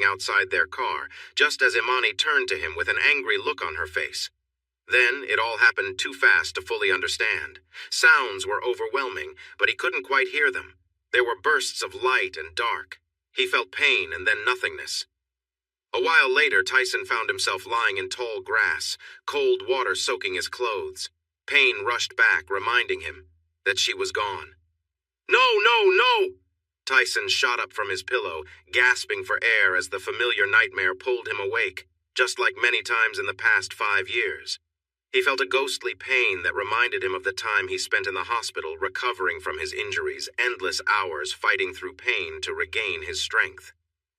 outside their car, just as Imani turned to him with an angry look on her face. Then it all happened too fast to fully understand. Sounds were overwhelming, but he couldn't quite hear them. There were bursts of light and dark. He felt pain and then nothingness. A while later, Tyson found himself lying in tall grass, cold water soaking his clothes. Pain rushed back, reminding him that she was gone. "No, no, no!" Tyson shot up from his pillow, gasping for air as the familiar nightmare pulled him awake, just like many times in the past 5 years. He felt a ghostly pain that reminded him of the time he spent in the hospital recovering from his injuries, endless hours fighting through pain to regain his strength.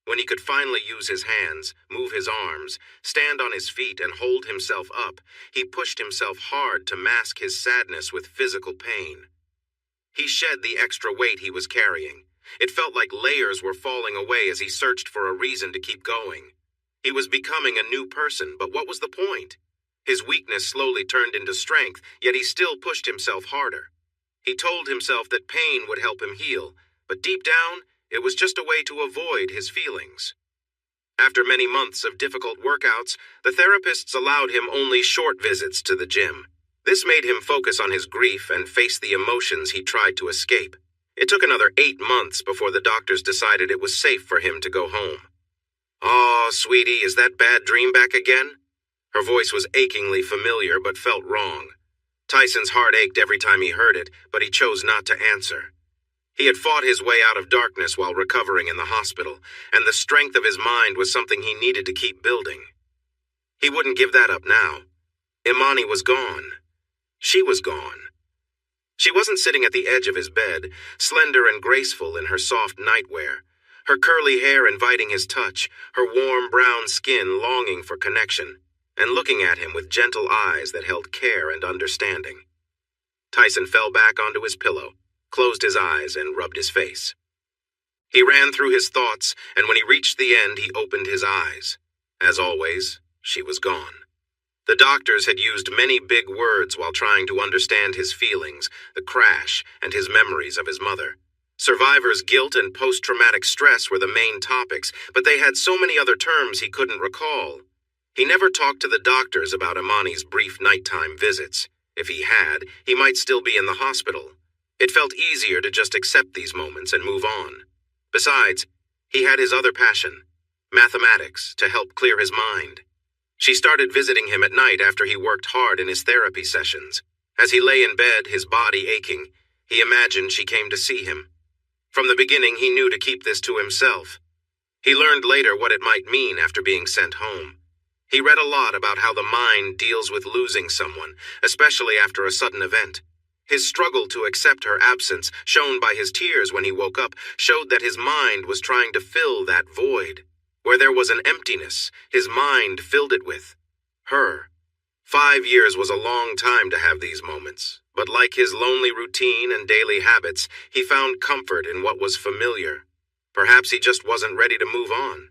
When he could finally use his hands, move his arms, stand on his feet, and hold himself up, he pushed himself hard to mask his sadness with physical pain. He shed the extra weight he was carrying. It felt like layers were falling away as he searched for a reason to keep going. He was becoming a new person, but what was the point? His weakness slowly turned into strength, yet he still pushed himself harder. He told himself that pain would help him heal, but deep down, it was just a way to avoid his feelings. After many months of difficult workouts, the therapists allowed him only short visits to the gym. This made him focus on his grief and face the emotions he tried to escape. It took another 8 months before the doctors decided it was safe for him to go home. "Aw, sweetie, is that bad dream back again?" Her voice was achingly familiar but felt wrong. Tyson's heart ached every time he heard it, but he chose not to answer. He had fought his way out of darkness while recovering in the hospital, and the strength of his mind was something he needed to keep building. He wouldn't give that up now. Imani was gone. She was gone. She wasn't sitting at the edge of his bed, slender and graceful in her soft nightwear, her curly hair inviting his touch, her warm brown skin longing for connection, and looking at him with gentle eyes that held care and understanding. Tyson fell back onto his pillow, closed his eyes, and rubbed his face. He ran through his thoughts, and when he reached the end, he opened his eyes. As always, she was gone. The doctors had used many big words while trying to understand his feelings, the crash, and his memories of his mother. Survivor's guilt and post-traumatic stress were the main topics, but they had so many other terms he couldn't recall. He never talked to the doctors about Imani's brief nighttime visits. If he had, he might still be in the hospital. It felt easier to just accept these moments and move on. Besides, he had his other passion, mathematics, to help clear his mind. She started visiting him at night after he worked hard in his therapy sessions. As he lay in bed, his body aching, he imagined she came to see him. From the beginning, he knew to keep this to himself. He learned later what it might mean after being sent home. He read a lot about how the mind deals with losing someone, especially after a sudden event. His struggle to accept her absence, shown by his tears when he woke up, showed that his mind was trying to fill that void. Where there was an emptiness, his mind filled it with her. 5 years was a long time to have these moments, but like his lonely routine and daily habits, he found comfort in what was familiar. Perhaps he just wasn't ready to move on.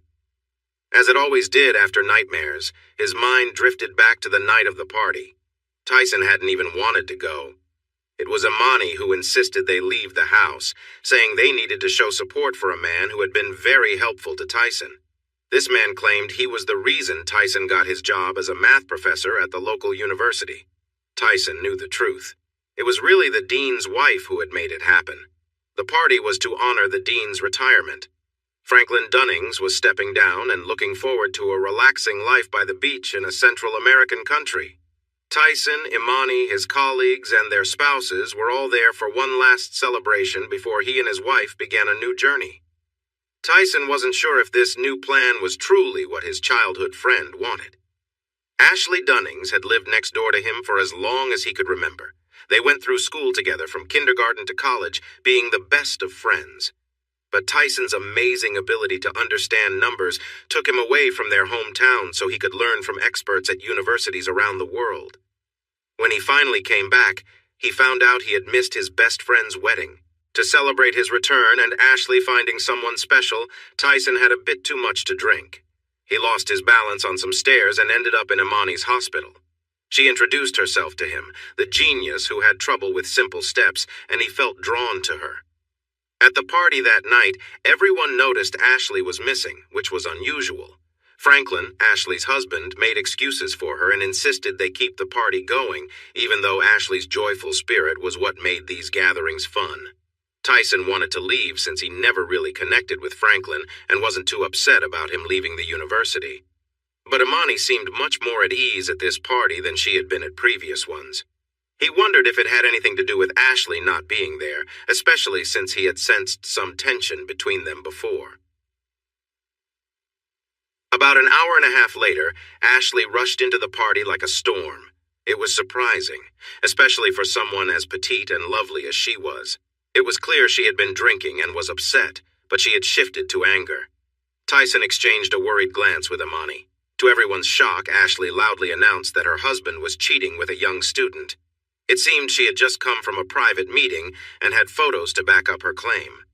As it always did after nightmares, his mind drifted back to the night of the party. Tyson hadn't even wanted to go. It was Imani who insisted they leave the house, saying they needed to show support for a man who had been very helpful to Tyson. This man claimed he was the reason Tyson got his job as a math professor at the local university. Tyson knew the truth. It was really the dean's wife who had made it happen. The party was to honor the dean's retirement. Franklin Dunnings was stepping down and looking forward to a relaxing life by the beach in a Central American country. Tyson, Imani, his colleagues, and their spouses were all there for one last celebration before he and his wife began a new journey. Tyson wasn't sure if this new plan was truly what his childhood friend wanted. Ashley Dunnings had lived next door to him for as long as he could remember. They went through school together from kindergarten to college, being the best of friends. But Tyson's amazing ability to understand numbers took him away from their hometown so he could learn from experts at universities around the world. When he finally came back, he found out he had missed his best friend's wedding. To celebrate his return and Ashley finding someone special, Tyson had a bit too much to drink. He lost his balance on some stairs and ended up in Imani's hospital. She introduced herself to him, the genius who had trouble with simple steps, and he felt drawn to her. At the party that night, everyone noticed Ashley was missing, which was unusual. Franklin, Ashley's husband, made excuses for her and insisted they keep the party going, even though Ashley's joyful spirit was what made these gatherings fun. Tyson wanted to leave since he never really connected with Franklin and wasn't too upset about him leaving the university. But Imani seemed much more at ease at this party than she had been at previous ones. He wondered if it had anything to do with Ashley not being there, especially since he had sensed some tension between them before. About an hour and a half later, Ashley rushed into the party like a storm. It was surprising, especially for someone as petite and lovely as she was. It was clear she had been drinking and was upset, but she had shifted to anger. Tyson exchanged a worried glance with Imani. To everyone's shock, Ashley loudly announced that her husband was cheating with a young student. It seemed she had just come from a private meeting and had photos to back up her claim.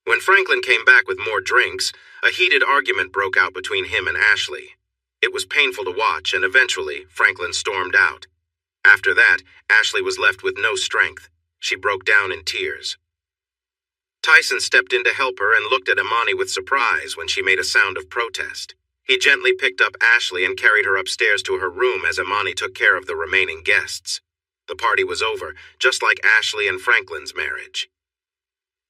When Franklin came back with more drinks, a heated argument broke out between him and Ashley. It was painful to watch, and eventually, Franklin stormed out. After that, Ashley was left with no strength. She broke down in tears. Tyson stepped in to help her and looked at Imani with surprise when she made a sound of protest. He gently picked up Ashley and carried her upstairs to her room as Imani took care of the remaining guests. The party was over, just like Ashley and Franklin's marriage.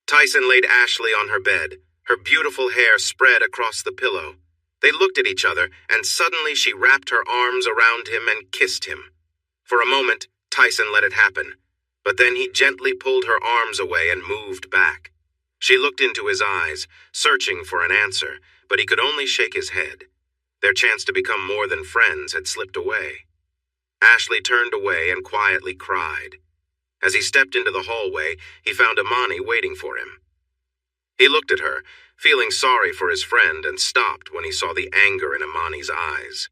Tyson laid Ashley on her bed, her beautiful hair spread across the pillow. They looked at each other, and suddenly she wrapped her arms around him and kissed him. For a moment, Tyson let it happen, but then he gently pulled her arms away and moved back. She looked into his eyes, searching for an answer, but he could only shake his head. Their chance to become more than friends had slipped away. Ashley turned away and quietly cried. As he stepped into the hallway, he found Imani waiting for him. He looked at her, feeling sorry for his friend, and stopped when he saw the anger in Imani's eyes.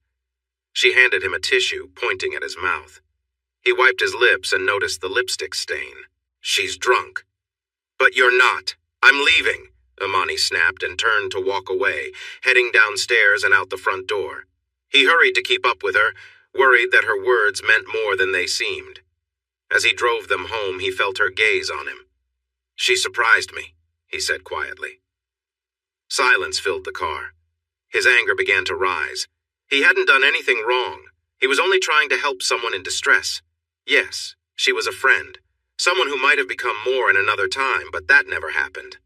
She handed him a tissue, pointing at his mouth. He wiped his lips and noticed the lipstick stain. "She's drunk." "But you're not. I'm leaving," Imani snapped and turned to walk away, heading downstairs and out the front door. He hurried to keep up with her, worried that her words meant more than they seemed. As he drove them home, he felt her gaze on him. "She surprised me," he said quietly. Silence filled the car. His anger began to rise. He hadn't done anything wrong. He was only trying to help someone in distress. Yes, she was a friend, someone who might have become more in another time, but that never happened.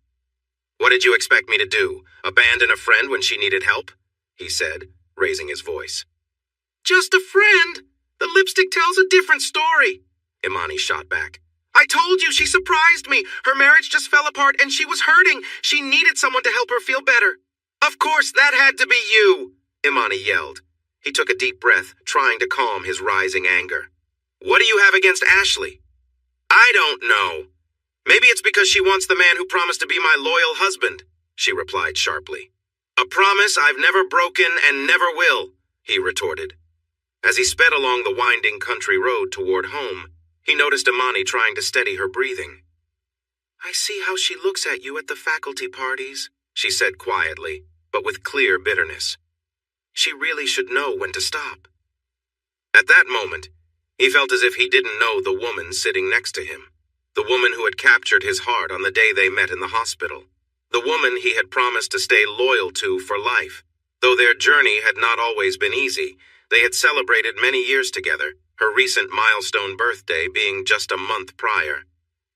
"What did you expect me to do, abandon a friend when she needed help?" he said, raising his voice. "Just a friend. The lipstick tells a different story," Imani shot back. "I told you she surprised me. Her marriage just fell apart and she was hurting. She needed someone to help her feel better." "Of course that had to be you," Imani yelled. He took a deep breath, trying to calm his rising anger. "What do you have against Ashley?" "I don't know. Maybe it's because she wants the man who promised to be my loyal husband," she replied sharply. "A promise I've never broken and never will," he retorted. As he sped along the winding country road toward home, he noticed Imani trying to steady her breathing. "I see how she looks at you at the faculty parties," she said quietly, but with clear bitterness. She really should know when to stop. At that moment, he felt as if he didn't know the woman sitting next to him, the woman who had captured his heart on the day they met in the hospital, the woman he had promised to stay loyal to for life. Though their journey had not always been easy, they had celebrated many years together, her recent milestone birthday being just a month prior.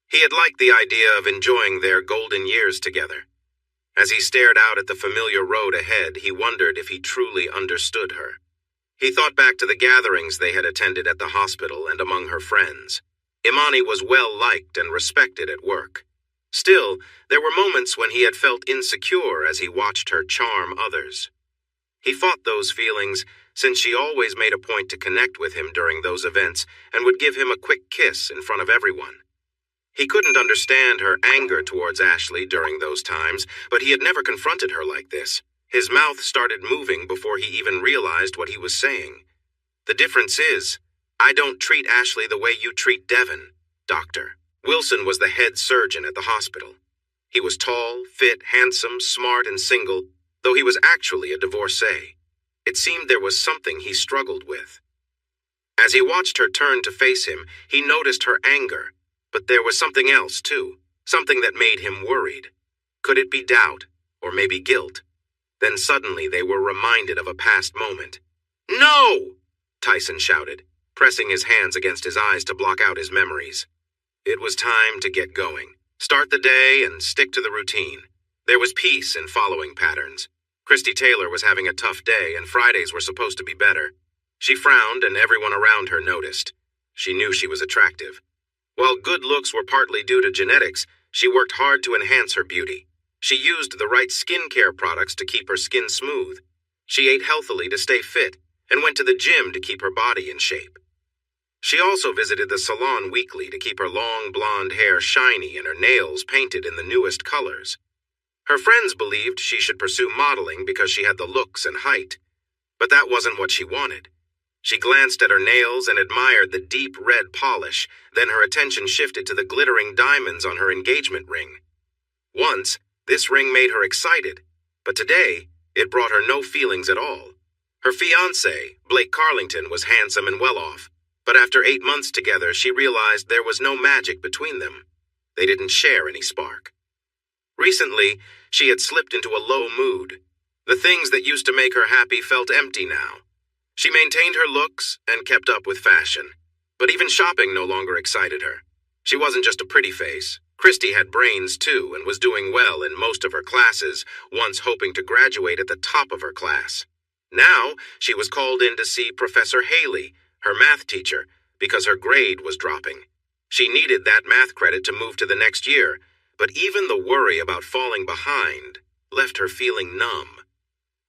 He had liked the idea of enjoying their golden years together. As he stared out at the familiar road ahead, he wondered if he truly understood her. He thought back to the gatherings they had attended at the hospital and among her friends. Imani was well liked and respected at work. Still, there were moments when he had felt insecure as he watched her charm others. He fought those feelings, since she always made a point to connect with him during those events and would give him a quick kiss in front of everyone. He couldn't understand her anger towards Ashley during those times, but he had never confronted her like this. His mouth started moving before he even realized what he was saying. "The difference is, I don't treat Ashley the way you treat Devin, Doctor." Wilson was the head surgeon at the hospital. He was tall, fit, handsome, smart, and single, though he was actually a divorcee. It seemed there was something he struggled with. As he watched her turn to face him, he noticed her anger, but there was something else, too, something that made him worried. Could it be doubt, or maybe guilt? Then suddenly they were reminded of a past moment. "No!" Tyson shouted, pressing his hands against his eyes to block out his memories. It was time to get going. Start the day and stick to the routine. There was peace in following patterns. Christy Taylor was having a tough day, and Fridays were supposed to be better. She frowned, and everyone around her noticed. She knew she was attractive. While good looks were partly due to genetics, she worked hard to enhance her beauty. She used the right skincare products to keep her skin smooth. She ate healthily to stay fit, and went to the gym to keep her body in shape. She also visited the salon weekly to keep her long blonde hair shiny and her nails painted in the newest colors. Her friends believed she should pursue modeling because she had the looks and height, but that wasn't what she wanted. She glanced at her nails and admired the deep red polish, then her attention shifted to the glittering diamonds on her engagement ring. Once, this ring made her excited, but today, it brought her no feelings at all. Her fiancé, Blake Carlington, was handsome and well-off, but after 8 months together, she realized there was no magic between them. They didn't share any spark. Recently, she had slipped into a low mood. The things that used to make her happy felt empty now. She maintained her looks and kept up with fashion, but even shopping no longer excited her. She wasn't just a pretty face. Christy had brains too and was doing well in most of her classes, once hoping to graduate at the top of her class. Now, she was called in to see Professor Haley, her math teacher, because her grade was dropping. She needed that math credit to move to the next year, but even the worry about falling behind left her feeling numb.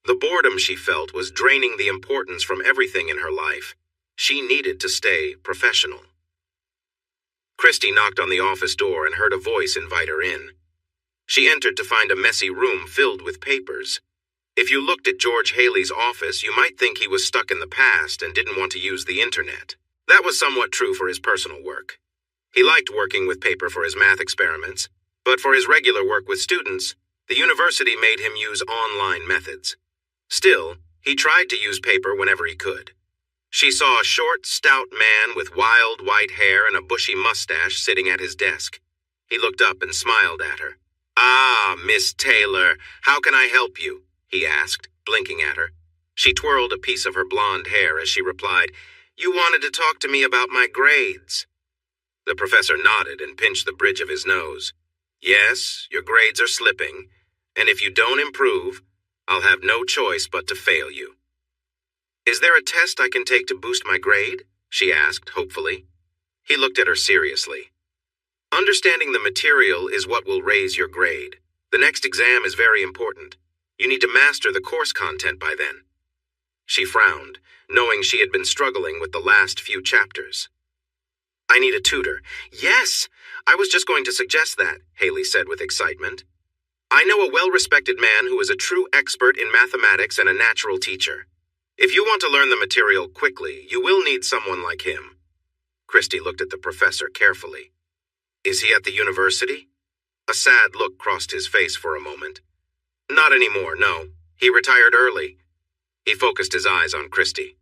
The boredom she felt was draining the importance from everything in her life. She needed to stay professional. Christy knocked on the office door and heard a voice invite her in. She entered to find a messy room filled with papers. If you looked at George Haley's office, you might think he was stuck in the past and didn't want to use the internet. That was somewhat true for his personal work. He liked working with paper for his math experiments, but for his regular work with students, the university made him use online methods. Still, he tried to use paper whenever he could. She saw a short, stout man with wild white hair and a bushy mustache sitting at his desk. He looked up and smiled at her. "Ah, Miss Taylor, how can I help you?" he asked, blinking at her. She twirled a piece of her blonde hair as she replied, "You wanted to talk to me about my grades." The professor nodded and pinched the bridge of his nose. "Yes, your grades are slipping, and if you don't improve, I'll have no choice but to fail you." "Is there a test I can take to boost my grade?" she asked, hopefully. He looked at her seriously. "Understanding the material is what will raise your grade. The next exam is very important. You need to master the course content by then." She frowned, knowing she had been struggling with the last few chapters. "I need a tutor." "Yes, I was just going to suggest that," Haley said with excitement. "I know a well-respected man who is a true expert in mathematics and a natural teacher. If you want to learn the material quickly, you will need someone like him." Christy looked at the professor carefully. "Is he at the university?" A sad look crossed his face for a moment. "Not anymore, no. He retired early." He focused his eyes on Christy.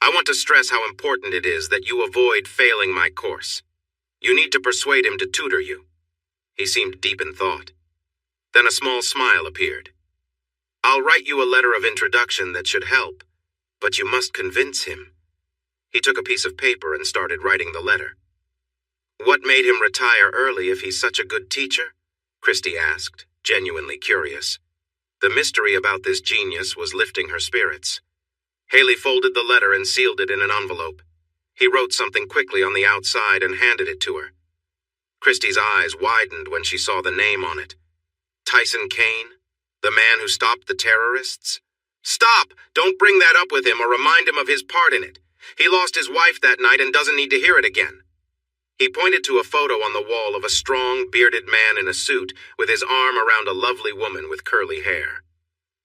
"I want to stress how important it is that you avoid failing my course. You need to persuade him to tutor you." He seemed deep in thought. Then a small smile appeared. "I'll write you a letter of introduction that should help, but you must convince him." He took a piece of paper and started writing the letter. "What made him retire early if he's such a good teacher?" Christy asked, genuinely curious. The mystery about this genius was lifting her spirits. Haley folded the letter and sealed it in an envelope. He wrote something quickly on the outside and handed it to her. Christy's eyes widened when she saw the name on it. Tyson Kane, the man who stopped the terrorists? "Stop! Don't bring that up with him or remind him of his part in it. He lost his wife that night and doesn't need to hear it again." He pointed to a photo on the wall of a strong, bearded man in a suit with his arm around a lovely woman with curly hair.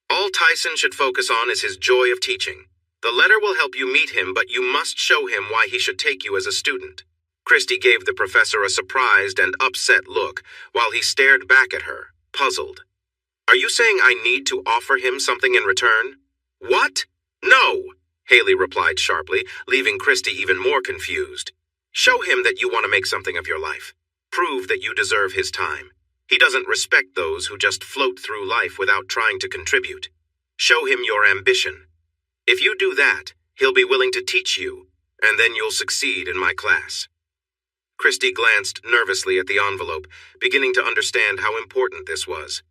"All Tyson should focus on is his joy of teaching. The letter will help you meet him, but you must show him why he should take you as a student." Christy gave the professor a surprised and upset look while he stared back at her, puzzled. "Are you saying I need to offer him something in return?" "What? No!" Haley replied sharply, leaving Christy even more confused. "Show him that you want to make something of your life. Prove that you deserve his time. He doesn't respect those who just float through life without trying to contribute. Show him your ambition. If you do that, he'll be willing to teach you, and then you'll succeed in my class." Christy glanced nervously at the envelope, beginning to understand how important this was.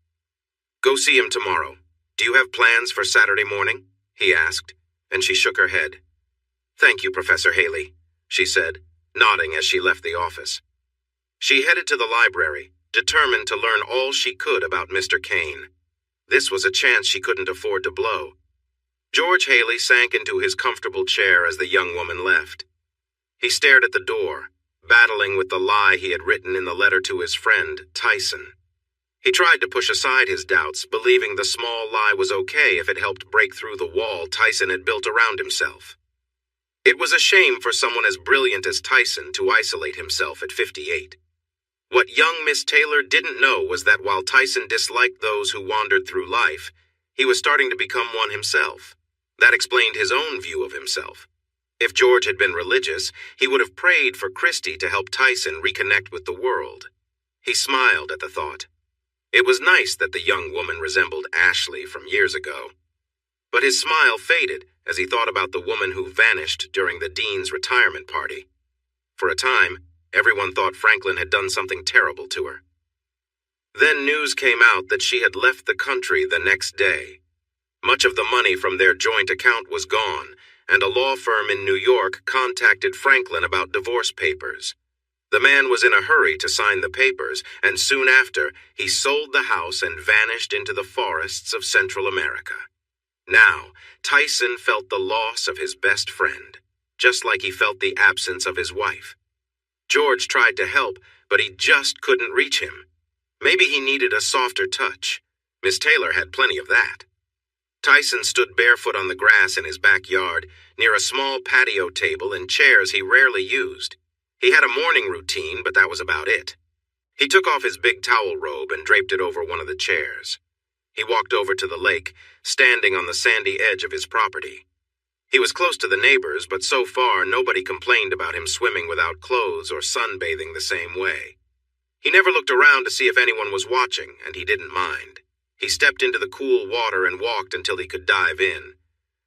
"Go see him tomorrow. Do you have plans for Saturday morning?" he asked, and she shook her head. "Thank you, Professor Haley," she said, nodding as she left the office. She headed to the library, determined to learn all she could about Mr. Kane. This was a chance she couldn't afford to blow. George Haley sank into his comfortable chair as the young woman left. He stared at the door, battling with the lie he had written in the letter to his friend, Tyson. He tried to push aside his doubts, believing the small lie was okay if it helped break through the wall Tyson had built around himself. It was a shame for someone as brilliant as Tyson to isolate himself at 58. What young Miss Taylor didn't know was that while Tyson disliked those who wandered through life, he was starting to become one himself. That explained his own view of himself. If George had been religious, he would have prayed for Christy to help Tyson reconnect with the world. He smiled at the thought. It was nice that the young woman resembled Ashley from years ago. But his smile faded as he thought about the woman who vanished during the dean's retirement party. For a time, everyone thought Franklin had done something terrible to her. Then news came out that she had left the country the next day. Much of the money from their joint account was gone, and a law firm in New York contacted Franklin about divorce papers. The man was in a hurry to sign the papers, and soon after, he sold the house and vanished into the forests of Central America. Now, Tyson felt the loss of his best friend, just like he felt the absence of his wife. George tried to help, but he just couldn't reach him. Maybe he needed a softer touch. Miss Taylor had plenty of that. Tyson stood barefoot on the grass in his backyard, near a small patio table and chairs he rarely used. He had a morning routine, but that was about it. He took off his big towel robe and draped it over one of the chairs. He walked over to the lake, standing on the sandy edge of his property. He was close to the neighbors, but so far nobody complained about him swimming without clothes or sunbathing the same way. He never looked around to see if anyone was watching, and he didn't mind. He stepped into the cool water and walked until he could dive in.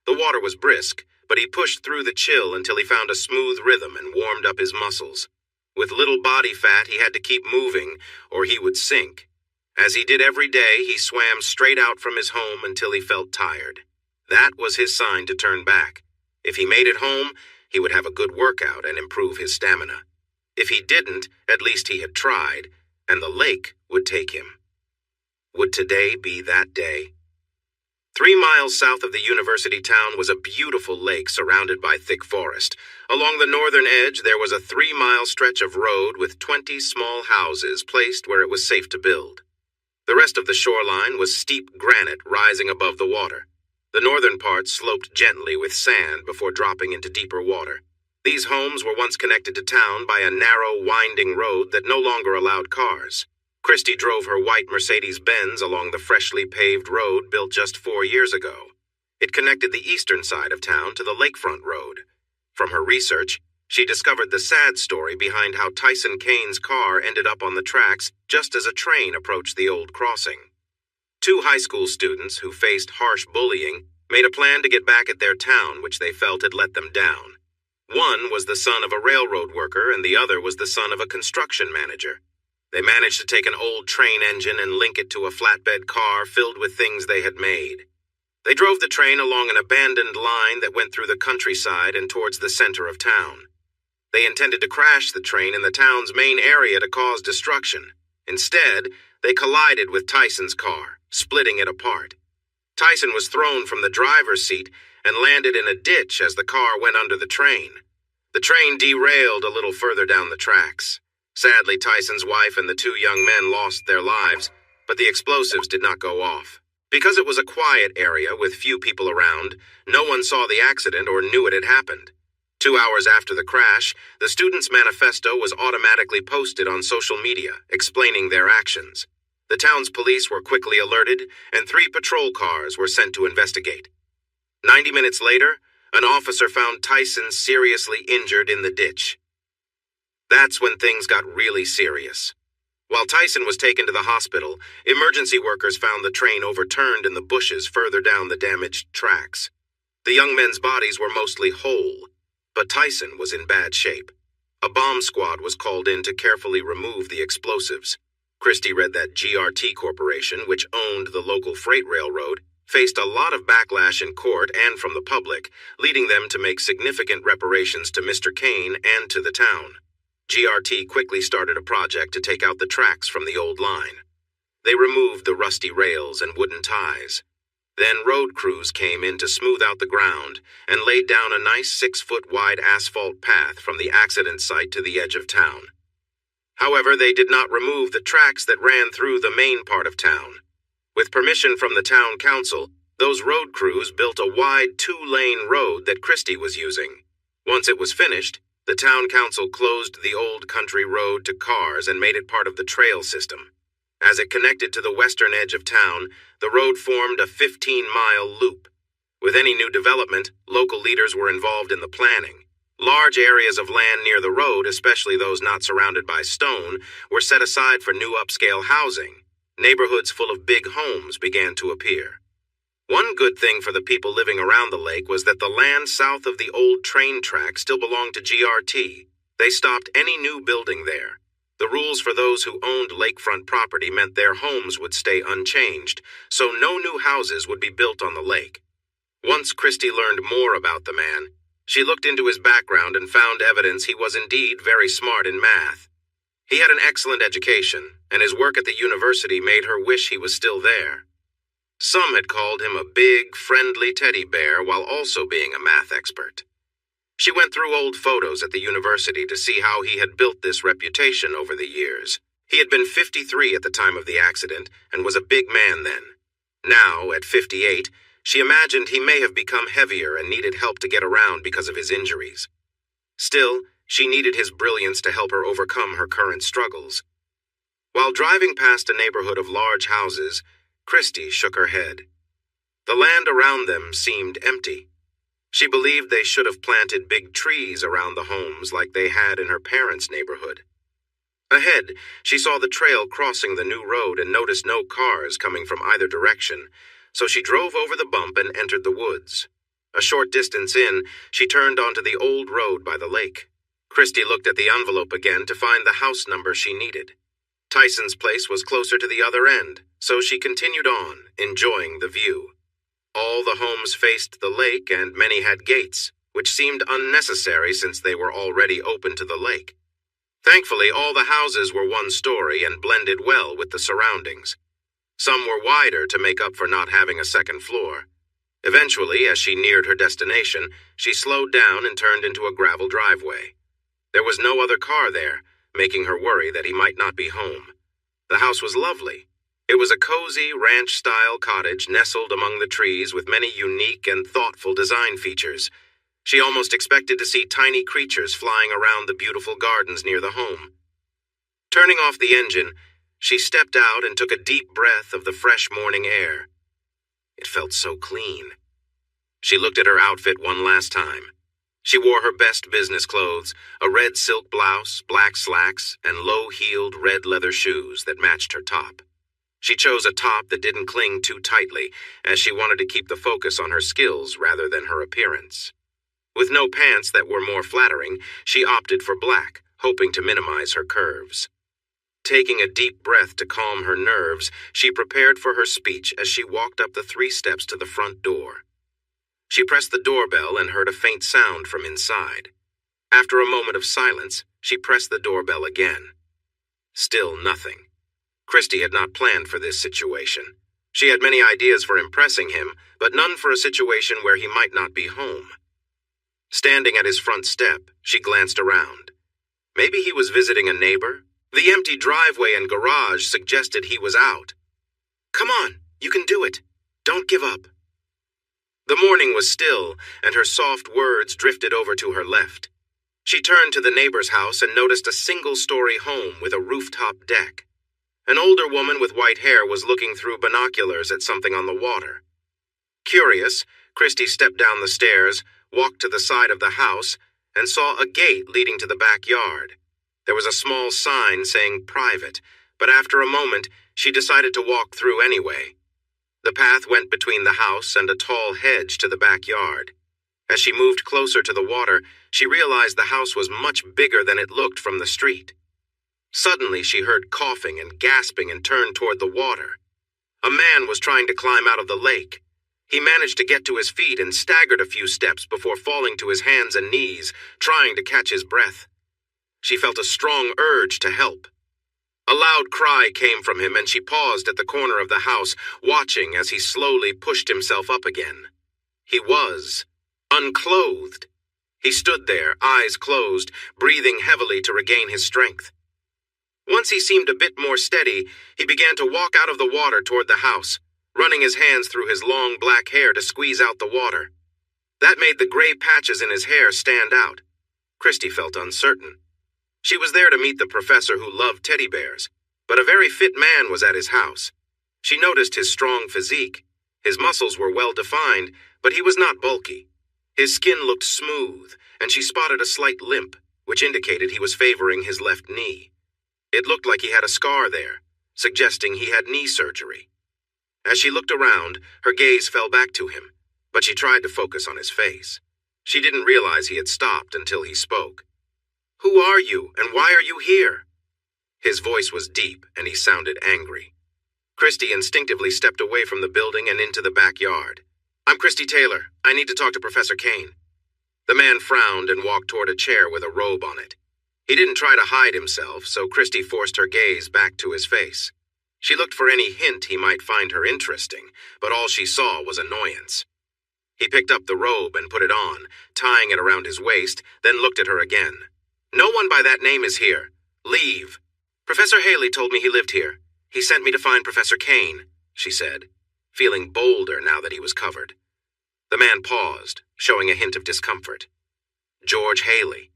The water was brisk, but he pushed through the chill until he found a smooth rhythm and warmed up his muscles. With little body fat, he had to keep moving, or he would sink. As he did every day, he swam straight out from his home until he felt tired. That was his sign to turn back. If he made it home, he would have a good workout and improve his stamina. If he didn't, at least he had tried, and the lake would take him. Would today be that day? 3 miles south of the university town was a beautiful lake surrounded by thick forest. Along the northern edge, there was a 3-mile stretch of road with 20 small houses placed where it was safe to build. The rest of the shoreline was steep granite rising above the water. The northern part sloped gently with sand before dropping into deeper water. These homes were once connected to town by a narrow, winding road that no longer allowed cars. Christy drove her white Mercedes-Benz along the freshly paved road built just 4 years ago. It connected the eastern side of town to the lakefront road. From her research, she discovered the sad story behind how Tyson Kane's car ended up on the tracks just as a train approached the old crossing. 2 high school students who faced harsh bullying made a plan to get back at their town, which they felt had let them down. One was the son of a railroad worker, and the other was the son of a construction manager. They managed to take an old train engine and link it to a flatbed car filled with things they had made. They drove the train along an abandoned line that went through the countryside and towards the center of town. They intended to crash the train in the town's main area to cause destruction. Instead, they collided with Tyson's car, splitting it apart. Tyson was thrown from the driver's seat and landed in a ditch as the car went under the train. The train derailed a little further down the tracks. Sadly, Tyson's wife and the 2 young men lost their lives, but the explosives did not go off. Because it was a quiet area with few people around, no one saw the accident or knew it had happened. 2 hours after the crash, the students' manifesto was automatically posted on social media, explaining their actions. The town's police were quickly alerted, and 3 patrol cars were sent to investigate. 90 minutes later, an officer found Tyson seriously injured in the ditch. That's when things got really serious. While Tyson was taken to the hospital, emergency workers found the train overturned in the bushes further down the damaged tracks. The young men's bodies were mostly whole, but Tyson was in bad shape. A bomb squad was called in to carefully remove the explosives. Christie read that GRT Corporation, which owned the local freight railroad, faced a lot of backlash in court and from the public, leading them to make significant reparations to Mr. Kane and to the town. GRT quickly started a project to take out the tracks from the old line. They removed the rusty rails and wooden ties. Then road crews came in to smooth out the ground and laid down a nice 6-foot-wide asphalt path from the accident site to the edge of town. However, they did not remove the tracks that ran through the main part of town. With permission from the town council, those road crews built a wide 2-lane road that Christie was using. Once it was finished, the town council closed the old country road to cars and made it part of the trail system. As it connected to the western edge of town, the road formed a 15-mile loop. With any new development, local leaders were involved in the planning. Large areas of land near the road, especially those not surrounded by stone, were set aside for new upscale housing. Neighborhoods full of big homes began to appear. One good thing for the people living around the lake was that the land south of the old train track still belonged to GRT. They stopped any new building there. The rules for those who owned lakefront property meant their homes would stay unchanged, so no new houses would be built on the lake. Once Christie learned more about the man, she looked into his background and found evidence he was indeed very smart in math. He had an excellent education, and his work at the university made her wish he was still there. Some had called him a big, friendly teddy bear while also being a math expert. She went through old photos at the university to see how he had built this reputation over the years. He had been 53 at the time of the accident and was a big man then. Now, at 58, she imagined he may have become heavier and needed help to get around because of his injuries. Still, she needed his brilliance to help her overcome her current struggles. While driving past a neighborhood of large houses, Christie shook her head. The land around them seemed empty. She believed they should have planted big trees around the homes like they had in her parents' neighborhood. Ahead, she saw the trail crossing the new road and noticed no cars coming from either direction, so she drove over the bump and entered the woods. A short distance in, she turned onto the old road by the lake. Christie looked at the envelope again to find the house number she needed. Tyson's place was closer to the other end, so she continued on, enjoying the view. All the homes faced the lake and many had gates, which seemed unnecessary since they were already open to the lake. Thankfully, all the houses were one story and blended well with the surroundings. Some were wider to make up for not having a second floor. Eventually, as she neared her destination, she slowed down and turned into a gravel driveway. There was no other car there, making her worry that he might not be home. The house was lovely. It was a cozy, ranch-style cottage nestled among the trees with many unique and thoughtful design features. She almost expected to see tiny creatures flying around the beautiful gardens near the home. Turning off the engine, she stepped out and took a deep breath of the fresh morning air. It felt so clean. She looked at her outfit one last time. She wore her best business clothes, a red silk blouse, black slacks, and low-heeled red leather shoes that matched her top. She chose a top that didn't cling too tightly, as she wanted to keep the focus on her skills rather than her appearance. With no pants that were more flattering, she opted for black, hoping to minimize her curves. Taking a deep breath to calm her nerves, she prepared for her speech as she walked up the 3 steps to the front door. She pressed the doorbell and heard a faint sound from inside. After a moment of silence, she pressed the doorbell again. Still nothing. Christie had not planned for this situation. She had many ideas for impressing him, but none for a situation where he might not be home. Standing at his front step, she glanced around. Maybe he was visiting a neighbor? The empty driveway and garage suggested he was out. "Come on, you can do it. Don't give up." The morning was still, and her soft words drifted over to her left. She turned to the neighbor's house and noticed a single-story home with a rooftop deck. An older woman with white hair was looking through binoculars at something on the water. Curious, Christie stepped down the stairs, walked to the side of the house, and saw a gate leading to the backyard. There was a small sign saying private, but after a moment, she decided to walk through anyway. The path went between the house and a tall hedge to the backyard. As she moved closer to the water, she realized the house was much bigger than it looked from the street. Suddenly, she heard coughing and gasping and turned toward the water. A man was trying to climb out of the lake. He managed to get to his feet and staggered a few steps before falling to his hands and knees, trying to catch his breath. She felt a strong urge to help. A loud cry came from him, and she paused at the corner of the house, watching as he slowly pushed himself up again. He was unclothed. He stood there, eyes closed, breathing heavily to regain his strength. Once he seemed a bit more steady, he began to walk out of the water toward the house, running his hands through his long black hair to squeeze out the water. That made the gray patches in his hair stand out. Christy felt uncertain. She was there to meet the professor who loved teddy bears, but a very fit man was at his house. She noticed his strong physique. His muscles were well defined, but he was not bulky. His skin looked smooth, and she spotted a slight limp, which indicated he was favoring his left knee. It looked like he had a scar there, suggesting he had knee surgery. As she looked around, her gaze fell back to him, but she tried to focus on his face. She didn't realize he had stopped until he spoke. "Who are you, and why are you here?" His voice was deep, and he sounded angry. Christy instinctively stepped away from the building and into the backyard. "I'm Christy Taylor. I need to talk to Professor Kane." The man frowned and walked toward a chair with a robe on it. He didn't try to hide himself, so Christy forced her gaze back to his face. She looked for any hint he might find her interesting, but all she saw was annoyance. He picked up the robe and put it on, tying it around his waist, then looked at her again. "No one by that name is here. Leave." "Professor Haley told me he lived here. He sent me to find Professor Kane," she said, feeling bolder now that he was covered. The man paused, showing a hint of discomfort. "George Haley."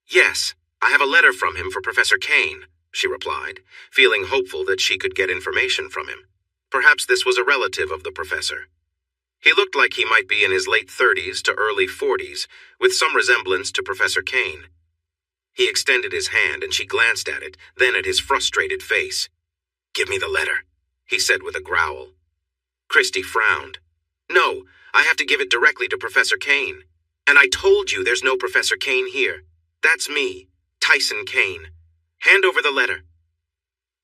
"Yes, I have a letter from him for Professor Kane," she replied, feeling hopeful that she could get information from him. Perhaps this was a relative of the professor. He looked like he might be in his late 30s to early 40s, with some resemblance to Professor Kane. He extended his hand and she glanced at it, then at his frustrated face. "Give me the letter," he said with a growl. Christy frowned. "No, I have to give it directly to Professor Kane. And I told you there's no Professor Kane here. That's me, Tyson Kane. Hand over the letter."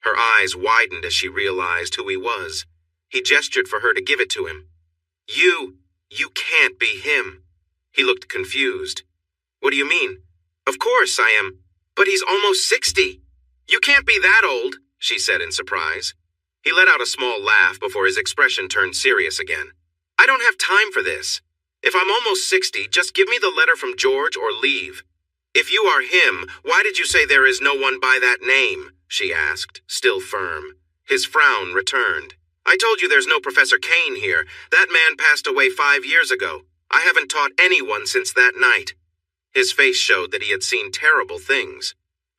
Her eyes widened as she realized who he was. He gestured for her to give it to him. You can't be him." He looked confused. "What do you mean?" "Of course I am. But he's almost 60. You can't be that old," she said in surprise. He let out a small laugh before his expression turned serious again. "I don't have time for this. If I'm almost 60, just give me the letter from George or leave." "If you are him, why did you say there is no one by that name?" she asked, still firm. His frown returned. "I told you there's no Professor Kane here. That man passed away 5 years ago. I haven't taught anyone since that night." His face showed that he had seen terrible things.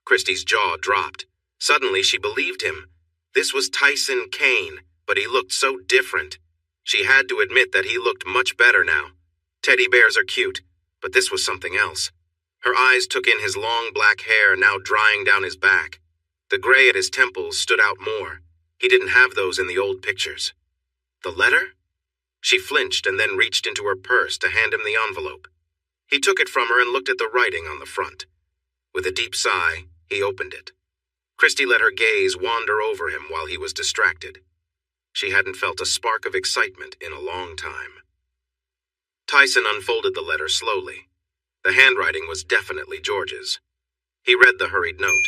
Christy's jaw dropped. Suddenly she believed him. This was Tyson Kane, but he looked so different. She had to admit that he looked much better now. Teddy bears are cute, but this was something else. Her eyes took in his long black hair now drying down his back. The gray at his temples stood out more. He didn't have those in the old pictures. The letter? She flinched and then reached into her purse to hand him the envelope. He took it from her and looked at the writing on the front. With a deep sigh, he opened it. Christy let her gaze wander over him while he was distracted. She hadn't felt a spark of excitement in a long time. Tyson unfolded the letter slowly. The handwriting was definitely George's. He read the hurried note.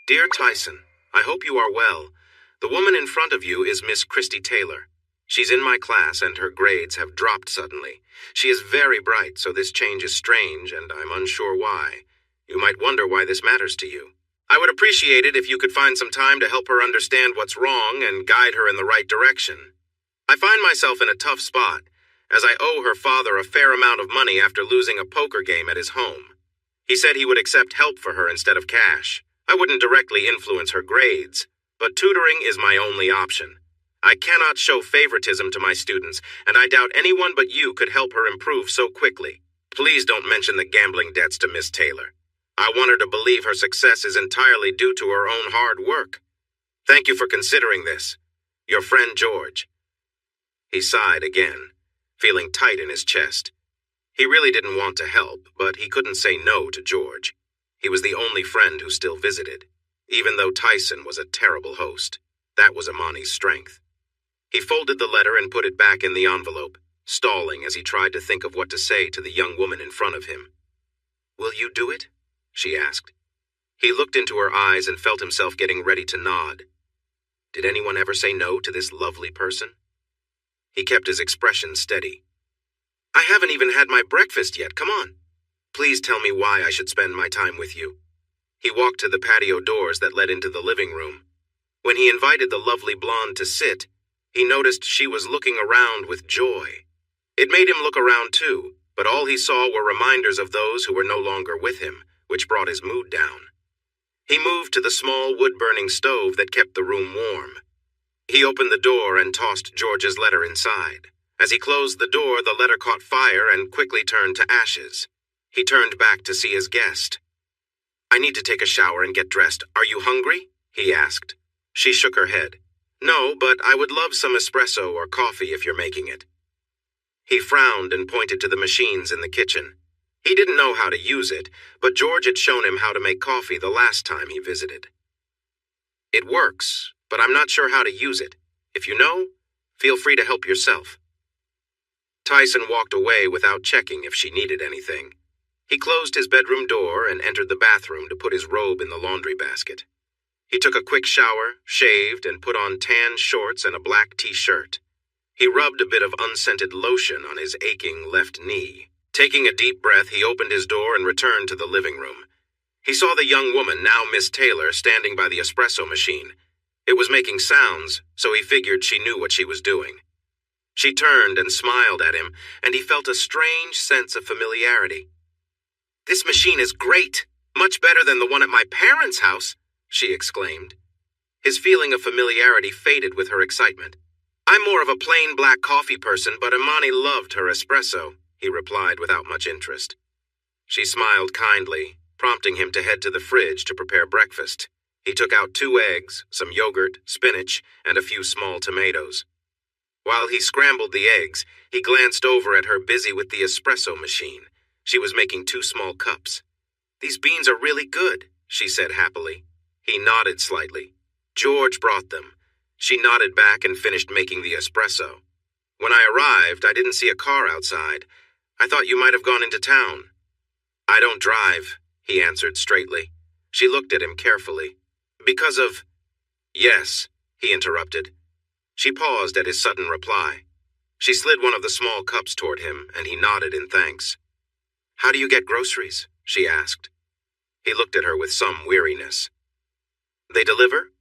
"Dear Tyson, I hope you are well. The woman in front of you is Miss Christy Taylor. She's in my class and her grades have dropped suddenly. She is very bright, so this change is strange and I'm unsure why. You might wonder why this matters to you. I would appreciate it if you could find some time to help her understand what's wrong and guide her in the right direction. I find myself in a tough spot, as I owe her father a fair amount of money after losing a poker game at his home. He said he would accept help for her instead of cash. I wouldn't directly influence her grades, but tutoring is my only option. I cannot show favoritism to my students, and I doubt anyone but you could help her improve so quickly. Please don't mention the gambling debts to Miss Taylor. I want her to believe her success is entirely due to her own hard work. Thank you for considering this. Your friend George." He sighed again, feeling tight in his chest. He really didn't want to help, but he couldn't say no to George. He was the only friend who still visited, even though Tyson was a terrible host. That was Imani's strength. He folded the letter and put it back in the envelope, stalling as he tried to think of what to say to the young woman in front of him. "Will you do it?" she asked. He looked into her eyes and felt himself getting ready to nod. Did anyone ever say no to this lovely person? He kept his expression steady. "I haven't even had my breakfast yet. Come on. Please tell me why I should spend my time with you." He walked to the patio doors that led into the living room. When he invited the lovely blonde to sit, he noticed she was looking around with joy. It made him look around too, but all he saw were reminders of those who were no longer with him, which brought his mood down. He moved to the small wood-burning stove that kept the room warm. He opened the door and tossed George's letter inside. As he closed the door, the letter caught fire and quickly turned to ashes. He turned back to see his guest. "I need to take a shower and get dressed. Are you hungry?" he asked. She shook her head. "No, but I would love some espresso or coffee if you're making it." He frowned and pointed to the machines in the kitchen. He didn't know how to use it, but George had shown him how to make coffee the last time he visited. "It works, but I'm not sure how to use it. If you know, feel free to help yourself." Tyson walked away without checking if she needed anything. He closed his bedroom door and entered the bathroom to put his robe in the laundry basket. He took a quick shower, shaved, and put on tan shorts and a black t-shirt. He rubbed a bit of unscented lotion on his aching left knee. Taking a deep breath, he opened his door and returned to the living room. He saw the young woman, now Miss Taylor, standing by the espresso machine. It was making sounds, so he figured she knew what she was doing. She turned and smiled at him, and he felt a strange sense of familiarity. "This machine is great, much better than the one at my parents' house," she exclaimed. His feeling of familiarity faded with her excitement. "I'm more of a plain black coffee person, but Imani loved her espresso," he replied without much interest. She smiled kindly, prompting him to head to the fridge to prepare breakfast. He took out 2 eggs, some yogurt, spinach, and a few small tomatoes. While he scrambled the eggs, he glanced over at her busy with the espresso machine. She was making 2 small cups. "These beans are really good," she said happily. He nodded slightly. "George brought them." She nodded back and finished making the espresso. "When I arrived, I didn't see a car outside. I thought you might have gone into town." "I don't drive," he answered straightly. She looked at him carefully. "Because of—" "Yes," he interrupted. She paused at his sudden reply. She slid one of the small cups toward him, and he nodded in thanks. "How do you get groceries?" she asked. He looked at her with some weariness. "They deliver?"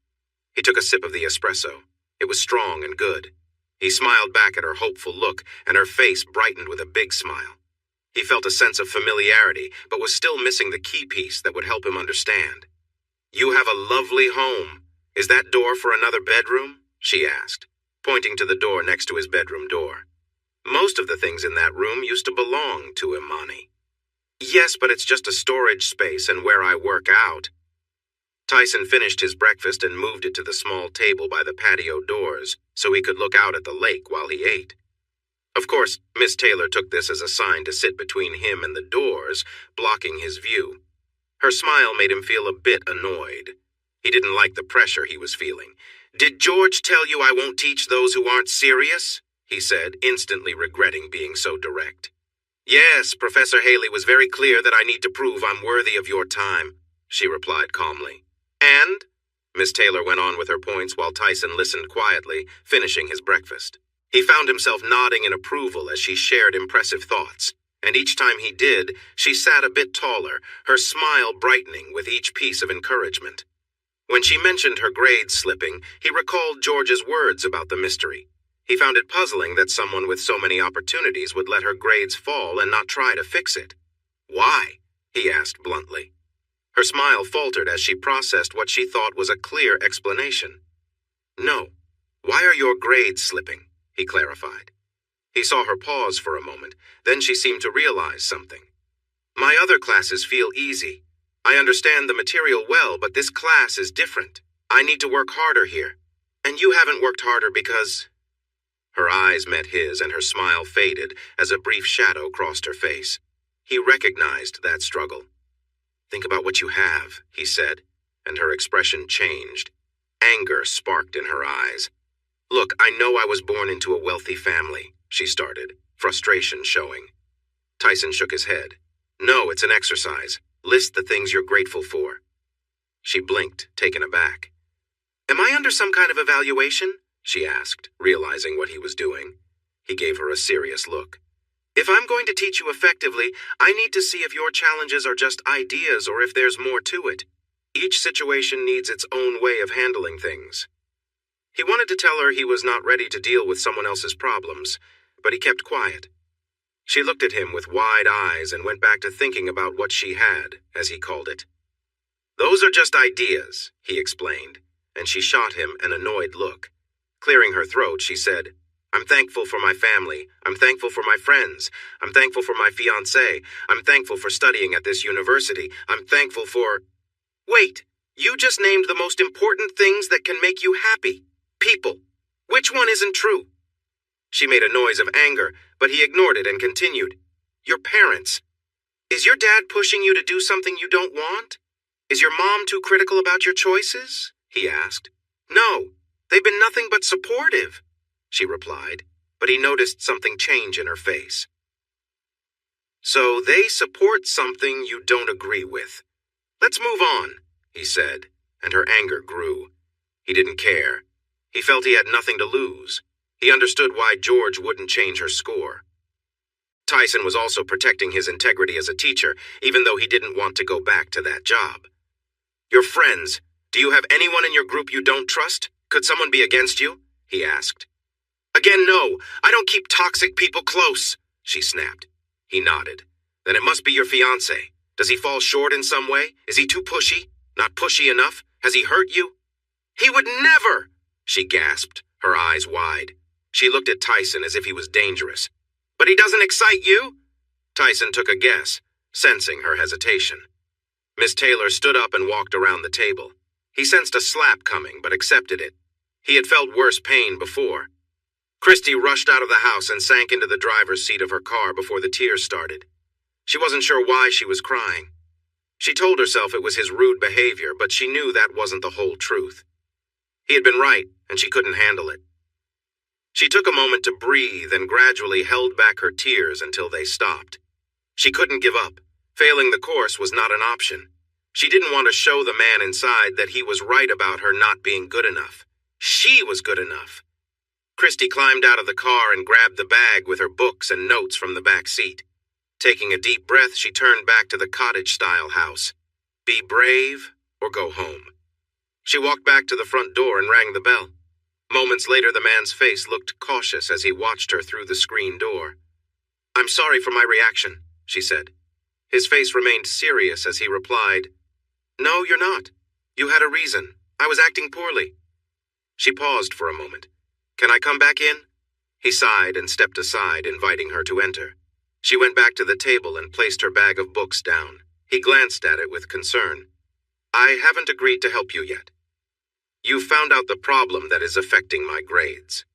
He took a sip of the espresso. It was strong and good. He smiled back at her hopeful look, and her face brightened with a big smile. He felt a sense of familiarity, but was still missing the key piece that would help him understand. "You have a lovely home. Is that door for another bedroom?" she asked, pointing to the door next to his bedroom door. "Most of the things in that room used to belong to Imani." "Yes, but it's just a storage space and where I work out." Tyson finished his breakfast and moved it to the small table by the patio doors so he could look out at the lake while he ate. Of course, Miss Taylor took this as a sign to sit between him and the doors, blocking his view. Her smile made him feel a bit annoyed. He didn't like the pressure he was feeling. "Did George tell you I won't teach those who aren't serious?" he said, instantly regretting being so direct. "Yes, Professor Haley was very clear that I need to prove I'm worthy of your time," she replied calmly. "And?" Miss Taylor went on with her points while Tyson listened quietly, finishing his breakfast. He found himself nodding in approval as she shared impressive thoughts, and each time he did, she sat a bit taller, her smile brightening with each piece of encouragement. When she mentioned her grades slipping, he recalled George's words about the mystery. He found it puzzling that someone with so many opportunities would let her grades fall and not try to fix it. "Why?" he asked bluntly. Her smile faltered as she processed what she thought was a clear explanation. "No. Why are your grades slipping?" he clarified. He saw her pause for a moment, then she seemed to realize something. "My other classes feel easy. I understand the material well, but this class is different. I need to work harder here. And you haven't worked harder because... Her eyes met his and her smile faded as a brief shadow crossed her face. He recognized that struggle. Think about what you have, he said, and her expression changed. Anger sparked in her eyes. Look, I know I was born into a wealthy family, she started, frustration showing. Tyson shook his head. No, it's an exercise. List the things you're grateful for. She blinked, taken aback. Am I under some kind of evaluation? She asked, realizing what he was doing. He gave her a serious look. If I'm going to teach you effectively, I need to see if your challenges are just ideas or if there's more to it. Each situation needs its own way of handling things. He wanted to tell her he was not ready to deal with someone else's problems, but he kept quiet. She looked at him with wide eyes and went back to thinking about what she had, as he called it. Those are just ideas, he explained, and she shot him an annoyed look. Clearing her throat, she said, I'm thankful for my family. I'm thankful for my friends. I'm thankful for my fiancé. I'm thankful for studying at this university. I'm thankful for... Wait, you just named the most important things that can make you happy. People. Which one isn't true? She made a noise of anger, but he ignored it and continued. Your parents. Is your dad pushing you to do something you don't want? Is your mom too critical about your choices? He asked. No, they've been nothing but supportive, she replied, but he noticed something change in her face. So they support something you don't agree with. Let's move on, he said, and her anger grew. He didn't care. He felt he had nothing to lose. He understood why George wouldn't change her score. Tyson was also protecting his integrity as a teacher, even though he didn't want to go back to that job. Your friends, do you have anyone in your group you don't trust? Could someone be against you? He asked. Again, no. I don't keep toxic people close, she snapped. He nodded. Then it must be your fiancé. Does he fall short in some way? Is he too pushy? Not pushy enough? Has he hurt you? He would never, she gasped, her eyes wide. She looked at Tyson as if he was dangerous. But he doesn't excite you? Tyson took a guess, sensing her hesitation. Miss Taylor stood up and walked around the table. He sensed a slap coming, but accepted it. He had felt worse pain before. Christy rushed out of the house and sank into the driver's seat of her car before the tears started. She wasn't sure why she was crying. She told herself it was his rude behavior, but she knew that wasn't the whole truth. He had been right, and she couldn't handle it. She took a moment to breathe and gradually held back her tears until they stopped. She couldn't give up. Failing the course was not an option. She didn't want to show the man inside that he was right about her not being good enough. She was good enough. Christy climbed out of the car and grabbed the bag with her books and notes from the back seat. Taking a deep breath, she turned back to the cottage-style house. Be brave or go home. She walked back to the front door and rang the bell. Moments later, the man's face looked cautious as he watched her through the screen door. I'm sorry for my reaction, she said. His face remained serious as he replied, No, you're not. You had a reason. I was acting poorly. She paused for a moment. Can I come back in? He sighed and stepped aside, inviting her to enter. She went back to the table and placed her bag of books down. He glanced at it with concern. I haven't agreed to help you yet. You found out the problem that is affecting my grades.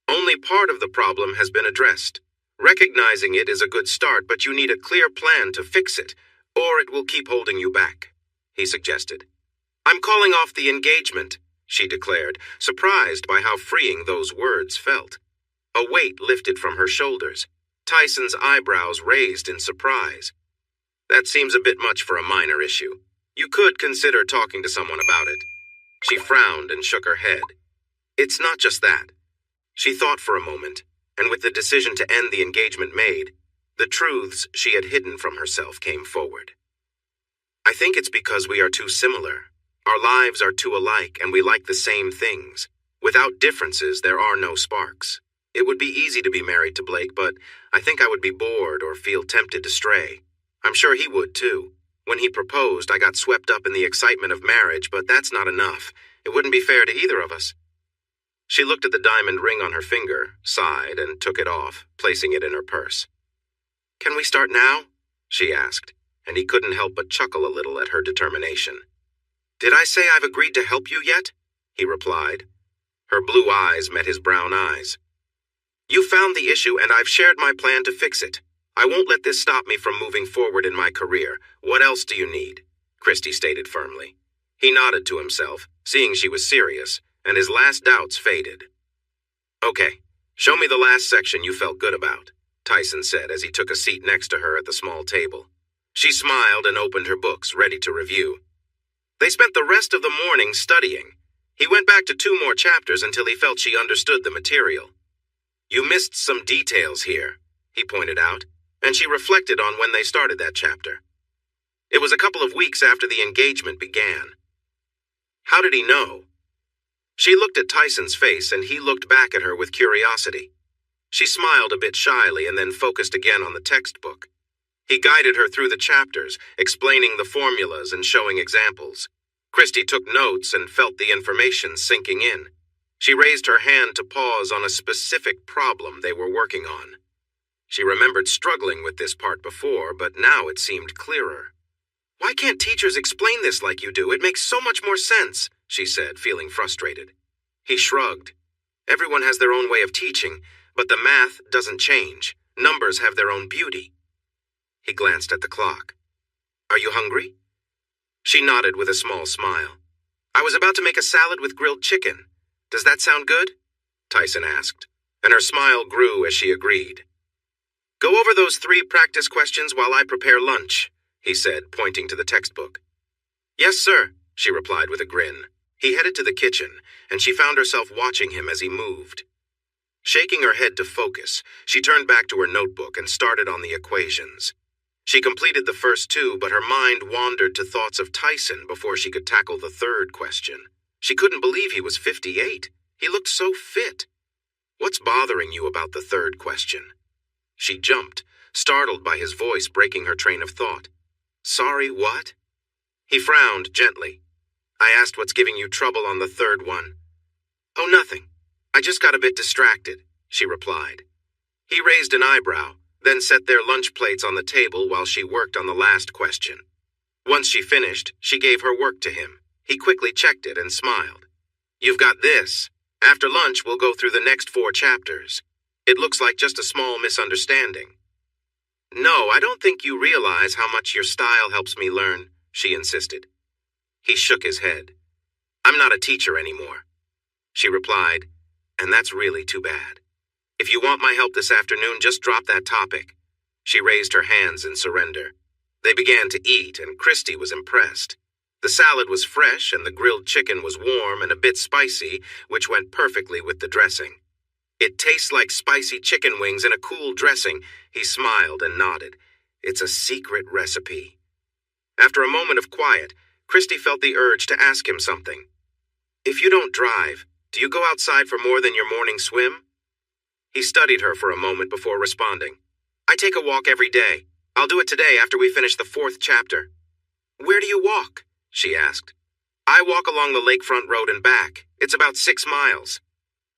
Only part of the problem has been addressed. Recognizing it is a good start, but you need a clear plan to fix it, or it will keep holding you back, he suggested. I'm calling off the engagement, she declared, surprised by how freeing those words felt. A weight lifted from her shoulders. Tyson's eyebrows raised in surprise. That seems a bit much for a minor issue. You could consider talking to someone about it. She frowned and shook her head. It's not just that. She thought for a moment, and with the decision to end the engagement made, the truths she had hidden from herself came forward. I think it's because we are too similar. Our lives are too alike, and we like the same things. Without differences, there are no sparks. It would be easy to be married to Blake, but I think I would be bored or feel tempted to stray. I'm sure he would, too. When he proposed, I got swept up in the excitement of marriage, but that's not enough. It wouldn't be fair to either of us. She looked at the diamond ring on her finger, sighed, and took it off, placing it in her purse. Can we start now? She asked. and he couldn't help but chuckle a little at her determination. "Did I say I've agreed to help you yet?" he replied. Her blue eyes met his brown eyes. "You found the issue, and I've shared my plan to fix it. I won't let this stop me from moving forward in my career. What else do you need?" Christy stated firmly. He nodded to himself, seeing she was serious, and his last doubts faded. "Okay, show me the last section you felt good about," Tyson said as he took a seat next to her at the small table. She smiled and opened her books, ready to review. They spent the rest of the morning studying. He went back to 2 more chapters until he felt she understood the material. "You missed some details here," he pointed out, and she reflected on when they started that chapter. It was a couple of weeks after the engagement began. How did he know? She looked at Tyson's face, and he looked back at her with curiosity. She smiled a bit shyly and then focused again on the textbook. He guided her through the chapters, explaining the formulas and showing examples. Christy took notes and felt the information sinking in. She raised her hand to pause on a specific problem they were working on. She remembered struggling with this part before, but now it seemed clearer. "Why can't teachers explain this like you do? It makes so much more sense," she said, feeling frustrated. He shrugged. "Everyone has their own way of teaching, but the math doesn't change. Numbers have their own beauty." He glanced at the clock. "Are you hungry?" She nodded with a small smile. "I was about to make a salad with grilled chicken. Does that sound good?" Tyson asked, and her smile grew as she agreed. "Go over those 3 practice questions while I prepare lunch," he said, pointing to the textbook. "Yes, sir," she replied with a grin. He headed to the kitchen, and she found herself watching him as he moved. Shaking her head to focus, she turned back to her notebook and started on the equations. She completed the first 2, but her mind wandered to thoughts of Tyson before she could tackle the 3rd question. She couldn't believe he was 58. He looked so fit. "What's bothering you about the 3rd question?" She jumped, startled by his voice breaking her train of thought. "Sorry, what?" He frowned gently. "I asked what's giving you trouble on the 3rd one." "Oh, nothing. I just got a bit distracted," she replied. He raised an eyebrow, then set their lunch plates on the table while she worked on the last question. Once she finished, she gave her work to him. He quickly checked it and smiled. "You've got this. After lunch, we'll go through the next 4 chapters. It looks like just a small misunderstanding." "No, I don't think you realize how much your style helps me learn," she insisted. He shook his head. "I'm not a teacher anymore," she replied, "and that's really too bad. If you want my help this afternoon, just drop that topic." She raised her hands in surrender. They began to eat, and Christy was impressed. The salad was fresh, and the grilled chicken was warm and a bit spicy, which went perfectly with the dressing. "It tastes like spicy chicken wings in a cool dressing," he smiled and nodded. "It's a secret recipe." After a moment of quiet, Christy felt the urge to ask him something. "If you don't drive, do you go outside for more than your morning swim?" He studied her for a moment before responding. "I take a walk every day. I'll do it today after we finish the 4th chapter." "Where do you walk?" she asked. "I walk along the lakefront road and back. It's about 6 miles.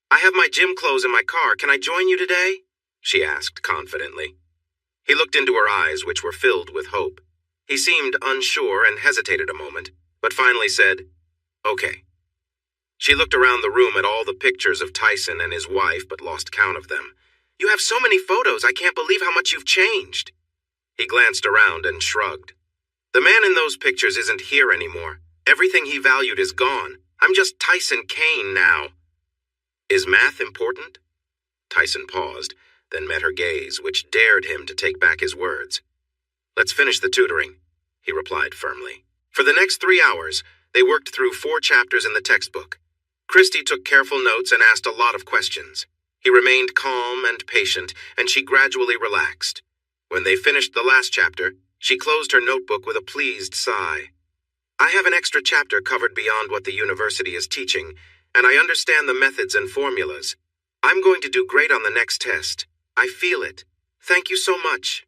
I have my gym clothes in my car. Can I join you today?" she asked confidently. He looked into her eyes, which were filled with hope. He seemed unsure and hesitated a moment, but finally said, "Okay." She looked around the room at all the pictures of Tyson and his wife, but lost count of them. "You have so many photos, I can't believe how much you've changed." He glanced around and shrugged. "The man in those pictures isn't here anymore. Everything he valued is gone. I'm just Tyson Kane now." "Is math important?" Tyson paused, then met her gaze, which dared him to take back his words. "Let's finish the tutoring," he replied firmly. For the next 3 hours, they worked through 4 chapters in the textbook. Christy took careful notes and asked a lot of questions. He remained calm and patient, and she gradually relaxed. When they finished the last chapter, she closed her notebook with a pleased sigh. "I have an extra chapter covered beyond what the university is teaching, and I understand the methods and formulas. I'm going to do great on the next test. I feel it. Thank you so much."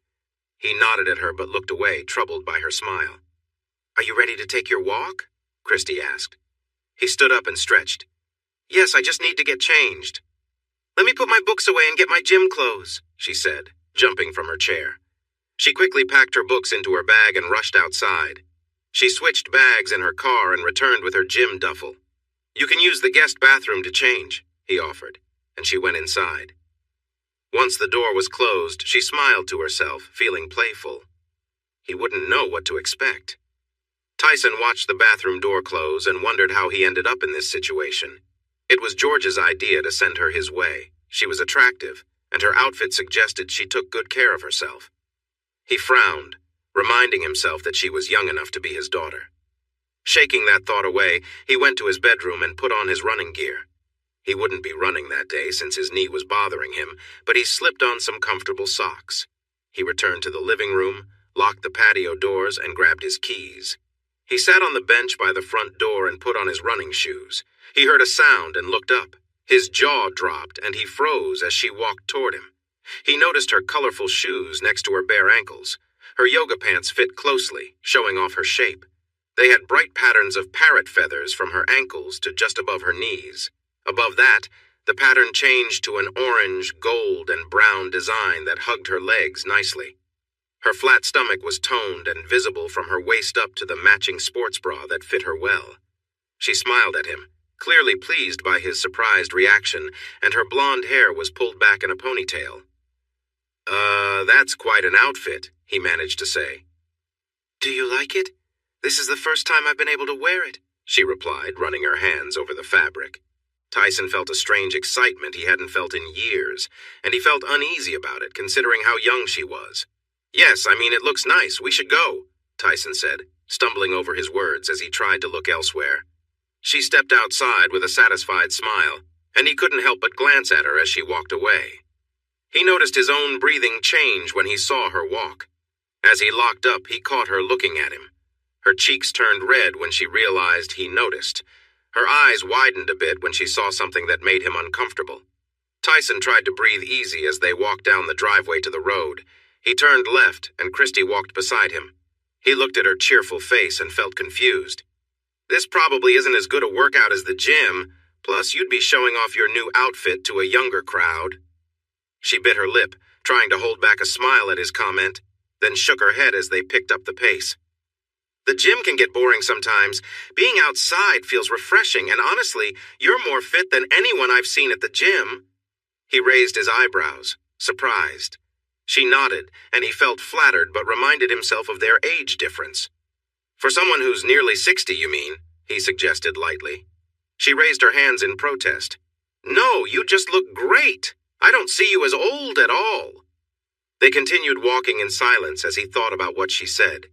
He nodded at her but looked away, troubled by her smile. "Are you ready to take your walk?" Christy asked. He stood up and stretched. "Yes, I just need to get changed." "Let me put my books away and get my gym clothes," she said, jumping from her chair. She quickly packed her books into her bag and rushed outside. She switched bags in her car and returned with her gym duffel. "You can use the guest bathroom to change," he offered, and she went inside. Once the door was closed, she smiled to herself, feeling playful. He wouldn't know what to expect. Tyson watched the bathroom door close and wondered how he ended up in this situation. It was George's idea to send her his way. She was attractive, and her outfit suggested she took good care of herself. He frowned, reminding himself that she was young enough to be his daughter. Shaking that thought away, he went to his bedroom and put on his running gear. He wouldn't be running that day since his knee was bothering him, but he slipped on some comfortable socks. He returned to the living room, locked the patio doors, and grabbed his keys. He sat on the bench by the front door and put on his running shoes. He heard a sound and looked up. His jaw dropped, and he froze as she walked toward him. He noticed her colorful shoes next to her bare ankles. Her yoga pants fit closely, showing off her shape. They had bright patterns of parrot feathers from her ankles to just above her knees. Above that, the pattern changed to an orange, gold, and brown design that hugged her legs nicely. Her flat stomach was toned and visible from her waist up to the matching sports bra that fit her well. She smiled at him, clearly pleased by his surprised reaction, and her blonde hair was pulled back in a ponytail. That's quite an outfit," he managed to say. "Do you like it? This is the first time I've been able to wear it," she replied, running her hands over the fabric. Tyson felt a strange excitement he hadn't felt in years, and he felt uneasy about it, considering how young she was. "Yes, I mean, it looks nice. We should go," Tyson said, stumbling over his words as he tried to look elsewhere. She stepped outside with a satisfied smile, and he couldn't help but glance at her as she walked away. He noticed his own breathing change when he saw her walk. As he locked up, he caught her looking at him. Her cheeks turned red when she realized he noticed. Her eyes widened a bit when she saw something that made him uncomfortable. Tyson tried to breathe easy as they walked down the driveway to the road. He turned left, and Christy walked beside him. He looked at her cheerful face and felt confused. "This probably isn't as good a workout as the gym, plus you'd be showing off your new outfit to a younger crowd." She bit her lip, trying to hold back a smile at his comment, then shook her head as they picked up the pace. "The gym can get boring sometimes. Being outside feels refreshing, and honestly, you're more fit than anyone I've seen at the gym." He raised his eyebrows, surprised. She nodded, and he felt flattered but reminded himself of their age difference. "For someone who's nearly 60, you mean?" he suggested lightly. She raised her hands in protest. "No, you just look great. I don't see you as old at all." They continued walking in silence as he thought about what she said.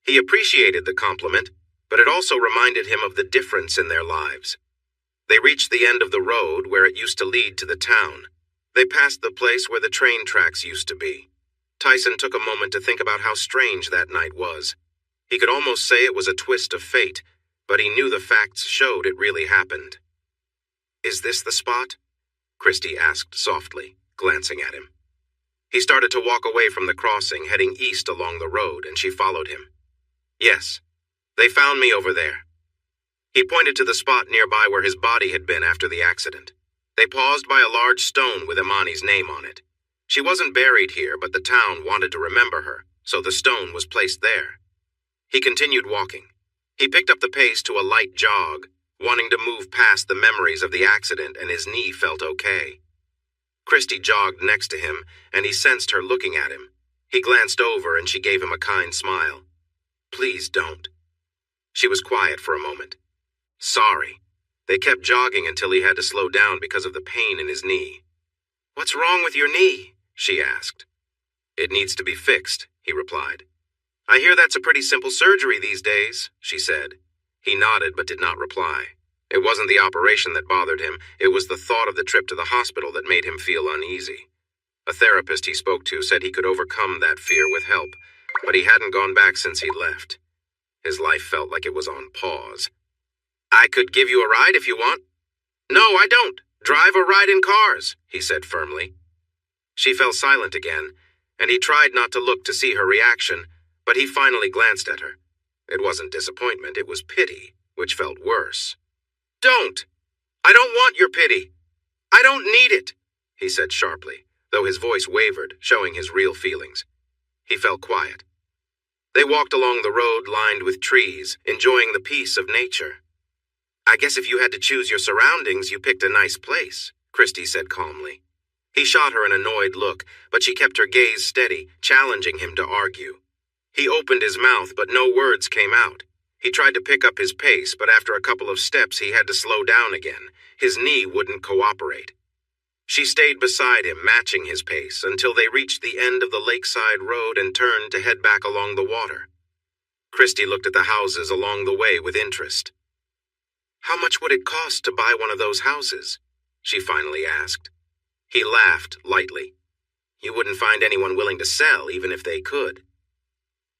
He appreciated the compliment, but it also reminded him of the difference in their lives. They reached the end of the road where it used to lead to the town. They passed the place where the train tracks used to be. Tyson took a moment to think about how strange that night was. He could almost say it was a twist of fate, but he knew the facts showed it really happened. "Is this the spot?" Christy asked softly, glancing at him. He started to walk away from the crossing, heading east along the road, and she followed him. "Yes, they found me over there." He pointed to the spot nearby where his body had been after the accident. They paused by a large stone with Imani's name on it. She wasn't buried here, but the town wanted to remember her, so the stone was placed there. He continued walking. He picked up the pace to a light jog, wanting to move past the memories of the accident, and his knee felt okay. Christy jogged next to him, and he sensed her looking at him. He glanced over, and she gave him a kind smile. "Please don't." She was quiet for a moment. "Sorry." They kept jogging until he had to slow down because of the pain in his knee. "What's wrong with your knee?" she asked. "It needs to be fixed," he replied. "I hear that's a pretty simple surgery these days," she said. He nodded but did not reply. It wasn't the operation that bothered him, it was the thought of the trip to the hospital that made him feel uneasy. A therapist he spoke to said he could overcome that fear with help, but he hadn't gone back since he'd left. His life felt like it was on pause. "I could give you a ride if you want." "No, I don't. Drive or ride in cars," he said firmly. She fell silent again, and he tried not to look to see her reaction, but he finally glanced at her. It wasn't disappointment, it was pity, which felt worse. "Don't! I don't want your pity. I don't need it," he said sharply, though his voice wavered, showing his real feelings. He felt quiet. They walked along the road lined with trees, enjoying the peace of nature. "I guess if you had to choose your surroundings, you picked a nice place," Christy said calmly. He shot her an annoyed look, but she kept her gaze steady, challenging him to argue. He opened his mouth, but no words came out. He tried to pick up his pace, but after a couple of steps he had to slow down again. His knee wouldn't cooperate. She stayed beside him, matching his pace, until they reached the end of the lakeside road and turned to head back along the water. Christy looked at the houses along the way with interest. "How much would it cost to buy one of those houses?" she finally asked. He laughed lightly. "You wouldn't find anyone willing to sell, even if they could."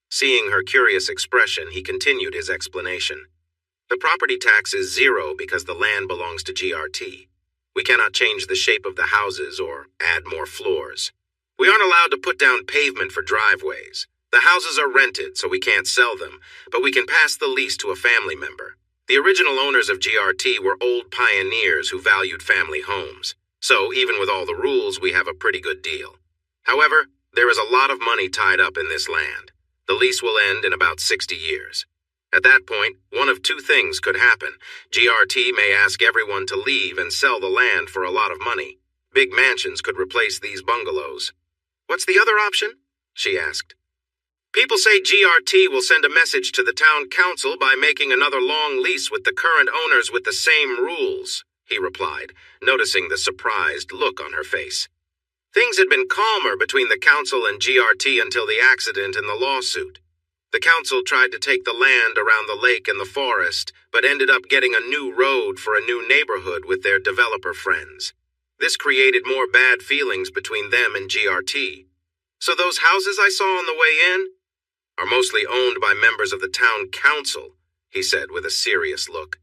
Seeing her curious expression, he continued his explanation. "The property tax is 0 because the land belongs to GRT. We cannot change the shape of the houses or add more floors. We aren't allowed to put down pavement for driveways. The houses are rented, so we can't sell them, but we can pass the lease to a family member. The original owners of GRT were old pioneers who valued family homes. So even with all the rules, we have a pretty good deal. However, there is a lot of money tied up in this land. The lease will end in about 60 years. At that point, one of two things could happen. GRT may ask everyone to leave and sell the land for a lot of money. Big mansions could replace these bungalows." "What's the other option?" she asked. "People say GRT will send a message to the town council by making another long lease with the current owners with the same rules," he replied, noticing the surprised look on her face. Things had been calmer between the council and GRT until the accident and the lawsuit. The council tried to take the land around the lake and the forest, but ended up getting a new road for a new neighborhood with their developer friends. This created more bad feelings between them and GRT. "So those houses I saw on the way in are mostly owned by members of the town council," he said with a serious look.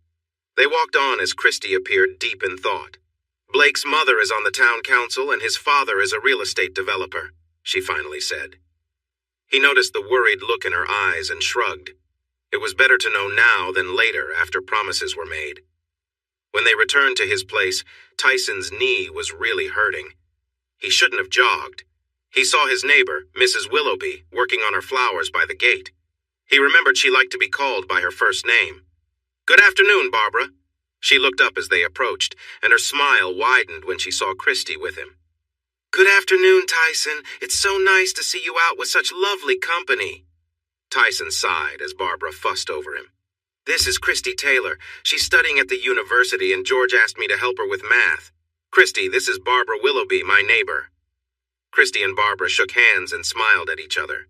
They walked on as Christy appeared deep in thought. "Blake's mother is on the town council and his father is a real estate developer," she finally said. He noticed the worried look in her eyes and shrugged. It was better to know now than later after promises were made. When they returned to his place, Tyson's knee was really hurting. He shouldn't have jogged. He saw his neighbor, Mrs. Willoughby, working on her flowers by the gate. He remembered she liked to be called by her first name. "Good afternoon, Barbara." She looked up as they approached, and her smile widened when she saw Christy with him. "Good afternoon, Tyson. It's so nice to see you out with such lovely company." Tyson sighed as Barbara fussed over him. "This is Christy Taylor. She's studying at the university, and George asked me to help her with math. Christy, this is Barbara Willoughby, my neighbor." Christy and Barbara shook hands and smiled at each other.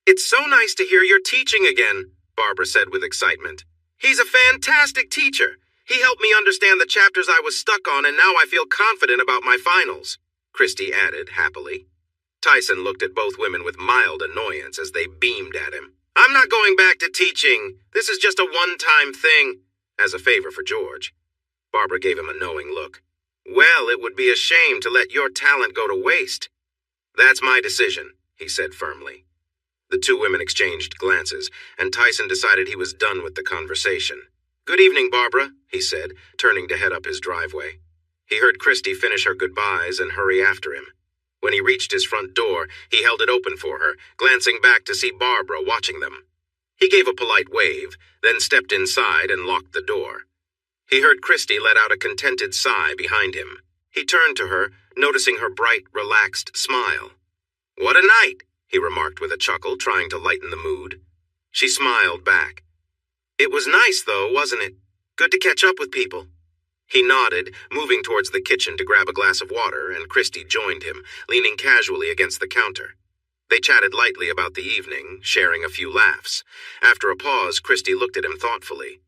"It's so nice to hear you're teaching again," Barbara said with excitement. "He's a fantastic teacher. He helped me understand the chapters I was stuck on, and now I feel confident about my finals," Christy added happily. Tyson looked at both women with mild annoyance as they beamed at him. "I'm not going back to teaching. This is just a one-time thing," as a favor for George. Barbara gave him a knowing look. "Well, it would be a shame to let your talent go to waste." "That's my decision," he said firmly. The two women exchanged glances, and Tyson decided he was done with the conversation. "Good evening, Barbara," he said, turning to head up his driveway. He heard Christy finish her goodbyes and hurry after him. When he reached his front door, he held it open for her, glancing back to see Barbara watching them. He gave a polite wave, then stepped inside and locked the door. He heard Christy let out a contented sigh behind him. He turned to her, noticing her bright, relaxed smile. "What a night," he remarked with a chuckle, trying to lighten the mood. She smiled back. "It was nice, though, wasn't it? Good to catch up with people." He nodded, moving towards the kitchen to grab a glass of water, and Christy joined him, leaning casually against the counter. They chatted lightly about the evening, sharing a few laughs. After a pause, Christy looked at him thoughtfully.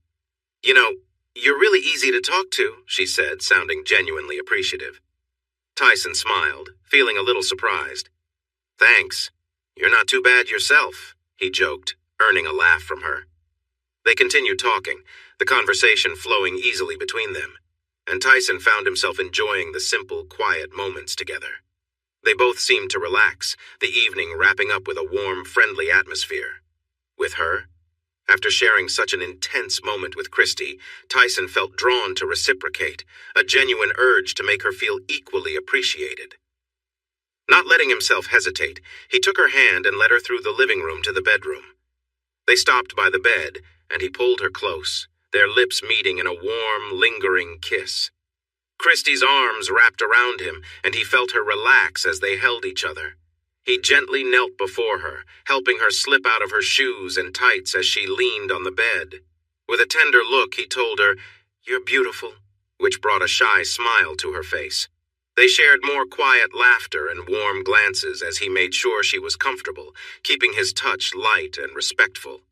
"You know, you're really easy to talk to," she said, sounding genuinely appreciative. Tyson smiled, feeling a little surprised. "Thanks. You're not too bad yourself," he joked, earning a laugh from her. They continued talking, the conversation flowing easily between them, and Tyson found himself enjoying the simple, quiet moments together. They both seemed to relax, the evening wrapping up with a warm, friendly atmosphere. With her, after sharing such an intense moment with Christy, Tyson felt drawn to reciprocate, a genuine urge to make her feel equally appreciated. Not letting himself hesitate, he took her hand and led her through the living room to the bedroom. They stopped by the bed, and he pulled her close, their lips meeting in a warm, lingering kiss. Christie's arms wrapped around him, and he felt her relax as they held each other. He gently knelt before her, helping her slip out of her shoes and tights as she leaned on the bed. With a tender look, he told her, "You're beautiful," which brought a shy smile to her face. They shared more quiet laughter and warm glances as he made sure she was comfortable, keeping his touch light and respectful.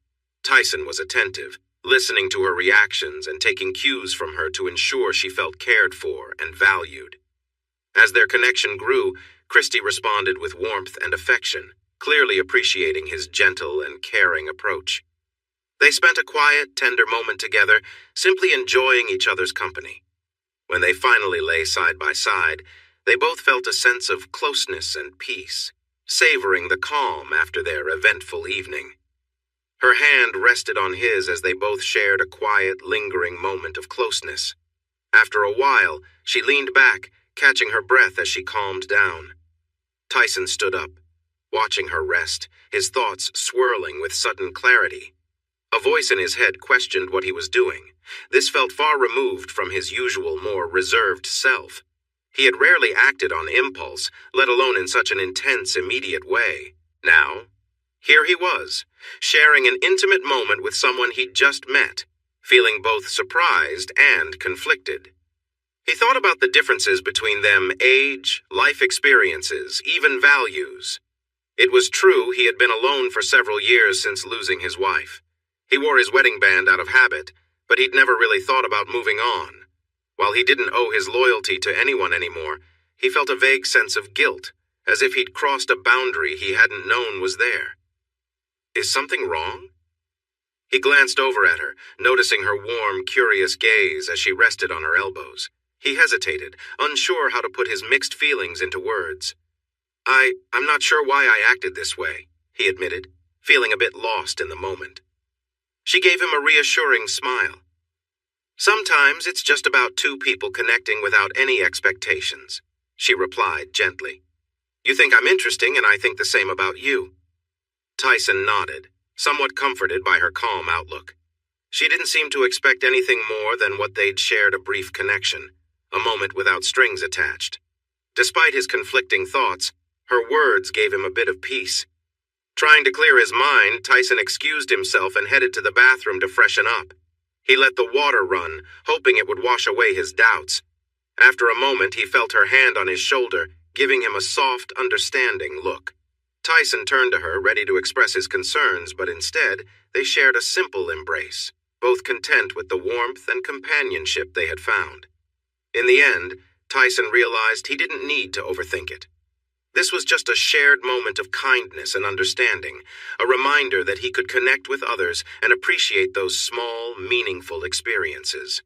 Tyson was attentive, listening to her reactions and taking cues from her to ensure she felt cared for and valued. As their connection grew, Christie responded with warmth and affection, clearly appreciating his gentle and caring approach. They spent a quiet, tender moment together, simply enjoying each other's company. When they finally lay side by side, they both felt a sense of closeness and peace, savoring the calm after their eventful evening. Her hand rested on his as they both shared a quiet, lingering moment of closeness. After a while, she leaned back, catching her breath as she calmed down. Tyson stood up, watching her rest, his thoughts swirling with sudden clarity. A voice in his head questioned what he was doing. This felt far removed from his usual, more reserved self. He had rarely acted on impulse, let alone in such an intense, immediate way. Now, here he was, sharing an intimate moment with someone he'd just met, feeling both surprised and conflicted. He thought about the differences between them: age, life experiences, even values. It was true he had been alone for several years since losing his wife. He wore his wedding band out of habit, but he'd never really thought about moving on. While he didn't owe his loyalty to anyone anymore, he felt a vague sense of guilt, as if he'd crossed a boundary he hadn't known was there. Is something wrong? He glanced over at her, noticing her warm, curious gaze as she rested on her elbows. He hesitated, unsure how to put his mixed feelings into words. I'm not sure why I acted this way," he admitted, feeling a bit lost in the moment. She gave him a reassuring smile. "Sometimes it's just about two people connecting without any expectations," she replied gently. "You think I'm interesting, and I think the same about you." Tyson nodded, somewhat comforted by her calm outlook. She didn't seem to expect anything more than what they'd shared: a brief connection, a moment without strings attached. Despite his conflicting thoughts, her words gave him a bit of peace. Trying to clear his mind, Tyson excused himself and headed to the bathroom to freshen up. He let the water run, hoping it would wash away his doubts. After a moment, he felt her hand on his shoulder, giving him a soft, understanding look. Tyson turned to her, ready to express his concerns, but instead, they shared a simple embrace, both content with the warmth and companionship they had found. In the end, Tyson realized he didn't need to overthink it. This was just a shared moment of kindness and understanding, a reminder that he could connect with others and appreciate those small, meaningful experiences.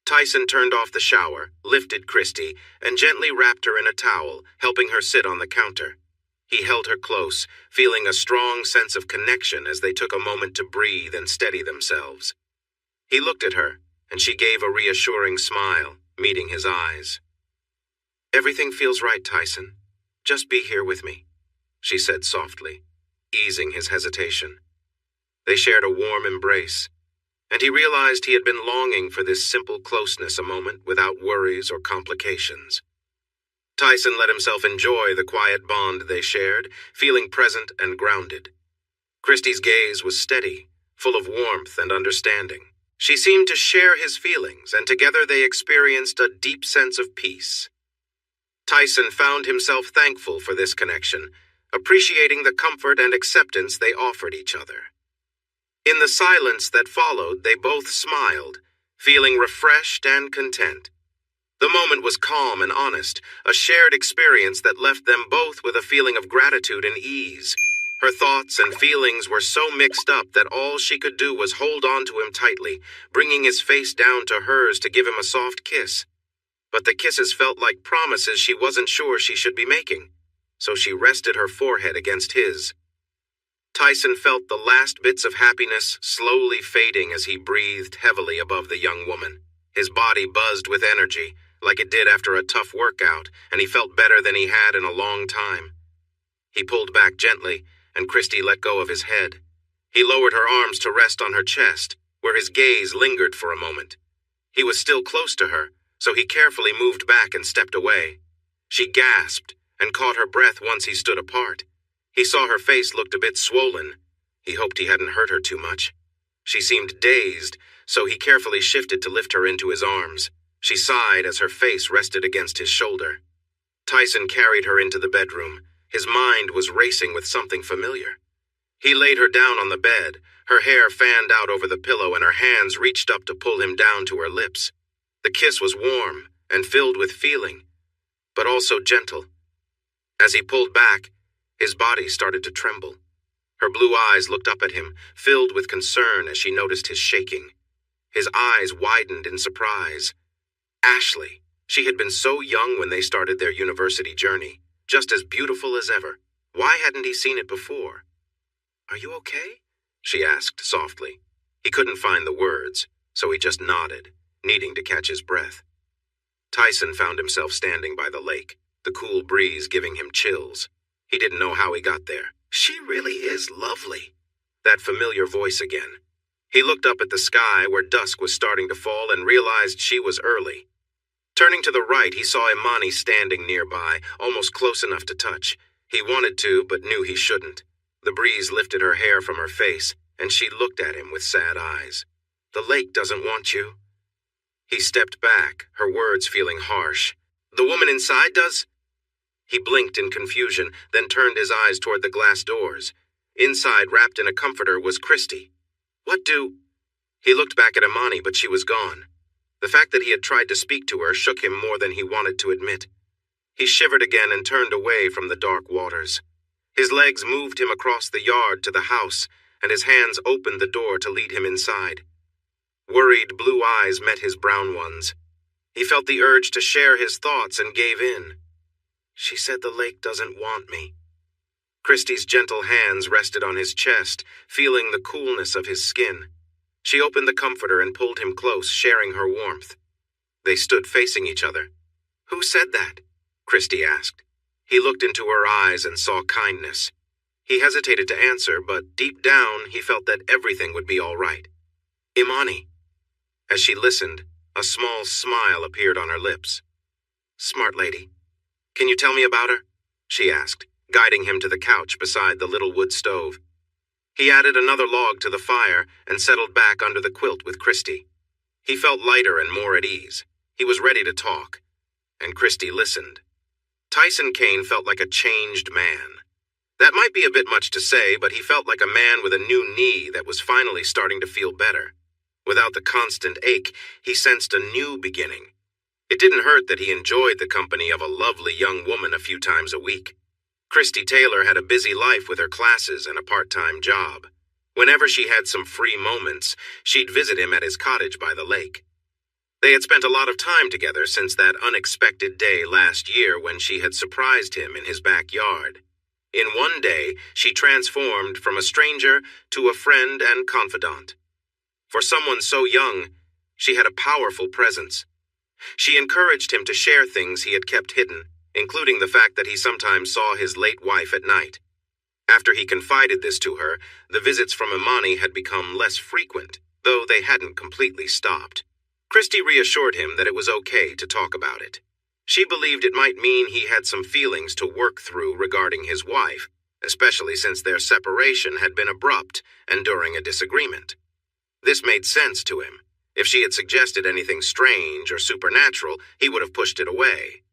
Tyson turned off the shower, lifted Christie, and gently wrapped her in a towel, helping her sit on the counter. He held her close, feeling a strong sense of connection as they took a moment to breathe and steady themselves. He looked at her, and she gave a reassuring smile, meeting his eyes. "Everything feels right, Tyson. Just be here with me," she said softly, easing his hesitation. They shared a warm embrace, and he realized he had been longing for this simple closeness, a moment without worries or complications. Tyson let himself enjoy the quiet bond they shared, feeling present and grounded. Christie's gaze was steady, full of warmth and understanding. She seemed to share his feelings, and together they experienced a deep sense of peace. Tyson found himself thankful for this connection, appreciating the comfort and acceptance they offered each other. In the silence that followed, they both smiled, feeling refreshed and content. The moment was calm and honest, a shared experience that left them both with a feeling of gratitude and ease. Her thoughts and feelings were so mixed up that all she could do was hold on to him tightly, bringing his face down to hers to give him a soft kiss. But the kisses felt like promises she wasn't sure she should be making, so she rested her forehead against his. Tyson felt the last bits of happiness slowly fading as he breathed heavily above the young woman. His body buzzed with energy, like it did after a tough workout, and he felt better than he had in a long time. He pulled back gently, and Christy let go of his head. He lowered her arms to rest on her chest, where his gaze lingered for a moment. He was still close to her, so he carefully moved back and stepped away. She gasped and caught her breath once he stood apart. He saw her face looked a bit swollen. He hoped he hadn't hurt her too much. She seemed dazed, so he carefully shifted to lift her into his arms. She sighed as her face rested against his shoulder. Tyson carried her into the bedroom. His mind was racing with something familiar. He laid her down on the bed, her hair fanned out over the pillow and her hands reached up to pull him down to her lips. The kiss was warm and filled with feeling, but also gentle. As he pulled back, his body started to tremble. Her blue eyes looked up at him, filled with concern as she noticed his shaking. His eyes widened in surprise. Ashley. She had been so young when they started their university journey, just as beautiful as ever. Why hadn't he seen it before? "Are you okay?" she asked softly. He couldn't find the words, so he just nodded, needing to catch his breath. Tyson found himself standing by the lake, the cool breeze giving him chills. He didn't know how he got there. She really is lovely. That familiar voice again. He looked up at the sky where dusk was starting to fall and realized she was early. Turning to the right, he saw Imani standing nearby, almost close enough to touch. He wanted to, but knew he shouldn't. The breeze lifted her hair from her face, and she looked at him with sad eyes. "The lake doesn't want you." He stepped back, her words feeling harsh. "The woman inside does?" He blinked in confusion, then turned his eyes toward the glass doors. Inside, wrapped in a comforter, was Christy. "What do—" He looked back at Imani, but she was gone. The fact that he had tried to speak to her shook him more than he wanted to admit. He shivered again and turned away from the dark waters. His legs moved him across the yard to the house, and his hands opened the door to lead him inside. Worried blue eyes met his brown ones. He felt the urge to share his thoughts and gave in. "She said the lake doesn't want me." Christy's gentle hands rested on his chest, feeling the coolness of his skin. She opened the comforter and pulled him close, sharing her warmth. They stood facing each other. "Who said that?" Christy asked. He looked into her eyes and saw kindness. He hesitated to answer, but deep down he felt that everything would be all right. "Imani." As she listened, a small smile appeared on her lips. "Smart lady. Can you tell me about her?" she asked, guiding him to the couch beside the little wood stove. He added another log to the fire and settled back under the quilt with Christy. He felt lighter and more at ease. He was ready to talk, and Christy listened. Tyson Kane felt like a changed man. That might be a bit much to say, but he felt like a man with a new knee that was finally starting to feel better. Without the constant ache, he sensed a new beginning. It didn't hurt that he enjoyed the company of a lovely young woman a few times a week. Christy Taylor had a busy life with her classes and a part-time job. Whenever she had some free moments, she'd visit him at his cottage by the lake. They had spent a lot of time together since that unexpected day last year when she had surprised him in his backyard. In one day, she transformed from a stranger to a friend and confidant. For someone so young, she had a powerful presence. She encouraged him to share things he had kept hidden, including the fact that he sometimes saw his late wife at night. After he confided this to her, the visits from Imani had become less frequent, though they hadn't completely stopped. Christy reassured him that it was okay to talk about it. She believed it might mean he had some feelings to work through regarding his wife, especially since their separation had been abrupt and during a disagreement. This made sense to him. If she had suggested anything strange or supernatural, he would have pushed it away.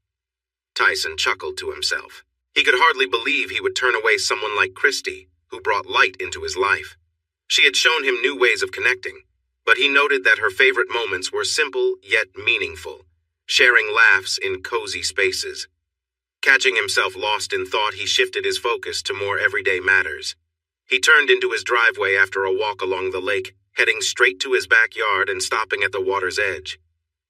Tyson chuckled to himself. He could hardly believe he would turn away someone like Christy, who brought light into his life. She had shown him new ways of connecting, but he noted that her favorite moments were simple yet meaningful, sharing laughs in cozy spaces. Catching himself lost in thought, he shifted his focus to more everyday matters. He turned into his driveway after a walk along the lake, heading straight to his backyard and stopping at the water's edge.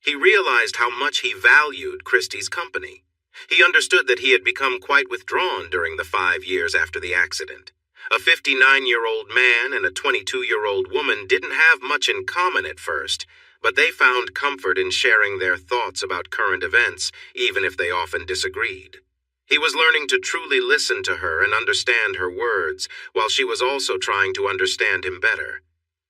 He realized how much he valued Christy's company. He understood that he had become quite withdrawn during the 5 years after the accident. A 59-year-old man and a 22-year-old woman didn't have much in common at first, but they found comfort in sharing their thoughts about current events, even if they often disagreed. He was learning to truly listen to her and understand her words, while she was also trying to understand him better.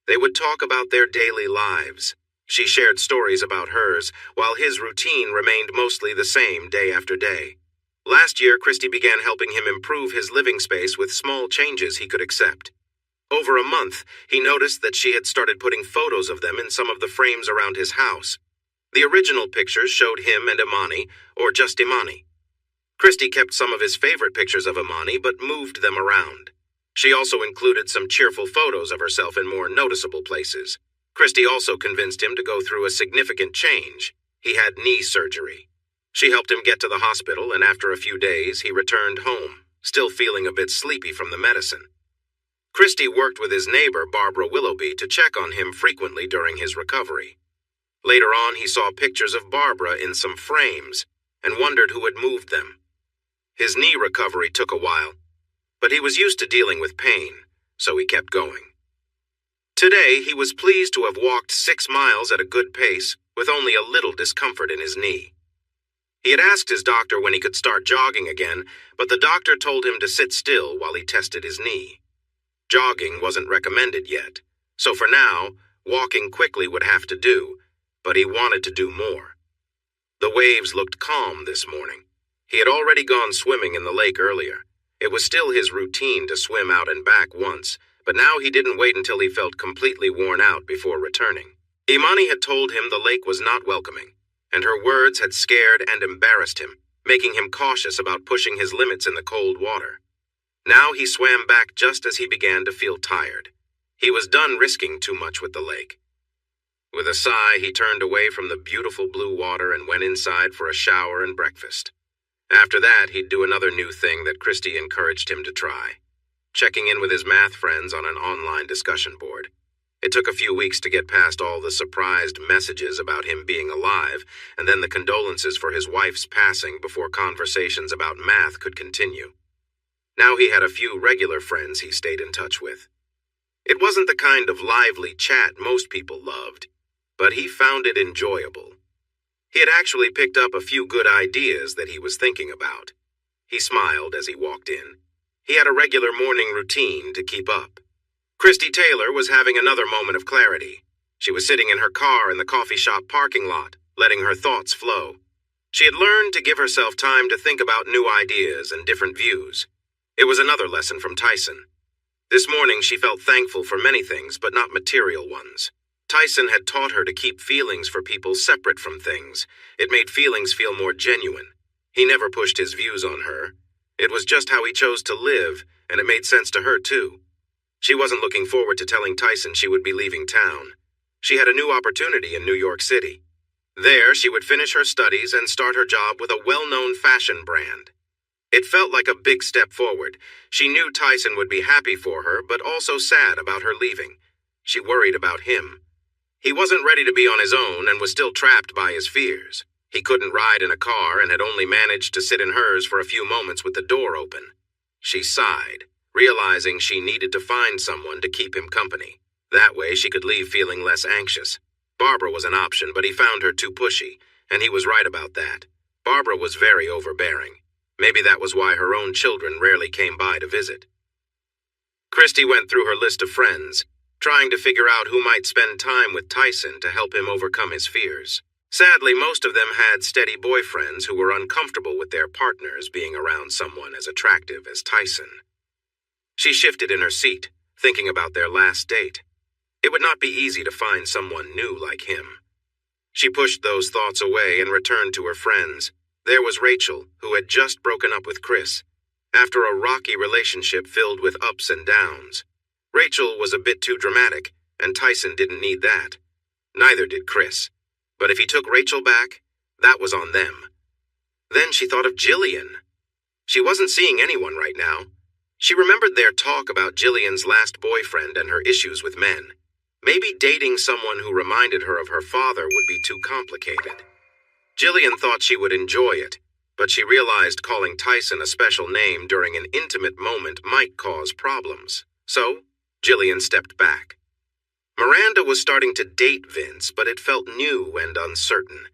They would talk about their daily lives. She shared stories about hers, while his routine remained mostly the same day after day. Last year, Christy began helping him improve his living space with small changes he could accept. Over a month, he noticed that she had started putting photos of them in some of the frames around his house. The original pictures showed him and Imani, or just Imani. Christy kept some of his favorite pictures of Imani, but moved them around. She also included some cheerful photos of herself in more noticeable places. Christy also convinced him to go through a significant change. He had knee surgery. She helped him get to the hospital, and after a few days, he returned home, still feeling a bit sleepy from the medicine. Christy worked with his neighbor, Barbara Willoughby, to check on him frequently during his recovery. Later on, he saw pictures of Barbara in some frames and wondered who had moved them. His knee recovery took a while, but he was used to dealing with pain, so he kept going. Today, he was pleased to have walked 6 miles at a good pace with only a little discomfort in his knee. He had asked his doctor when he could start jogging again, but the doctor told him to sit still while he tested his knee. Jogging wasn't recommended yet, so for now, walking quickly would have to do, but he wanted to do more. The waves looked calm this morning. He had already gone swimming in the lake earlier. It was still his routine to swim out and back once, but now he didn't wait until he felt completely worn out before returning. Imani had told him the lake was not welcoming, and her words had scared and embarrassed him, making him cautious about pushing his limits in the cold water. Now he swam back just as he began to feel tired. He was done risking too much with the lake. With a sigh, he turned away from the beautiful blue water and went inside for a shower and breakfast. After that, he'd do another new thing that Christy encouraged him to try: checking in with his math friends on an online discussion board. It took a few weeks to get past all the surprised messages about him being alive, and then the condolences for his wife's passing before conversations about math could continue. Now he had a few regular friends he stayed in touch with. It wasn't the kind of lively chat most people loved, but he found it enjoyable. He had actually picked up a few good ideas that he was thinking about. He smiled as he walked in. He had a regular morning routine to keep up. Christy Taylor was having another moment of clarity. She was sitting in her car in the coffee shop parking lot, letting her thoughts flow. She had learned to give herself time to think about new ideas and different views. It was another lesson from Tyson. This morning she felt thankful for many things, but not material ones. Tyson had taught her to keep feelings for people separate from things. It made feelings feel more genuine. He never pushed his views on her. It was just how he chose to live, and it made sense to her too. She wasn't looking forward to telling Tyson she would be leaving town. She had a new opportunity in New York City. There, she would finish her studies and start her job with a well-known fashion brand. It felt like a big step forward. She knew Tyson would be happy for her, but also sad about her leaving. She worried about him. He wasn't ready to be on his own and was still trapped by his fears. He couldn't ride in a car and had only managed to sit in hers for a few moments with the door open. She sighed, realizing she needed to find someone to keep him company. That way she could leave feeling less anxious. Barbara was an option, but he found her too pushy, and he was right about that. Barbara was very overbearing. Maybe that was why her own children rarely came by to visit. Christy went through her list of friends, trying to figure out who might spend time with Tyson to help him overcome his fears. Sadly, most of them had steady boyfriends who were uncomfortable with their partners being around someone as attractive as Tyson. She shifted in her seat, thinking about their last date. It would not be easy to find someone new like him. She pushed those thoughts away and returned to her friends. There was Rachel, who had just broken up with Chris, after a rocky relationship filled with ups and downs. Rachel was a bit too dramatic, and Tyson didn't need that. Neither did Chris. But if he took Rachel back, that was on them. Then she thought of Jillian. She wasn't seeing anyone right now. She remembered their talk about Jillian's last boyfriend and her issues with men. Maybe dating someone who reminded her of her father would be too complicated. Jillian thought she would enjoy it, but she realized calling Tyson a special name during an intimate moment might cause problems. So, Jillian stepped back. Miranda was starting to date Vince, but it felt new and uncertain.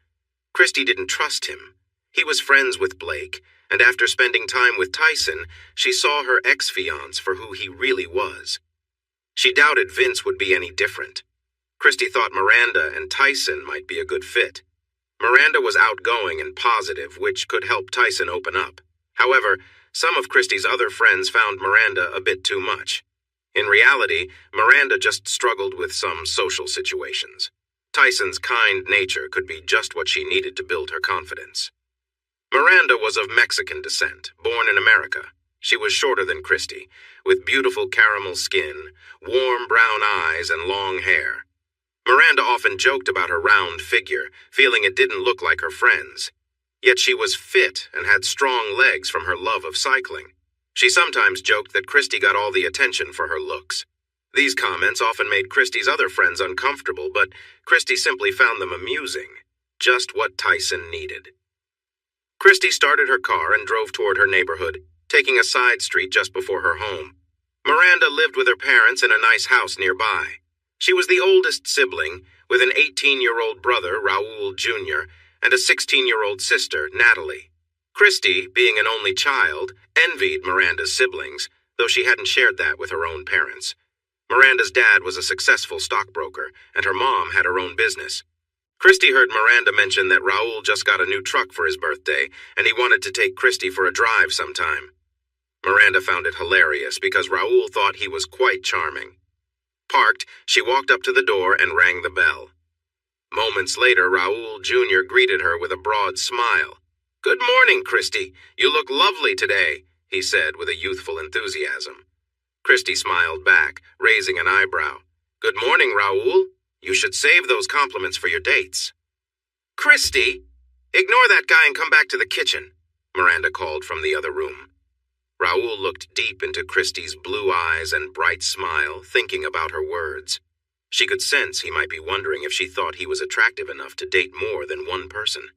Christy didn't trust him. He was friends with Blake, and after spending time with Tyson, she saw her ex-fiance for who he really was. She doubted Vince would be any different. Christy thought Miranda and Tyson might be a good fit. Miranda was outgoing and positive, which could help Tyson open up. However, some of Christy's other friends found Miranda a bit too much. In reality, Miranda just struggled with some social situations. Tyson's kind nature could be just what she needed to build her confidence. Miranda was of Mexican descent, born in America. She was shorter than Christy, with beautiful caramel skin, warm brown eyes, and long hair. Miranda often joked about her round figure, feeling it didn't look like her friends. Yet she was fit and had strong legs from her love of cycling. She sometimes joked that Christy got all the attention for her looks. These comments often made Christy's other friends uncomfortable, but Christy simply found them amusing, just what Tyson needed. Christy started her car and drove toward her neighborhood, taking a side street just before her home. Miranda lived with her parents in a nice house nearby. She was the oldest sibling, with an 18-year-old brother, Raul Jr., and a 16-year-old sister, Natalie. Christy, being an only child, envied Miranda's siblings, though she hadn't shared that with her own parents. Miranda's dad was a successful stockbroker, and her mom had her own business. Christy heard Miranda mention that Raul just got a new truck for his birthday, and he wanted to take Christy for a drive sometime. Miranda found it hilarious because Raul thought he was quite charming. Parked, she walked up to the door and rang the bell. Moments later, Raul Jr. greeted her with a broad smile. "Good morning, Christy. You look lovely today," he said with a youthful enthusiasm. Christy smiled back, raising an eyebrow. "Good morning, Raul. You should save those compliments for your dates." "Christy, ignore that guy and come back to the kitchen," Miranda called from the other room. Raul looked deep into Christy's blue eyes and bright smile, thinking about her words. She could sense he might be wondering if she thought he was attractive enough to date more than one person.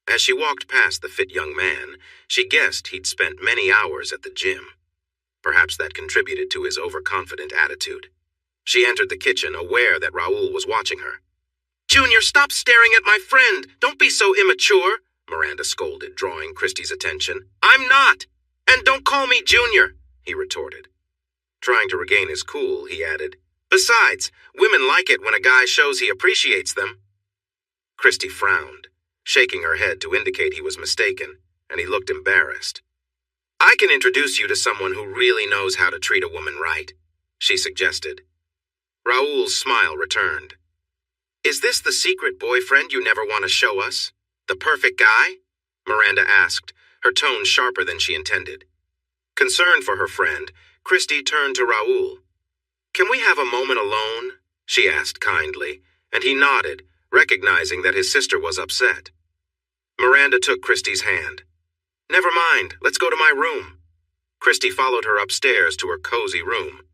As she walked past the fit young man, she guessed he'd spent many hours at the gym. Perhaps that contributed to his overconfident attitude. She entered the kitchen, aware that Raul was watching her. "Junior, stop staring at my friend! Don't be so immature!" Miranda scolded, drawing Christy's attention. "I'm not! And don't call me Junior!" he retorted. Trying to regain his cool, he added, "Besides, women like it when a guy shows he appreciates them." Christy frowned, shaking her head to indicate he was mistaken, and he looked embarrassed. "I can introduce you to someone who really knows how to treat a woman right," she suggested. Raul's smile returned. "Is this the secret boyfriend you never want to show us? The perfect guy?" Miranda asked, her tone sharper than she intended. Concerned for her friend, Christy turned to Raul. "Can we have a moment alone?" she asked kindly, and he nodded, recognizing that his sister was upset. Miranda took Christy's hand. "Never mind, let's go to my room." Christy followed her upstairs to her cozy room.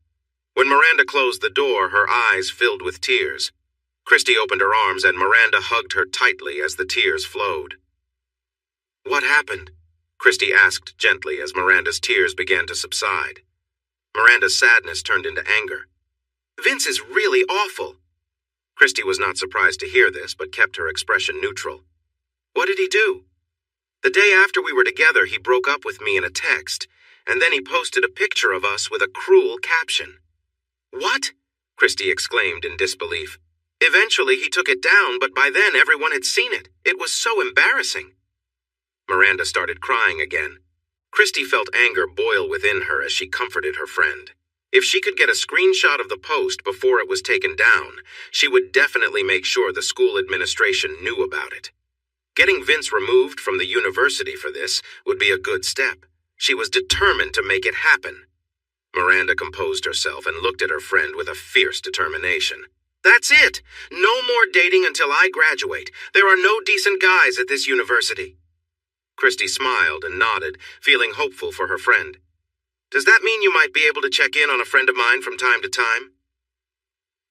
When Miranda closed the door, her eyes filled with tears. Christy opened her arms and Miranda hugged her tightly as the tears flowed. "What happened?" Christy asked gently as Miranda's tears began to subside. Miranda's sadness turned into anger. "Vince is really awful." Christy was not surprised to hear this, but kept her expression neutral. "What did he do?" "The day after we were together, he broke up with me in a text, and then he posted a picture of us with a cruel caption." "What?" Christy exclaimed in disbelief. "Eventually he took it down, but by then everyone had seen it. It was so embarrassing." Miranda started crying again. Christy felt anger boil within her as she comforted her friend. If she could get a screenshot of the post before it was taken down, she would definitely make sure the school administration knew about it. Getting Vince removed from the university for this would be a good step. She was determined to make it happen. Miranda composed herself and looked at her friend with a fierce determination. "That's it! No more dating until I graduate. There are no decent guys at this university." Christy smiled and nodded, feeling hopeful for her friend. "Does that mean you might be able to check in on a friend of mine from time to time?"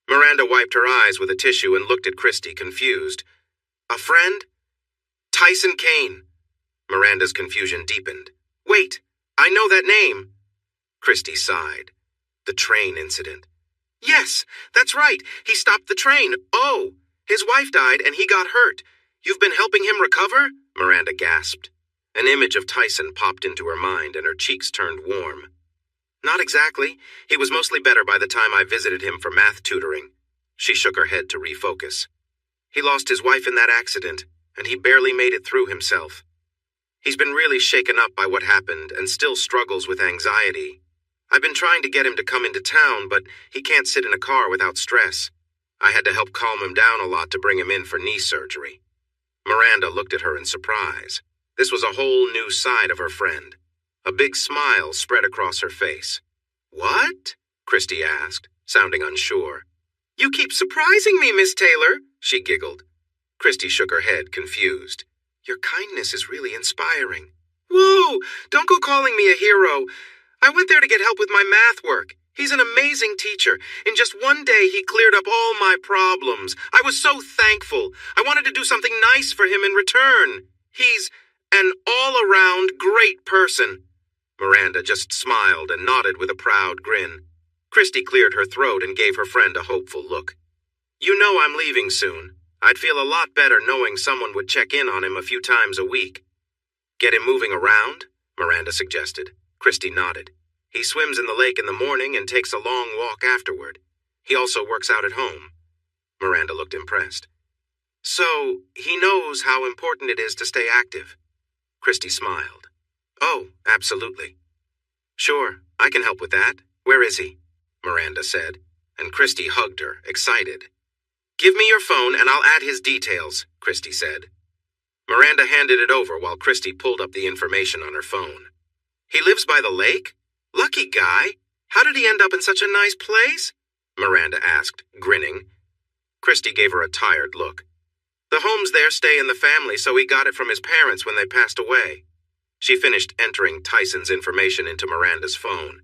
Miranda wiped her eyes with a tissue and looked at Christy, confused. "A friend?" "Tyson Kane." Miranda's confusion deepened. "Wait, I know that name." Christy sighed. The train incident. Yes, that's right. He stopped the train. Oh, his wife died and he got hurt. You've been helping him recover? Miranda gasped. An image of Tyson popped into her mind and her cheeks turned warm. Not exactly. He was mostly better by the time I visited him for math tutoring. She shook her head to refocus. He lost his wife in that accident, and he barely made it through himself. He's been really shaken up by what happened and still struggles with anxiety. I've been trying to get him to come into town, but he can't sit in a car without stress. I had to help calm him down a lot to bring him in for knee surgery. Miranda looked at her in surprise. This was a whole new side of her friend. A big smile spread across her face. What? Christy asked, sounding unsure. You keep surprising me, Miss Taylor, she giggled. Christy shook her head, confused. Your kindness is really inspiring. Whoa, don't go calling me a hero. I went there to get help with my math work. He's an amazing teacher. In just one day, he cleared up all my problems. I was so thankful. I wanted to do something nice for him in return. He's an all-around great person. Miranda just smiled and nodded with a proud grin. Christy cleared her throat and gave her friend a hopeful look. You know I'm leaving soon. I'd feel a lot better knowing someone would check in on him a few times a week. Get him moving around? Miranda suggested. Christy nodded. He swims in the lake in the morning and takes a long walk afterward. He also works out at home. Miranda looked impressed. So, he knows how important it is to stay active. Christy smiled. Oh, absolutely. Sure, I can help with that. Where is he? Miranda said, and Christy hugged her, excited. Give me your phone and I'll add his details, Christy said. Miranda handed it over while Christy pulled up the information on her phone. He lives by the lake? Lucky guy. How did he end up in such a nice place? Miranda asked, grinning. Christy gave her a tired look. The homes there stay in the family, so he got it from his parents when they passed away. She finished entering Tyson's information into Miranda's phone.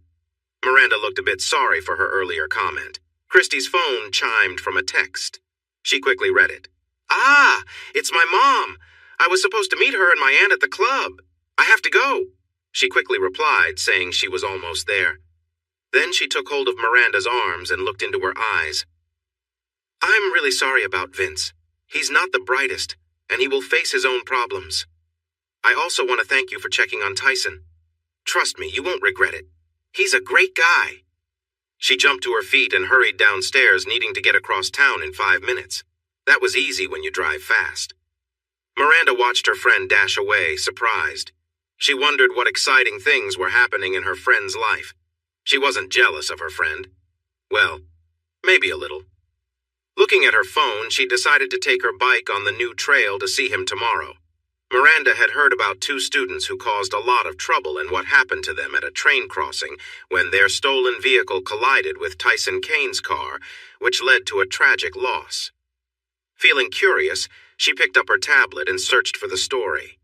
Miranda looked a bit sorry for her earlier comment. Christy's phone chimed from a text. She quickly read it. Ah, it's my mom. I was supposed to meet her and my aunt at the club. I have to go. She quickly replied, saying she was almost there. Then she took hold of Miranda's arms and looked into her eyes. I'm really sorry about Vince. He's not the brightest, and he will face his own problems. I also want to thank you for checking on Tyson. Trust me, you won't regret it. He's a great guy. She jumped to her feet and hurried downstairs, needing to get across town in 5 minutes. That was easy when you drive fast. Miranda watched her friend dash away, surprised. She wondered what exciting things were happening in her friend's life. She wasn't jealous of her friend. Well, maybe a little. Looking at her phone, she decided to take her bike on the new trail to see him tomorrow. Miranda had heard about 2 students who caused a lot of trouble and what happened to them at a train crossing when their stolen vehicle collided with Tyson Kane's car, which led to a tragic loss. Feeling curious, she picked up her tablet and searched for the story.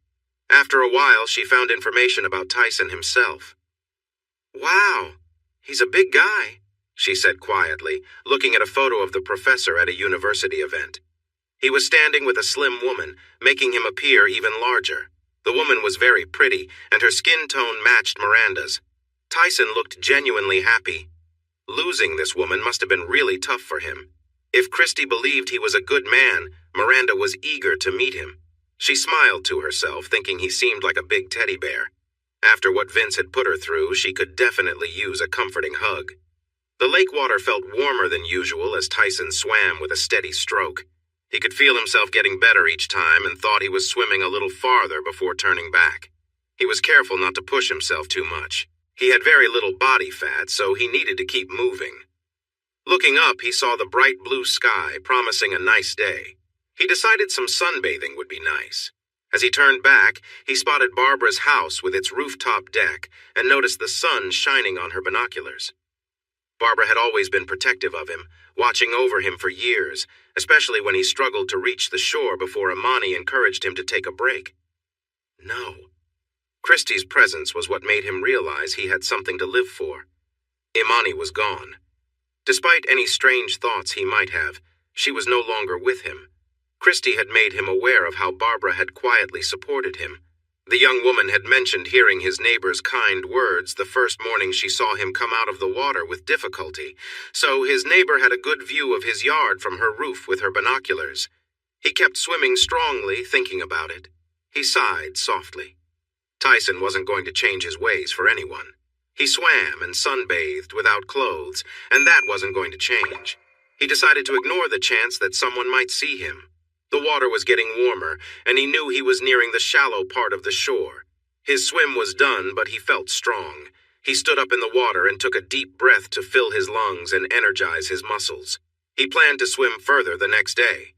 After a while, she found information about Tyson himself. Wow, he's a big guy, she said quietly, looking at a photo of the professor at a university event. He was standing with a slim woman, making him appear even larger. The woman was very pretty, and her skin tone matched Miranda's. Tyson looked genuinely happy. Losing this woman must have been really tough for him. If Christy believed he was a good man, Miranda was eager to meet him. She smiled to herself, thinking he seemed like a big teddy bear. After what Vince had put her through, she could definitely use a comforting hug. The lake water felt warmer than usual as Tyson swam with a steady stroke. He could feel himself getting better each time and thought he was swimming a little farther before turning back. He was careful not to push himself too much. He had very little body fat, so he needed to keep moving. Looking up, he saw the bright blue sky, promising a nice day. He decided some sunbathing would be nice. As he turned back, he spotted Barbara's house with its rooftop deck and noticed the sun shining on her binoculars. Barbara had always been protective of him, watching over him for years, especially when he struggled to reach the shore before Imani encouraged him to take a break. No. Christy's presence was what made him realize he had something to live for. Imani was gone. Despite any strange thoughts he might have, she was no longer with him. Christy had made him aware of how Barbara had quietly supported him. The young woman had mentioned hearing his neighbor's kind words the first morning she saw him come out of the water with difficulty, so his neighbor had a good view of his yard from her roof with her binoculars. He kept swimming strongly, thinking about it. He sighed softly. Tyson wasn't going to change his ways for anyone. He swam and sunbathed without clothes, and that wasn't going to change. He decided to ignore the chance that someone might see him. The water was getting warmer, and he knew he was nearing the shallow part of the shore. His swim was done, but he felt strong. He stood up in the water and took a deep breath to fill his lungs and energize his muscles. He planned to swim further the next day.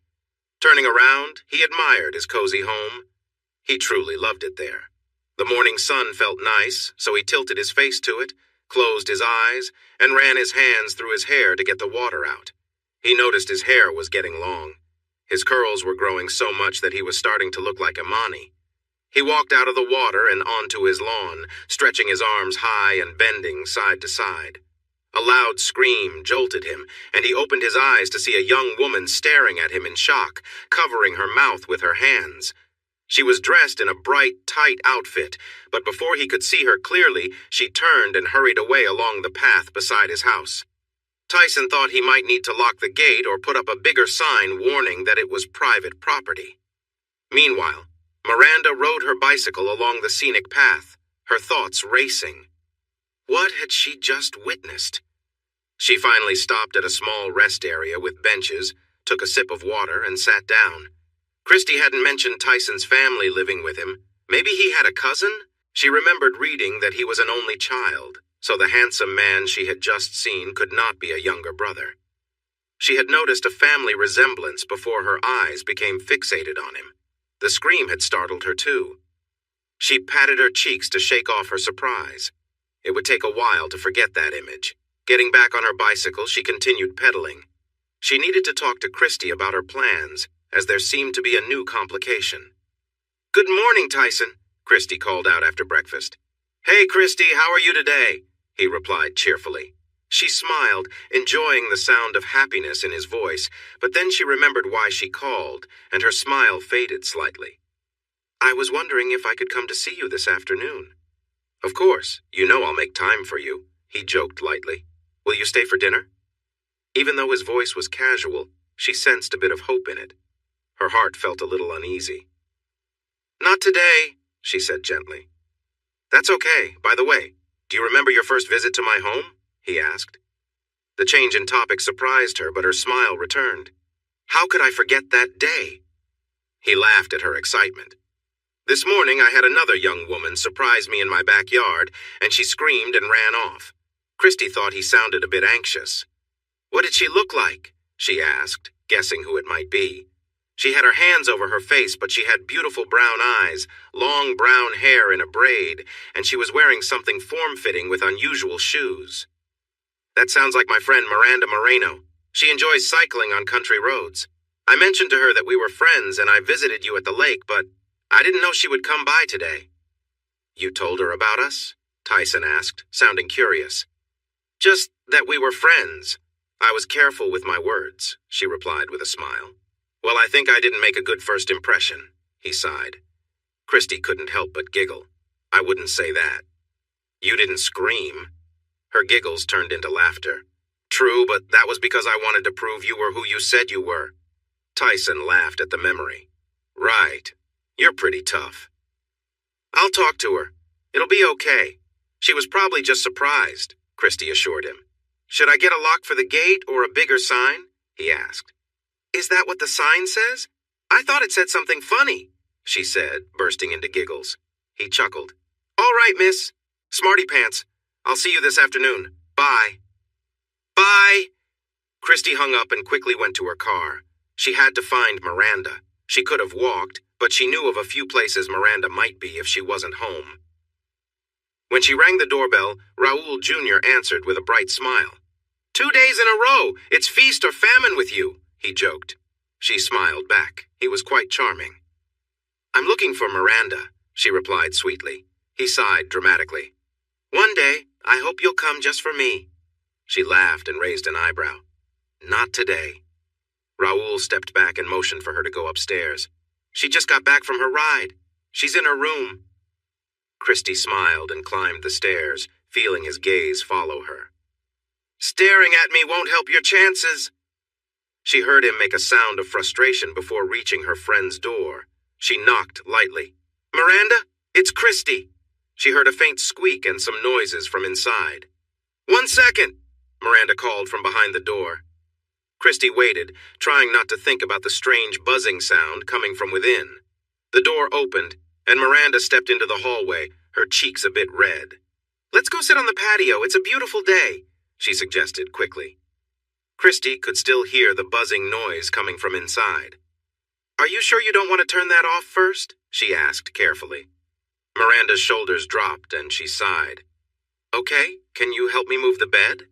Turning around, he admired his cozy home. He truly loved it there. The morning sun felt nice, so he tilted his face to it, closed his eyes, and ran his hands through his hair to get the water out. He noticed his hair was getting long. His curls were growing so much that he was starting to look like Imani. He walked out of the water and onto his lawn, stretching his arms high and bending side to side. A loud scream jolted him, and he opened his eyes to see a young woman staring at him in shock, covering her mouth with her hands. She was dressed in a bright, tight outfit, but before he could see her clearly, she turned and hurried away along the path beside his house. Tyson thought he might need to lock the gate or put up a bigger sign warning that it was private property. Meanwhile, Miranda rode her bicycle along the scenic path, her thoughts racing. What had she just witnessed? She finally stopped at a small rest area with benches, took a sip of water, and sat down. Christy hadn't mentioned Tyson's family living with him. Maybe he had a cousin? She remembered reading that he was an only child, so the handsome man she had just seen could not be a younger brother. She had noticed a family resemblance before her eyes became fixated on him. The scream had startled her too. She patted her cheeks to shake off her surprise. It would take a while to forget that image. Getting back on her bicycle, she continued pedaling. She needed to talk to Christy about her plans, as there seemed to be a new complication. "Good morning, Tyson," Christy called out after breakfast. "Hey, Christy, how are you today?" he replied cheerfully. She smiled, enjoying the sound of happiness in his voice, but then she remembered why she called, and her smile faded slightly. "I was wondering if I could come to see you this afternoon." "Of course, you know I'll make time for you," he joked lightly. "Will you stay for dinner?" Even though his voice was casual, she sensed a bit of hope in it. Her heart felt a little uneasy. "Not today," she said gently. "That's okay. By the way, do you remember your first visit to my home?" he asked. The change in topic surprised her, but her smile returned. "How could I forget that day?" He laughed at her excitement. "This morning I had another young woman surprise me in my backyard, and she screamed and ran off." Christy thought he sounded a bit anxious. "What did she look like?" she asked, guessing who it might be. She had her hands over her face, but she had beautiful brown eyes, long brown hair in a braid, and she was wearing something form-fitting with unusual shoes. "That sounds like my friend Miranda Moreno. She enjoys cycling on country roads. I mentioned to her that we were friends and I visited you at the lake, but I didn't know she would come by today." "You told her about us?" Tyson asked, sounding curious. "Just that we were friends. I was careful with my words," she replied with a smile. "Well, I think I didn't make a good first impression," he sighed. Christy couldn't help but giggle. "I wouldn't say that." "You didn't scream." Her giggles turned into laughter. "True, but that was because I wanted to prove you were who you said you were." Tyson laughed at the memory. "Right. You're pretty tough." "I'll talk to her. It'll be okay. She was probably just surprised," Christy assured him. "Should I get a lock for the gate or a bigger sign?" he asked. "Is that what the sign says? I thought it said something funny," she said, bursting into giggles. He chuckled. "All right, miss. Smarty pants. I'll see you this afternoon. Bye." "Bye." Christy hung up and quickly went to her car. She had to find Miranda. She could have walked, but she knew of a few places Miranda might be if she wasn't home. When she rang the doorbell, Raoul Jr. answered with a bright smile. "2 days in a row! It's feast or famine with you," he joked. She smiled back. He was quite charming. "I'm looking for Miranda," she replied sweetly. He sighed dramatically. "One day, I hope you'll come just for me." She laughed and raised an eyebrow. "Not today." Raoul stepped back and motioned for her to go upstairs. "She just got back from her ride. She's in her room." Christy smiled and climbed the stairs, feeling his gaze follow her. "Staring at me won't help your chances." She heard him make a sound of frustration before reaching her friend's door. She knocked lightly. "Miranda, it's Christy." She heard a faint squeak and some noises from inside. "1 second," Miranda called from behind the door. Christy waited, trying not to think about the strange buzzing sound coming from within. The door opened, and Miranda stepped into the hallway, her cheeks a bit red. "Let's go sit on the patio. It's a beautiful day," she suggested quickly. Christy could still hear the buzzing noise coming from inside. "Are you sure you don't want to turn that off first?" she asked carefully. Miranda's shoulders dropped and she sighed. "Okay, can you help me move the bed?"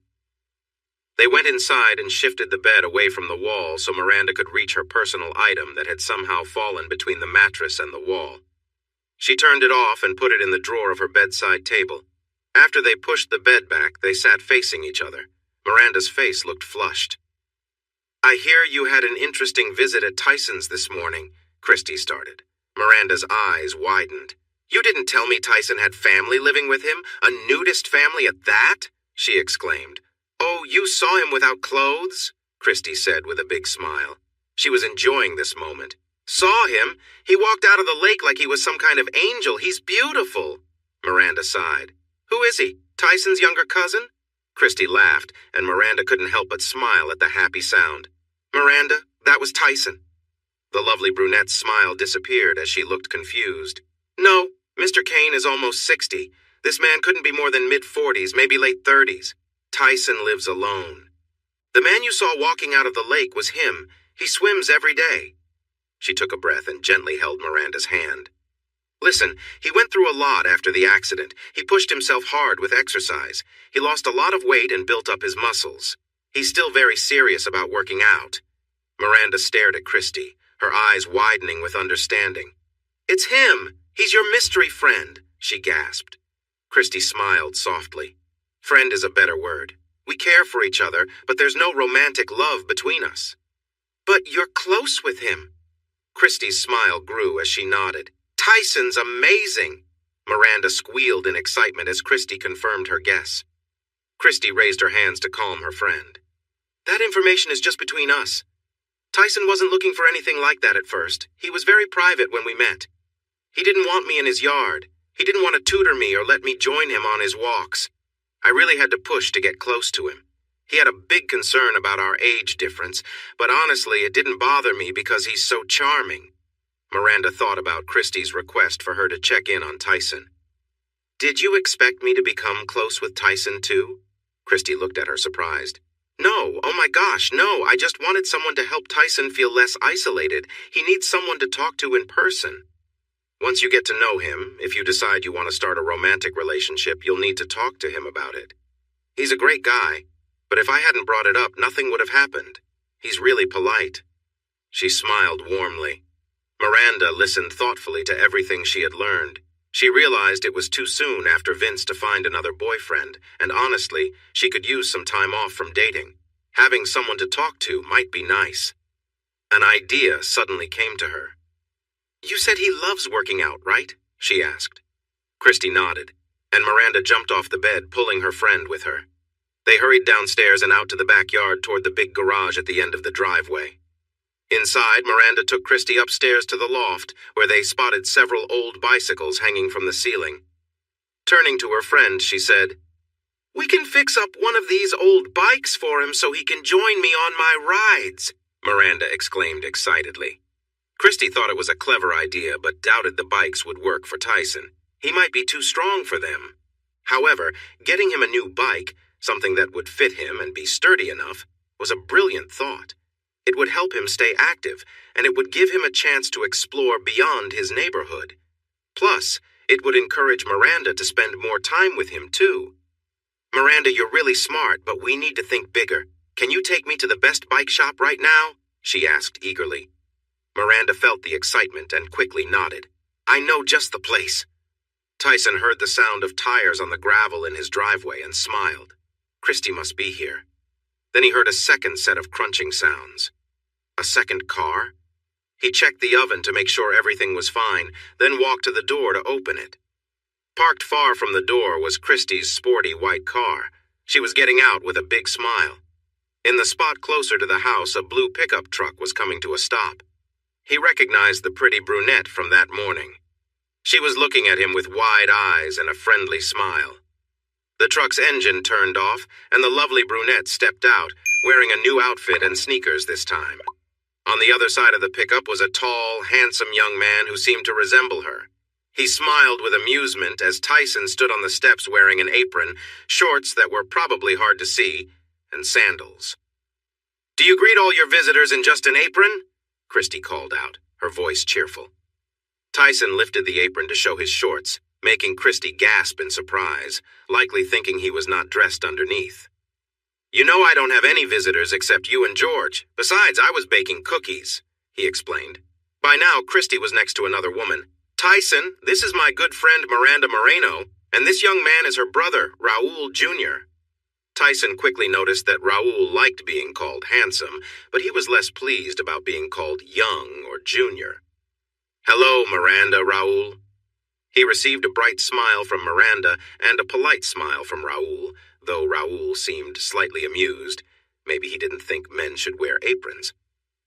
They went inside and shifted the bed away from the wall so Miranda could reach her personal item that had somehow fallen between the mattress and the wall. She turned it off and put it in the drawer of her bedside table. After they pushed the bed back, they sat facing each other. Miranda's face looked flushed. "I hear you had an interesting visit at Tyson's this morning," Christy started. Miranda's eyes widened. "You didn't tell me Tyson had family living with him? A nudist family at that?" she exclaimed. "Oh, you saw him without clothes?" Christy said with a big smile. She was enjoying this moment. "Saw him? He walked out of the lake like he was some kind of angel. He's beautiful." Miranda sighed. "Who is he? Tyson's younger cousin?" Christy laughed, and Miranda couldn't help but smile at the happy sound. "Miranda, that was Tyson." The lovely brunette's smile disappeared as she looked confused. "No, Mr. Kane is almost 60. This man couldn't be more than mid-40s, maybe late 30s. Tyson lives alone. The man you saw walking out of the lake was him. He swims every day." She took a breath and gently held Miranda's hand. "Listen, he went through a lot after the accident. He pushed himself hard with exercise. He lost a lot of weight and built up his muscles. He's still very serious about working out." Miranda stared at Christy, her eyes widening with understanding. "It's him! He's your mystery friend," she gasped. Christy smiled softly. "Friend is a better word. We care for each other, but there's no romantic love between us." "But you're close with him." Christy's smile grew as she nodded. "Tyson's amazing." Miranda squealed in excitement as Christy confirmed her guess. Christy raised her hands to calm her friend. "That information is just between us. Tyson wasn't looking for anything like that at first. He was very private when we met. He didn't want me in his yard. He didn't want to tutor me or let me join him on his walks. I really had to push to get close to him. He had a big concern about our age difference, but honestly, it didn't bother me because he's so charming." Miranda thought about Christy's request for her to check in on Tyson. "Did you expect me to become close with Tyson too?" Christy looked at her surprised. "No, oh my gosh, no, I just wanted someone to help Tyson feel less isolated. He needs someone to talk to in person. Once you get to know him, if you decide you want to start a romantic relationship, you'll need to talk to him about it. He's a great guy, but if I hadn't brought it up, nothing would have happened. He's really polite." She smiled warmly. Miranda listened thoughtfully to everything she had learned. She realized it was too soon after Vince to find another boyfriend, and honestly, she could use some time off from dating. Having someone to talk to might be nice. An idea suddenly came to her. "You said he loves working out, right?" she asked. Christy nodded, and Miranda jumped off the bed, pulling her friend with her. They hurried downstairs and out to the backyard toward the big garage at the end of the driveway. Inside, Miranda took Christy upstairs to the loft, where they spotted several old bicycles hanging from the ceiling. Turning to her friend, she said, "We can fix up one of these old bikes for him so he can join me on my rides," Miranda exclaimed excitedly. Christy thought it was a clever idea, but doubted the bikes would work for Tyson. He might be too strong for them. However, getting him a new bike, something that would fit him and be sturdy enough, was a brilliant thought. It would help him stay active, and it would give him a chance to explore beyond his neighborhood. Plus, it would encourage Miranda to spend more time with him, too. "Miranda, you're really smart, but we need to think bigger. Can you take me to the best bike shop right now?" she asked eagerly. Miranda felt the excitement and quickly nodded. "I know just the place." Tyson heard the sound of tires on the gravel in his driveway and smiled. Christy must be here. Then he heard a second set of crunching sounds. A second car? He checked the oven to make sure everything was fine, then walked to the door to open it. Parked far from the door was Christie's sporty white car. She was getting out with a big smile. In the spot closer to the house, a blue pickup truck was coming to a stop. He recognized the pretty brunette from that morning. She was looking at him with wide eyes and a friendly smile. The truck's engine turned off, and the lovely brunette stepped out, wearing a new outfit and sneakers this time. On the other side of the pickup was a tall, handsome young man who seemed to resemble her. He smiled with amusement as Tyson stood on the steps wearing an apron, shorts that were probably hard to see, and sandals. "Do you greet all your visitors in just an apron?" Christie called out, her voice cheerful. Tyson lifted the apron to show his shorts, making Christie gasp in surprise, likely thinking he was not dressed underneath. "You know I don't have any visitors except you and George. Besides, I was baking cookies," he explained. By now, Christie was next to another woman. "Tyson, this is my good friend Miranda Moreno, and this young man is her brother, Raul Jr." Tyson quickly noticed that Raul liked being called handsome, but he was less pleased about being called young or junior. "Hello, Miranda, Raul." He received a bright smile from Miranda and a polite smile from Raul, though Raul seemed slightly amused. Maybe he didn't think men should wear aprons.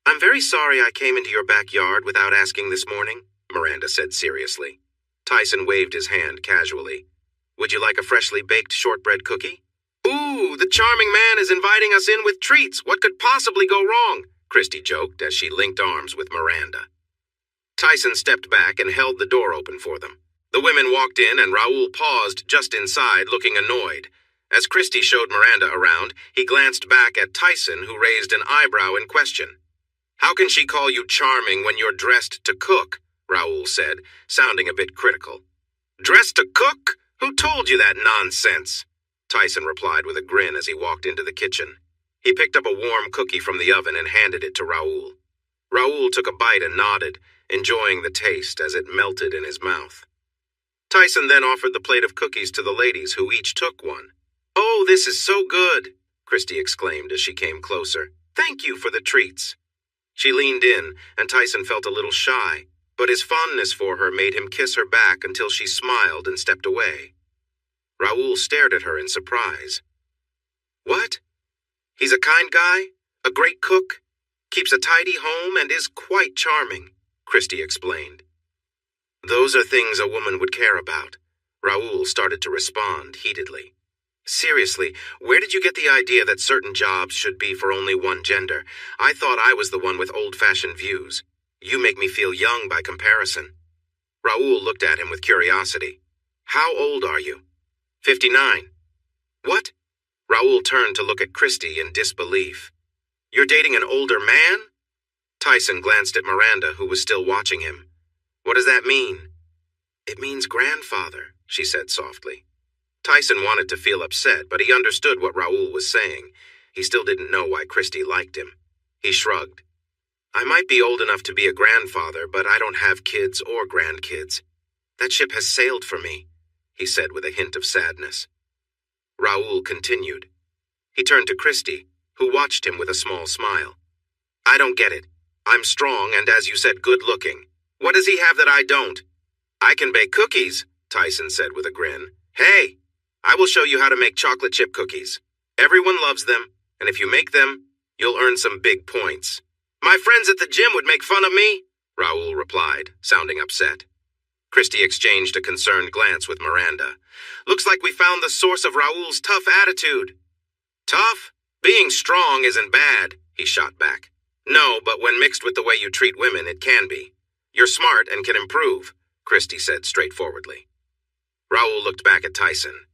"I'm very sorry I came into your backyard without asking this morning," Miranda said seriously. Tyson waved his hand casually. "Would you like a freshly baked shortbread cookie?" "Ooh, the charming man is inviting us in with treats. What could possibly go wrong?" Christie joked as she linked arms with Miranda. Tyson stepped back and held the door open for them. The women walked in and Raul paused just inside, looking annoyed. As Christie showed Miranda around, he glanced back at Tyson, who raised an eyebrow in question. "How can she call you charming when you're dressed to cook?" Raul said, sounding a bit critical. "Dressed to cook? Who told you that nonsense?" Tyson replied with a grin as he walked into the kitchen. He picked up a warm cookie from the oven and handed it to Raul. Raul took a bite and nodded, enjoying the taste as it melted in his mouth. Tyson then offered the plate of cookies to the ladies, who each took one. "Oh, this is so good," Christie exclaimed as she came closer. "Thank you for the treats." She leaned in, and Tyson felt a little shy, but his fondness for her made him kiss her back until she smiled and stepped away. Raul stared at her in surprise. "What? He's a kind guy, a great cook, keeps a tidy home, and is quite charming," Christie explained. "Those are things a woman would care about." Raul started to respond heatedly. "Seriously, where did you get the idea that certain jobs should be for only one gender? I thought I was the one with old-fashioned views. You make me feel young by comparison." Raul looked at him with curiosity. "How old are you?" 59. "What?" Raul turned to look at Christie in disbelief. "You're dating an older man?" Tyson glanced at Miranda, who was still watching him. "What does that mean?" "It means grandfather," she said softly. Tyson wanted to feel upset, but he understood what Raul was saying. He still didn't know why Christie liked him. He shrugged. "I might be old enough to be a grandfather, but I don't have kids or grandkids. That ship has sailed for me," he said with a hint of sadness. Raul continued. He turned to Christie, who watched him with a small smile. "I don't get it. I'm strong and, as you said, good-looking. What does he have that I don't?" "I can bake cookies," Tyson said with a grin. "Hey, I will show you how to make chocolate chip cookies. Everyone loves them, and if you make them, you'll earn some big points." "My friends at the gym would make fun of me," Raul replied, sounding upset. Christie exchanged a concerned glance with Miranda. "Looks like we found the source of Raul's tough attitude." "Tough? Being strong isn't bad," he shot back. "No, but when mixed with the way you treat women, it can be. You're smart and can improve," Christie said straightforwardly. Raul looked back at Tyson.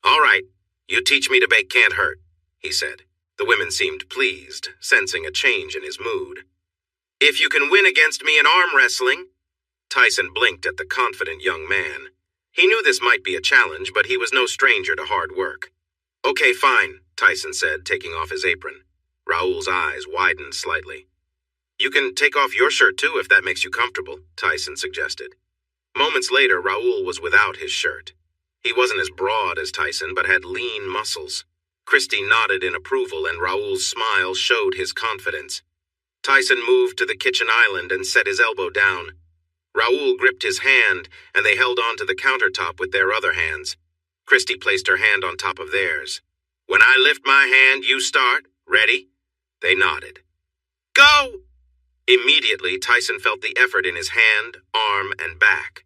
"All right, you teach me to bake can't hurt," he said. The women seemed pleased, sensing a change in his mood. "If you can win against me in arm wrestling." Tyson blinked at the confident young man. He knew this might be a challenge, but he was no stranger to hard work. "Okay, fine," Tyson said, taking off his apron. Raul's eyes widened slightly. "You can take off your shirt too if that makes you comfortable," Tyson suggested. Moments later, Raul was without his shirt. He wasn't as broad as Tyson, but had lean muscles. Christie nodded in approval, and Raul's smile showed his confidence. Tyson moved to the kitchen island and set his elbow down. Raoul gripped his hand, and they held onto the countertop with their other hands. Christy placed her hand on top of theirs. When I lift my hand, you start. Ready? They nodded. Go! Immediately, Tyson felt the effort in his hand, arm, and back.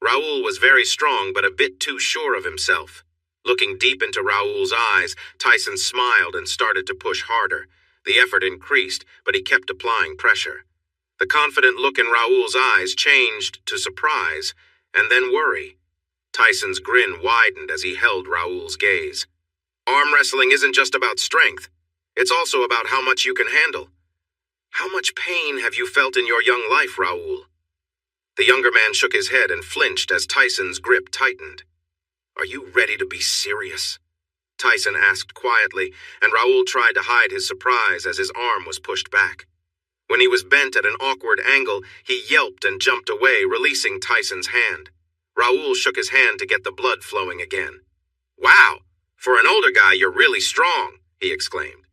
Raoul was very strong, but a bit too sure of himself. Looking deep into Raoul's eyes, Tyson smiled and started to push harder. The effort increased, but he kept applying pressure. The confident look in Raoul's eyes changed to surprise, and then worry. Tyson's grin widened as he held Raoul's gaze. Arm wrestling isn't just about strength. It's also about how much you can handle. How much pain have you felt in your young life, Raoul? The younger man shook his head and flinched as Tyson's grip tightened. Are you ready to be serious? Tyson asked quietly, and Raoul tried to hide his surprise as his arm was pushed back. When he was bent at an awkward angle, he yelped and jumped away, releasing Tyson's hand. Raoul shook his hand to get the blood flowing again. Wow, for an older guy, you're really strong, he exclaimed.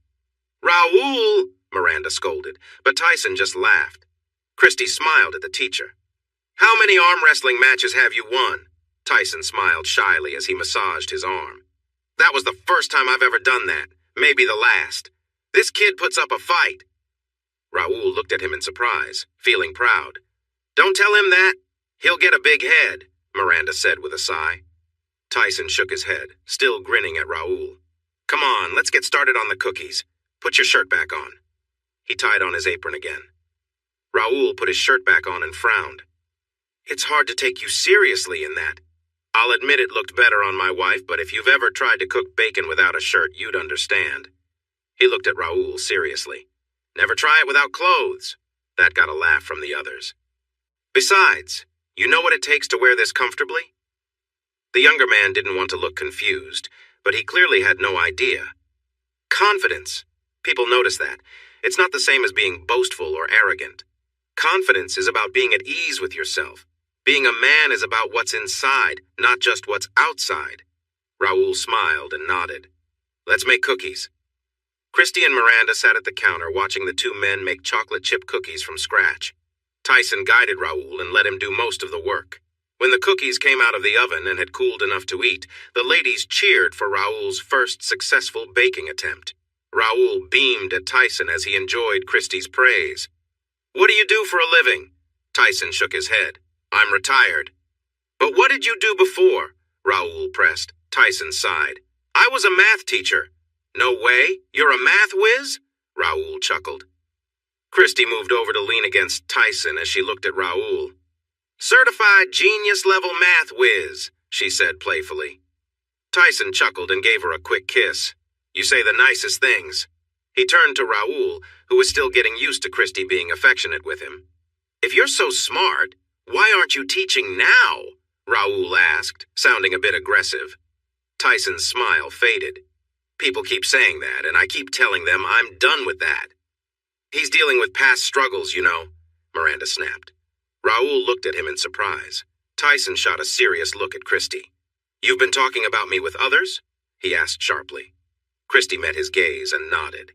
Raoul, Miranda scolded, but Tyson just laughed. Christy smiled at the teacher. How many arm wrestling matches have you won? Tyson smiled shyly as he massaged his arm. That was the first time I've ever done that, maybe the last. This kid puts up a fight. Raoul looked at him in surprise, feeling proud. Don't tell him that. He'll get a big head, Miranda said with a sigh. Tyson shook his head, still grinning at Raoul. Come on, let's get started on the cookies. Put your shirt back on. He tied on his apron again. Raoul put his shirt back on and frowned. It's hard to take you seriously in that. I'll admit it looked better on my wife, but if you've ever tried to cook bacon without a shirt, you'd understand. He looked at Raoul seriously. Never try it without clothes. That got a laugh from the others. Besides, you know what it takes to wear this comfortably? The younger man didn't want to look confused, but he clearly had no idea. Confidence. People notice that. It's not the same as being boastful or arrogant. Confidence is about being at ease with yourself. Being a man is about what's inside, not just what's outside. Raoul smiled and nodded. Let's make cookies. Christy and Miranda sat at the counter watching the two men make chocolate chip cookies from scratch. Tyson guided Raoul and let him do most of the work. When the cookies came out of the oven and had cooled enough to eat, the ladies cheered for Raoul's first successful baking attempt. Raoul beamed at Tyson as he enjoyed Christy's praise. What do you do for a living? Tyson shook his head. I'm retired. But what did you do before? Raoul pressed. Tyson sighed. I was a math teacher. No way? You're a math whiz? Raoul chuckled. Christy moved over to lean against Tyson as she looked at Raoul. Certified genius-level math whiz, she said playfully. Tyson chuckled and gave her a quick kiss. You say the nicest things. He turned to Raoul, who was still getting used to Christy being affectionate with him. If you're so smart, why aren't you teaching now? Raoul asked, sounding a bit aggressive. Tyson's smile faded. People keep saying that, and I keep telling them I'm done with that. He's dealing with past struggles, you know, Miranda snapped. Raoul looked at him in surprise. Tyson shot a serious look at Christy. You've been talking about me with others? He asked sharply. Christy met his gaze and nodded.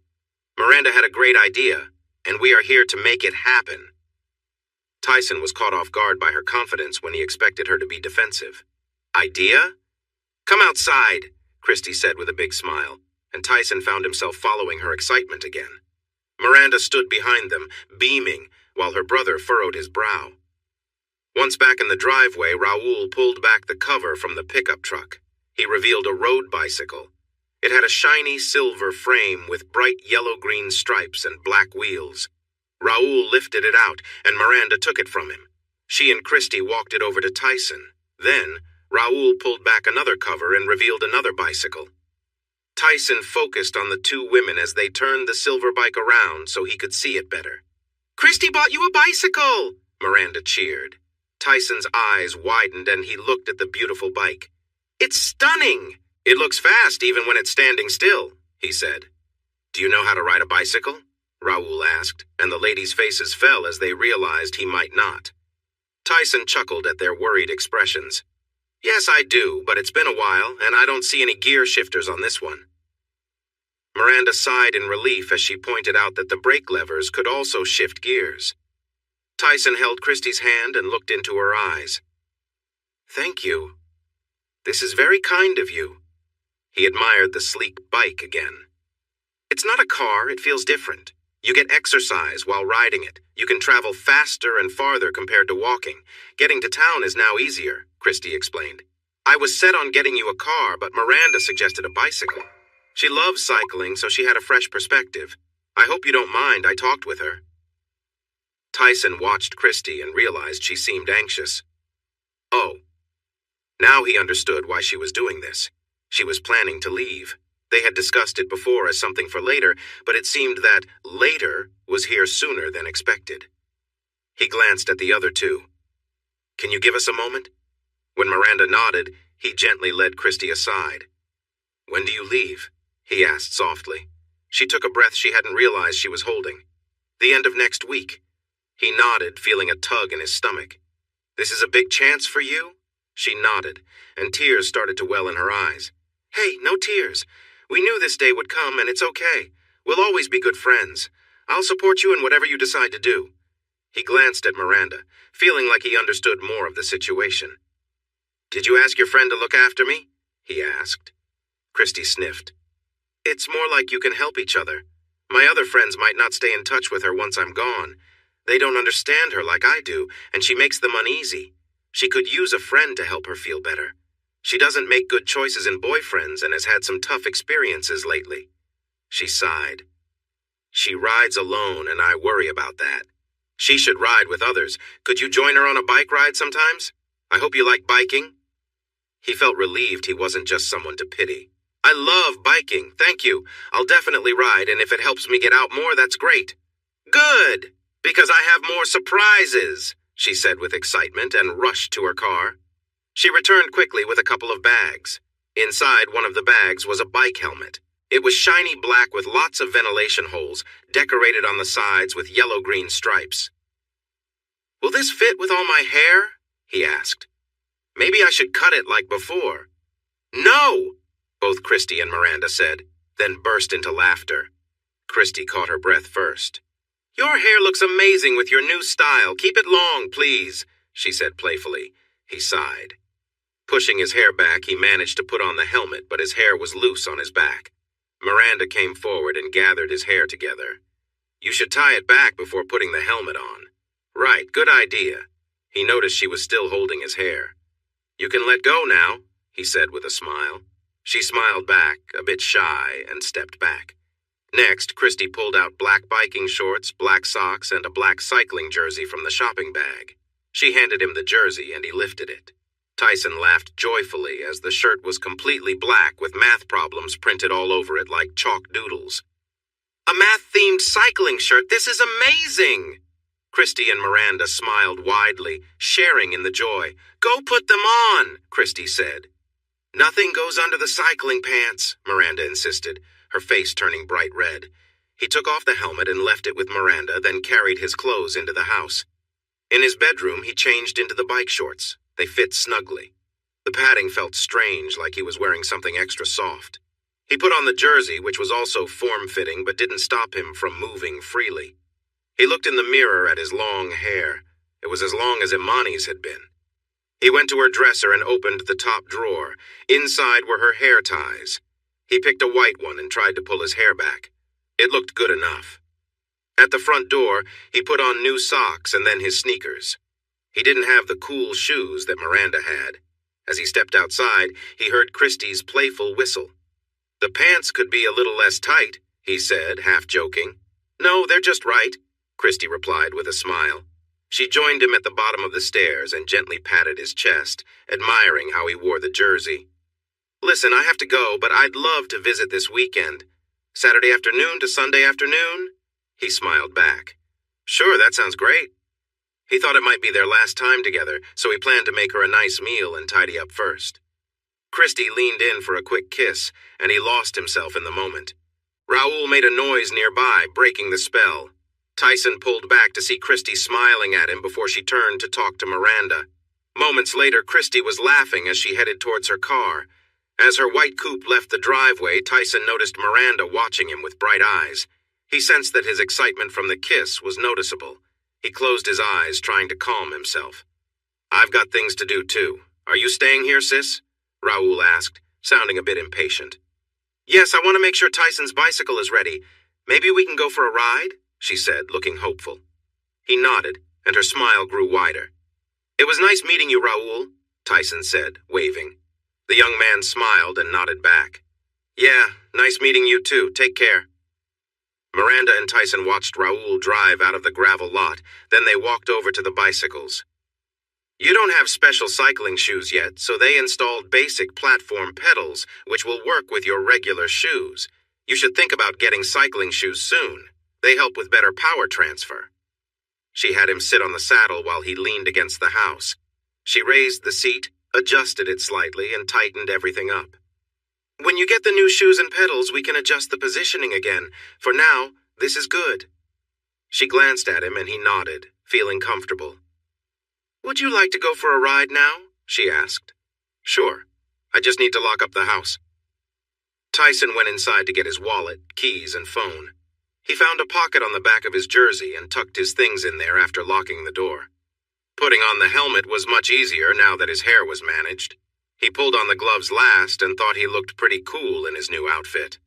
Miranda had a great idea, and we are here to make it happen. Tyson was caught off guard by her confidence when he expected her to be defensive. Idea? Come outside, Christy said with a big smile, and Tyson found himself following her excitement again. Miranda stood behind them, beaming, while her brother furrowed his brow. Once back in the driveway, Raoul pulled back the cover from the pickup truck. He revealed a road bicycle. It had a shiny silver frame with bright yellow-green stripes and black wheels. Raoul lifted it out, and Miranda took it from him. She and Christy walked it over to Tyson. Then, Raoul pulled back another cover and revealed another bicycle. Tyson focused on the two women as they turned the silver bike around so he could see it better. Christy bought you a bicycle! Miranda cheered. Tyson's eyes widened and he looked at the beautiful bike. It's stunning! It looks fast even when it's standing still, he said. Do you know how to ride a bicycle? Raoul asked, and the ladies' faces fell as they realized he might not. Tyson chuckled at their worried expressions. Yes, I do, but it's been a while, and I don't see any gear shifters on this one. Miranda sighed in relief as she pointed out that the brake levers could also shift gears. Tyson held Christy's hand and looked into her eyes. "Thank you. This is very kind of you." He admired the sleek bike again. "It's not a car, it feels different. You get exercise while riding it. You can travel faster and farther compared to walking. Getting to town is now easier," Christy explained. "I was set on getting you a car, but Miranda suggested a bicycle. She loves cycling, so she had a fresh perspective. I hope you don't mind I talked with her." Tyson watched Christy and realized she seemed anxious. Oh. Now he understood why she was doing this. She was planning to leave. They had discussed it before as something for later, but it seemed that later was here sooner than expected. He glanced at the other two. "Can you give us a moment?" When Miranda nodded, he gently led Christy aside. "When do you leave?" he asked softly. She took a breath she hadn't realized she was holding. "The end of next week." He nodded, feeling a tug in his stomach. "This is a big chance for you?" She nodded, and tears started to well in her eyes. "Hey, no tears. We knew this day would come, and it's okay. We'll always be good friends. I'll support you in whatever you decide to do." He glanced at Miranda, feeling like he understood more of the situation. "Did you ask your friend to look after me?" he asked. Christy sniffed. "It's more like you can help each other. My other friends might not stay in touch with her once I'm gone. They don't understand her like I do, and she makes them uneasy. She could use a friend to help her feel better. She doesn't make good choices in boyfriends and has had some tough experiences lately." She sighed. "She rides alone, and I worry about that. She should ride with others. Could you join her on a bike ride sometimes? I hope you like biking." He felt relieved he wasn't just someone to pity. "I love biking, thank you. I'll definitely ride, and if it helps me get out more, that's great." "Good, because I have more surprises," she said with excitement and rushed to her car. She returned quickly with a couple of bags. Inside one of the bags was a bike helmet. It was shiny black with lots of ventilation holes, decorated on the sides with yellow-green stripes. "Will this fit with all my hair?" he asked. "Maybe I should cut it like before." "No!" both Christy and Miranda said, then burst into laughter. Christy caught her breath first. "Your hair looks amazing with your new style. Keep it long, please," she said playfully. He sighed. Pushing his hair back, he managed to put on the helmet, but his hair was loose on his back. Miranda came forward and gathered his hair together. "You should tie it back before putting the helmet on." "Right, good idea." He noticed she was still holding his hair. "You can let go now," he said with a smile. She smiled back, a bit shy, and stepped back. Next, Christy pulled out black biking shorts, black socks, and a black cycling jersey from the shopping bag. She handed him the jersey, and he lifted it. Tyson laughed joyfully as the shirt was completely black with math problems printed all over it like chalk doodles. "A math-themed cycling shirt, this is amazing!" Christy and Miranda smiled widely, sharing in the joy. "Go put them on," Christy said. "Nothing goes under the cycling pants," Miranda insisted, her face turning bright red. He took off the helmet and left it with Miranda, then carried his clothes into the house. In his bedroom, he changed into the bike shorts. They fit snugly. The padding felt strange, like he was wearing something extra soft. He put on the jersey, which was also form-fitting but didn't stop him from moving freely. He looked in the mirror at his long hair. It was as long as Imani's had been. He went to her dresser and opened the top drawer. Inside were her hair ties. He picked a white one and tried to pull his hair back. It looked good enough. At the front door, he put on new socks and then his sneakers. He didn't have the cool shoes that Miranda had. As he stepped outside, he heard Christy's playful whistle. "The pants could be a little less tight," he said, half joking. "No, they're just right," Christy replied with a smile. She joined him at the bottom of the stairs and gently patted his chest, admiring how he wore the jersey. "Listen, I have to go, but I'd love to visit this weekend. Saturday afternoon to Sunday afternoon?" He smiled back. "Sure, that sounds great." He thought it might be their last time together, so he planned to make her a nice meal and tidy up first. Christy leaned in for a quick kiss, and he lost himself in the moment. Raoul made a noise nearby, breaking the spell. Tyson pulled back to see Christy smiling at him before she turned to talk to Miranda. Moments later, Christy was laughing as she headed towards her car. As her white coupe left the driveway, Tyson noticed Miranda watching him with bright eyes. He sensed that his excitement from the kiss was noticeable. He closed his eyes, trying to calm himself. "I've got things to do, too. Are you staying here, sis?" Raoul asked, sounding a bit impatient. "Yes, I want to make sure Tyson's bicycle is ready. Maybe we can go for a ride?" she said, looking hopeful. He nodded, and her smile grew wider. "It was nice meeting you, Raoul," Tyson said, waving. The young man smiled and nodded back. "Yeah, nice meeting you too. Take care." Miranda and Tyson watched Raoul drive out of the gravel lot, then they walked over to the bicycles. "You don't have special cycling shoes yet, so they installed basic platform pedals, which will work with your regular shoes. You should think about getting cycling shoes soon. They help with better power transfer." She had him sit on the saddle while he leaned against the house. She raised the seat, adjusted it slightly, and tightened everything up. "When you get the new shoes and pedals, we can adjust the positioning again. For now, this is good." She glanced at him and he nodded, feeling comfortable. "Would you like to go for a ride now?" she asked. "Sure. I just need to lock up the house." Tyson went inside to get his wallet, keys, and phone. He found a pocket on the back of his jersey and tucked his things in there after locking the door. Putting on the helmet was much easier now that his hair was managed. He pulled on the gloves last and thought he looked pretty cool in his new outfit.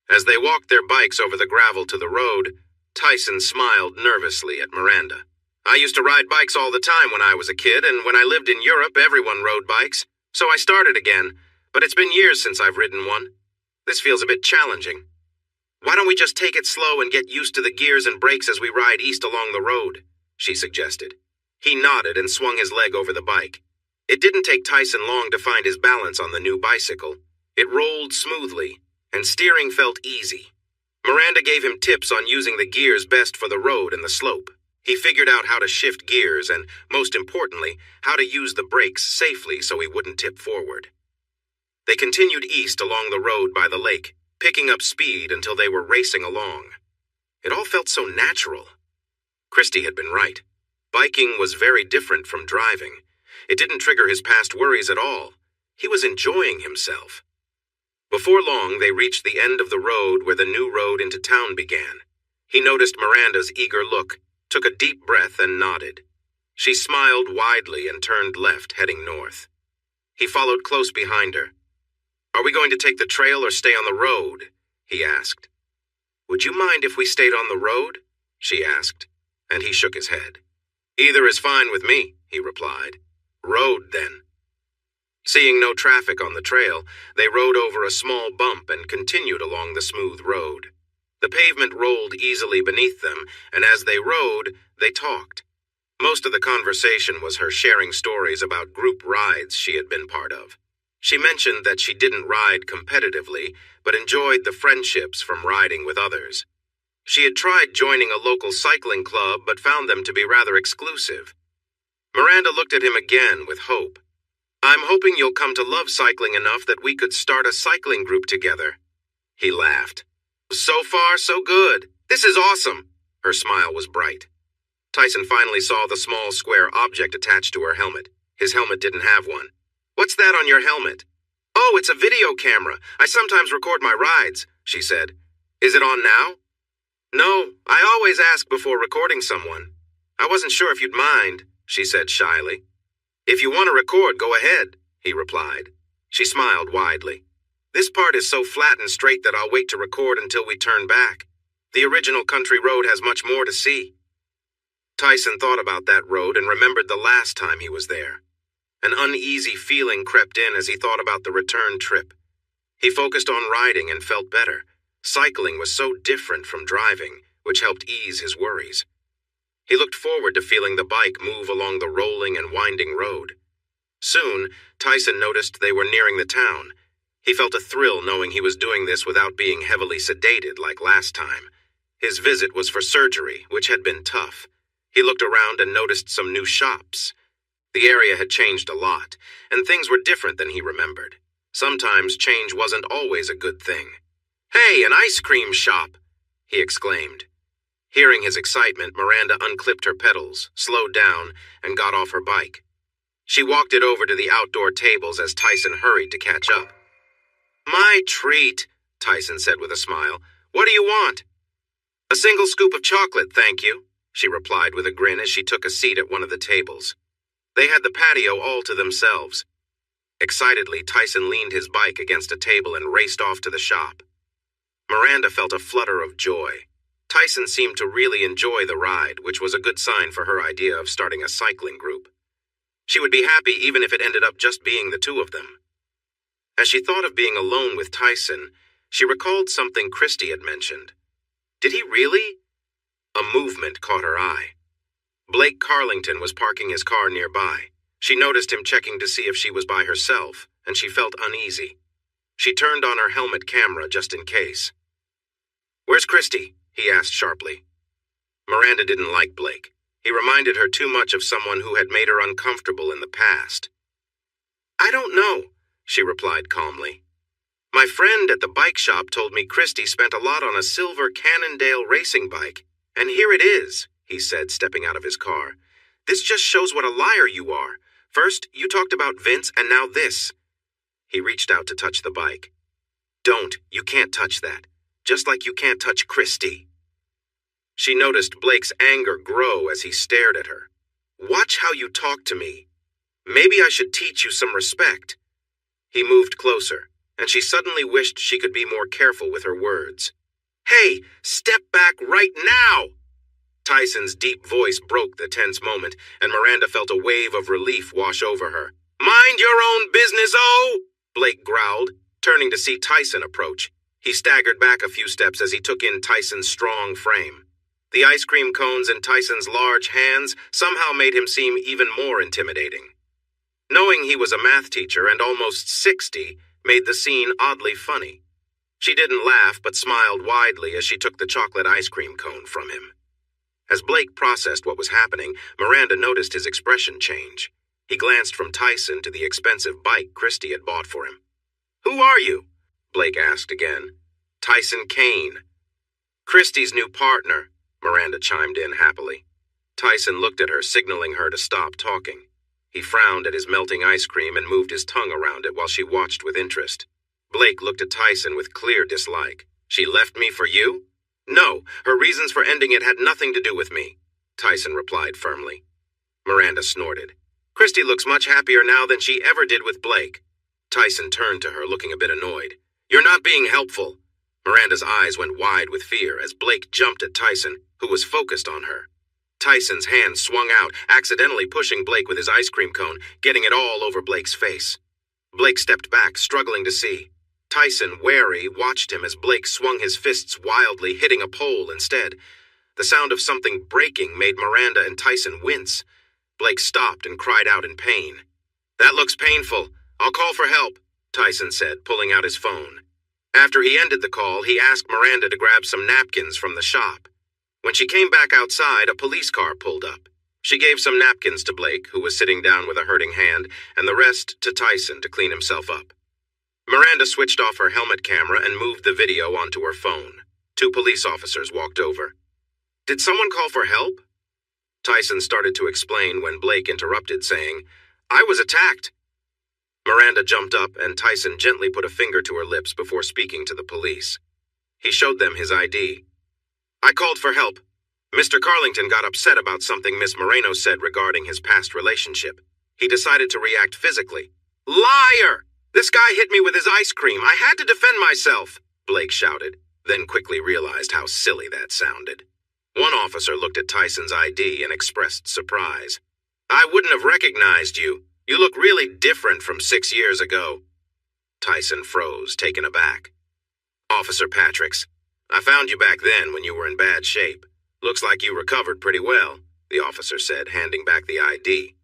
As they walked their bikes over the gravel to the road, Tyson smiled nervously at Miranda. "I used to ride bikes all the time when I was a kid, and when I lived in Europe, everyone rode bikes. So I started again, but it's been years since I've ridden one. This feels a bit challenging. Why don't we just take it slow and get used to the gears and brakes as we ride east along the road?" she suggested. He nodded and swung his leg over the bike. It didn't take Tyson long to find his balance on the new bicycle. It rolled smoothly, and steering felt easy. Miranda gave him tips on using the gears best for the road and the slope. He figured out how to shift gears and, most importantly, how to use the brakes safely so he wouldn't tip forward. They continued east along the road by the lake, picking up speed until they were racing along. It all felt so natural. Christy had been right. Biking was very different from driving. It didn't trigger his past worries at all. He was enjoying himself. Before long, they reached the end of the road where the new road into town began. He noticed Miranda's eager look, took a deep breath, and nodded. She smiled widely and turned left, heading north. He followed close behind her. "Are we going to take the trail or stay on the road?" he asked. "Would you mind if we stayed on the road?" she asked, and he shook his head. "Either is fine with me," he replied. "Road, then." Seeing no traffic on the trail, they rode over a small bump and continued along the smooth road. The pavement rolled easily beneath them, and as they rode, they talked. Most of the conversation was her sharing stories about group rides she had been part of. She mentioned that she didn't ride competitively, but enjoyed the friendships from riding with others. She had tried joining a local cycling club, but found them to be rather exclusive. Miranda looked at him again with hope. "I'm hoping you'll come to love cycling enough that we could start a cycling group together." He laughed. "So far, so good. This is awesome." Her smile was bright. Tyson finally saw the small square object attached to her helmet. His helmet didn't have one. "What's that on your helmet?" "Oh, it's a video camera. I sometimes record my rides," she said. "Is it on now?" "No, I always ask before recording someone. I wasn't sure if you'd mind," she said shyly. "If you want to record, go ahead," he replied. She smiled widely. "This part is so flat and straight that I'll wait to record until we turn back. The original country road has much more to see." Tyson thought about that road and remembered the last time he was there. An uneasy feeling crept in as he thought about the return trip. He focused on riding and felt better. Cycling was so different from driving, which helped ease his worries. He looked forward to feeling the bike move along the rolling and winding road. Soon, Tyson noticed they were nearing the town. He felt a thrill knowing he was doing this without being heavily sedated like last time. His visit was for surgery, which had been tough. He looked around and noticed some new shops. The area had changed a lot, and things were different than he remembered. Sometimes change wasn't always a good thing. "Hey, an ice cream shop!" he exclaimed. Hearing his excitement, Miranda unclipped her pedals, slowed down, and got off her bike. She walked it over to the outdoor tables as Tyson hurried to catch up. "My treat," Tyson said with a smile. "What do you want?" "A single scoop of chocolate, thank you," she replied with a grin as she took a seat at one of the tables. They had the patio all to themselves. Excitedly, Tyson leaned his bike against a table and raced off to the shop. Miranda felt a flutter of joy. Tyson seemed to really enjoy the ride, which was a good sign for her idea of starting a cycling group. She would be happy even if it ended up just being the two of them. As she thought of being alone with Tyson, she recalled something Christy had mentioned. Did he really? A movement caught her eye. Blake Carlington was parking his car nearby. She noticed him checking to see if she was by herself, and she felt uneasy. She turned on her helmet camera just in case. "Where's Christy?" he asked sharply. Miranda didn't like Blake. He reminded her too much of someone who had made her uncomfortable in the past. "I don't know," she replied calmly. "My friend at the bike shop told me Christy spent a lot on a silver Cannondale racing bike, and here it is," he said, stepping out of his car. "This just shows what a liar you are. First, you talked about Vince, and now this." He reached out to touch the bike. "Don't, you can't touch that. Just like you can't touch Christy." She noticed Blake's anger grow as he stared at her. "Watch how you talk to me. Maybe I should teach you some respect." He moved closer, and she suddenly wished she could be more careful with her words. "Hey, step back right now!" Tyson's deep voice broke the tense moment, and Miranda felt a wave of relief wash over her. "Mind your own business, oh!" Blake growled, turning to see Tyson approach. He staggered back a few steps as he took in Tyson's strong frame. The ice cream cones in Tyson's large hands somehow made him seem even more intimidating. Knowing he was a math teacher and almost 60 made the scene oddly funny. She didn't laugh but smiled widely as she took the chocolate ice cream cone from him. As Blake processed what was happening, Miranda noticed his expression change. He glanced from Tyson to the expensive bike Christy had bought for him. "Who are you?" Blake asked again. "Tyson Kane." "Christy's new partner," Miranda chimed in happily. Tyson looked at her, signaling her to stop talking. He frowned at his melting ice cream and moved his tongue around it while she watched with interest. Blake looked at Tyson with clear dislike. "She left me for you?" "No, her reasons for ending it had nothing to do with me," Tyson replied firmly. Miranda snorted. "Christy looks much happier now than she ever did with Blake." Tyson turned to her, looking a bit annoyed. "You're not being helpful." Miranda's eyes went wide with fear as Blake jumped at Tyson, who was focused on her. Tyson's hand swung out, accidentally pushing Blake with his ice cream cone, getting it all over Blake's face. Blake stepped back, struggling to see. Tyson, wary, watched him as Blake swung his fists wildly, hitting a pole instead. The sound of something breaking made Miranda and Tyson wince. Blake stopped and cried out in pain. "That looks painful. I'll call for help," Tyson said, pulling out his phone. After he ended the call, he asked Miranda to grab some napkins from the shop. When she came back outside, a police car pulled up. She gave some napkins to Blake, who was sitting down with a hurting hand, and the rest to Tyson to clean himself up. Miranda switched off her helmet camera and moved the video onto her phone. 2 police officers walked over. "Did someone call for help?" Tyson started to explain when Blake interrupted, saying, "I was attacked." Miranda jumped up, and Tyson gently put a finger to her lips before speaking to the police. He showed them his ID. "I called for help. Mr. Carlington got upset about something Miss Moreno said regarding his past relationship. He decided to react physically." "Liar! This guy hit me with his ice cream. I had to defend myself," Blake shouted, then quickly realized how silly that sounded. One officer looked at Tyson's ID and expressed surprise. "I wouldn't have recognized you. You look really different from 6 years ago." Tyson froze, taken aback. "Officer Patricks, I found you back then when you were in bad shape. Looks like you recovered pretty well," the officer said, handing back the ID.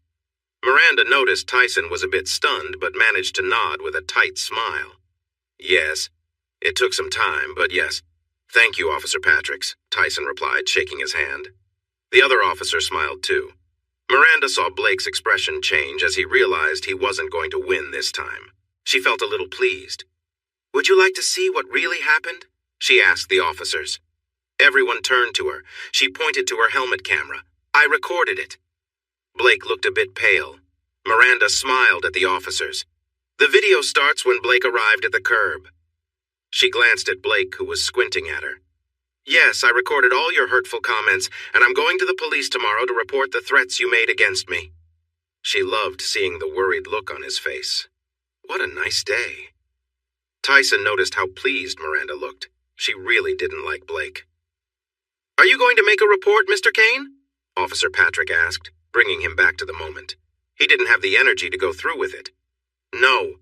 Miranda noticed Tyson was a bit stunned, but managed to nod with a tight smile. "Yes. It took some time, but yes. Thank you, Officer Patricks," Tyson replied, shaking his hand. The other officer smiled too. Miranda saw Blake's expression change as he realized he wasn't going to win this time. She felt a little pleased. "Would you like to see what really happened?" she asked the officers. Everyone turned to her. She pointed to her helmet camera. "I recorded it." Blake looked a bit pale. Miranda smiled at the officers. "The video starts when Blake arrived at the curb." She glanced at Blake, who was squinting at her. Yes, I recorded all your hurtful comments, and I'm going to the police tomorrow to report the threats you made against me. She loved seeing the worried look on his face. What a nice day. Tyson noticed how pleased Miranda looked. She really didn't like Blake. Are you going to make a report, Mr. Kane? Officer Patrick asked, bringing him back to the moment. He didn't have the energy to go through with it. No.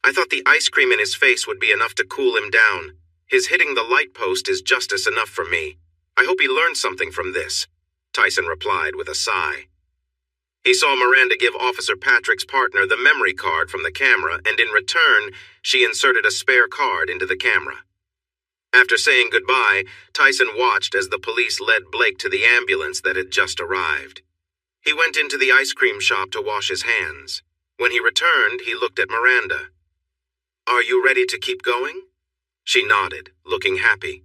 I thought the ice cream in his face would be enough to cool him down. His hitting the light post is justice enough for me. I hope he learned something from this, Tyson replied with a sigh. He saw Miranda give Officer Patrick's partner the memory card from the camera, and in return, she inserted a spare card into the camera. After saying goodbye, Tyson watched as the police led Blake to the ambulance that had just arrived. He went into the ice cream shop to wash his hands. When he returned, he looked at Miranda. Are you ready to keep going? She nodded, looking happy.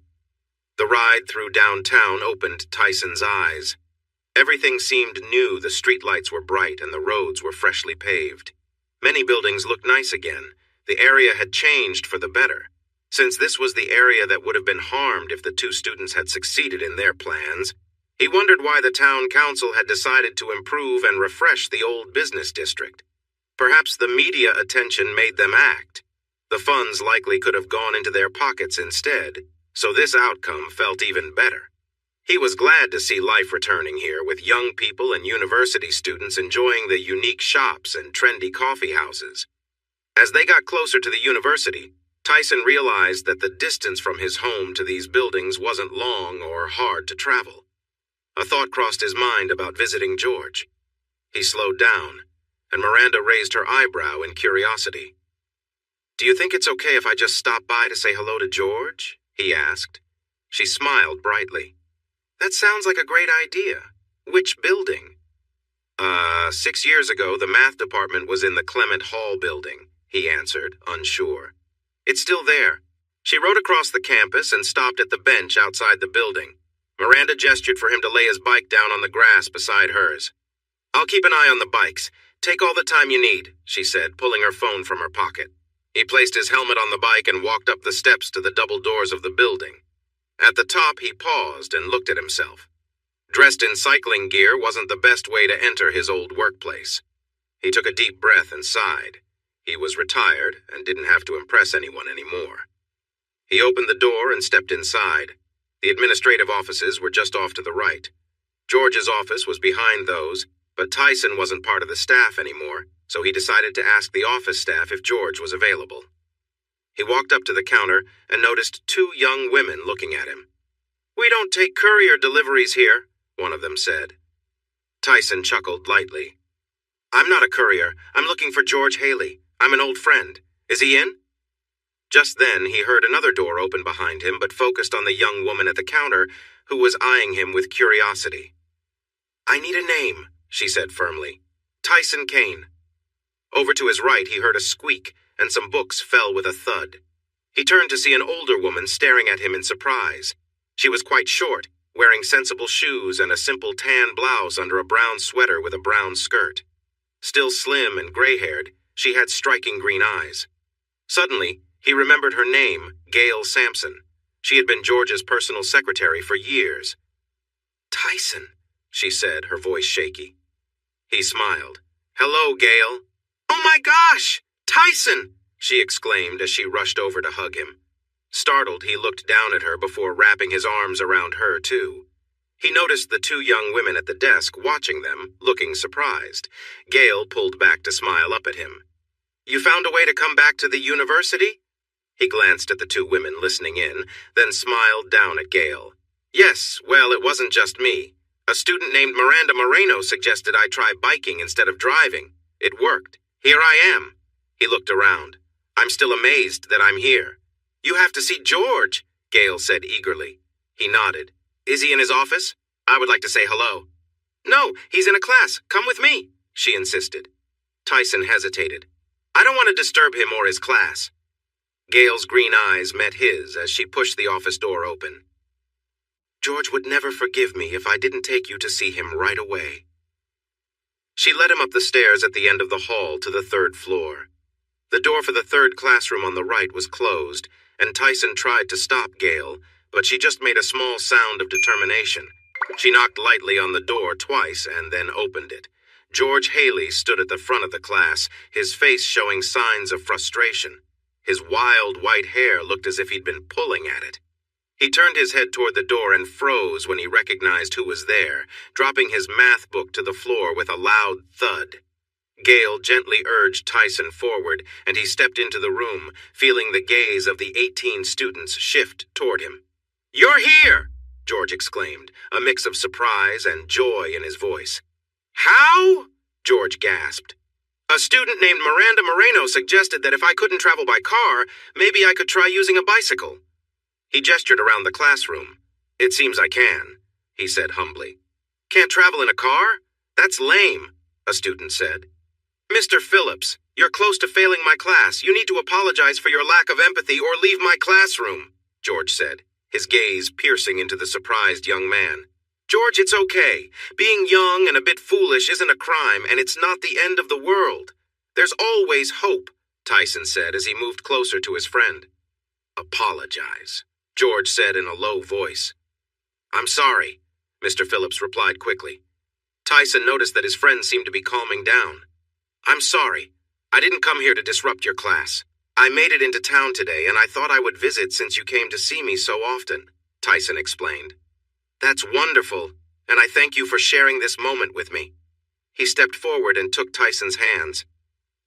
The ride through downtown opened Tyson's eyes. Everything seemed new. The streetlights were bright and the roads were freshly paved. Many buildings looked nice again. The area had changed for the better. Since this was the area that would have been harmed if the two students had succeeded in their plans, he wondered why the town council had decided to improve and refresh the old business district. Perhaps the media attention made them act. The funds likely could have gone into their pockets instead, so this outcome felt even better. He was glad to see life returning here, with young people and university students enjoying the unique shops and trendy coffee houses. As they got closer to the university, Tyson realized that the distance from his home to these buildings wasn't long or hard to travel. A thought crossed his mind about visiting George. He slowed down, and Miranda raised her eyebrow in curiosity. Do you think it's okay if I just stop by to say hello to George? He asked. She smiled brightly. That sounds like a great idea. Which building? 6 years ago, the math department was in the Clement Hall building, he answered, unsure. It's still there. She rode across the campus and stopped at the bench outside the building. Miranda gestured for him to lay his bike down on the grass beside hers. I'll keep an eye on the bikes. Take all the time you need, she said, pulling her phone from her pocket. He placed his helmet on the bike and walked up the steps to the double doors of the building. At the top, he paused and looked at himself. Dressed in cycling gear wasn't the best way to enter his old workplace. He took a deep breath and sighed. He was retired and didn't have to impress anyone anymore. He opened the door and stepped inside. The administrative offices were just off to the right. George's office was behind those, but Tyson wasn't part of the staff anymore, so he decided to ask the office staff if George was available. He walked up to the counter and noticed 2 young women looking at him. We don't take courier deliveries here, one of them said. Tyson chuckled lightly. I'm not a courier. I'm looking for George Haley. I'm an old friend. Is he in? Just then, he heard another door open behind him, but focused on the young woman at the counter, who was eyeing him with curiosity. I need a name, she said firmly. Tyson Kane. Over to his right, he heard a squeak, and some books fell with a thud. He turned to see an older woman staring at him in surprise. She was quite short, wearing sensible shoes and a simple tan blouse under a brown sweater with a brown skirt. Still slim and gray-haired, she had striking green eyes. Suddenly, he remembered her name, Gail Sampson. She had been George's personal secretary for years. Tyson, she said, her voice shaky. He smiled. Hello, Gail. Oh my gosh! Tyson! She exclaimed as she rushed over to hug him. Startled, he looked down at her before wrapping his arms around her, too. He noticed the 2 young women at the desk watching them, looking surprised. Gail pulled back to smile up at him. You found a way to come back to the university? He glanced at the 2 women listening in, then smiled down at Gail. Yes, well, it wasn't just me. A student named Miranda Moreno suggested I try biking instead of driving. It worked. Here I am. He looked around. I'm still amazed that I'm here. You have to see George, Gail said eagerly. He nodded. Is he in his office? I would like to say hello. No, he's in a class. Come with me, she insisted. Tyson hesitated. I don't want to disturb him or his class. Gail's green eyes met his as she pushed the office door open. George would never forgive me if I didn't take you to see him right away. She led him up the stairs at the end of the hall to the 3rd floor. The door for the 3rd classroom on the right was closed, and Tyson tried to stop Gail, but she just made a small sound of determination. She knocked lightly on the door twice and then opened it. George Haley stood at the front of the class, his face showing signs of frustration. His wild white hair looked as if he'd been pulling at it. He turned his head toward the door and froze when he recognized who was there, dropping his math book to the floor with a loud thud. Gale gently urged Tyson forward, and he stepped into the room, feeling the gaze of the 18 students shift toward him. "You're here!" George exclaimed, a mix of surprise and joy in his voice. "How?" George gasped. "A student named Miranda Moreno suggested that if I couldn't travel by car, maybe I could try using a bicycle." He gestured around the classroom. "It seems I can," he said humbly. "Can't travel in a car? That's lame," a student said. "Mr. Phillips, you're close to failing my class. You need to apologize for your lack of empathy or leave my classroom," George said, his gaze piercing into the surprised young man. "George, it's okay. Being young and a bit foolish isn't a crime, and it's not the end of the world. There's always hope," Tyson said as he moved closer to his friend. "Apologize," George said in a low voice. "I'm sorry," Mr. Phillips replied quickly. Tyson noticed that his friend seemed to be calming down. "I'm sorry. I didn't come here to disrupt your class. I made it into town today, and I thought I would visit since you came to see me so often," Tyson explained. "That's wonderful, and I thank you for sharing this moment with me." He stepped forward and took Tyson's hands.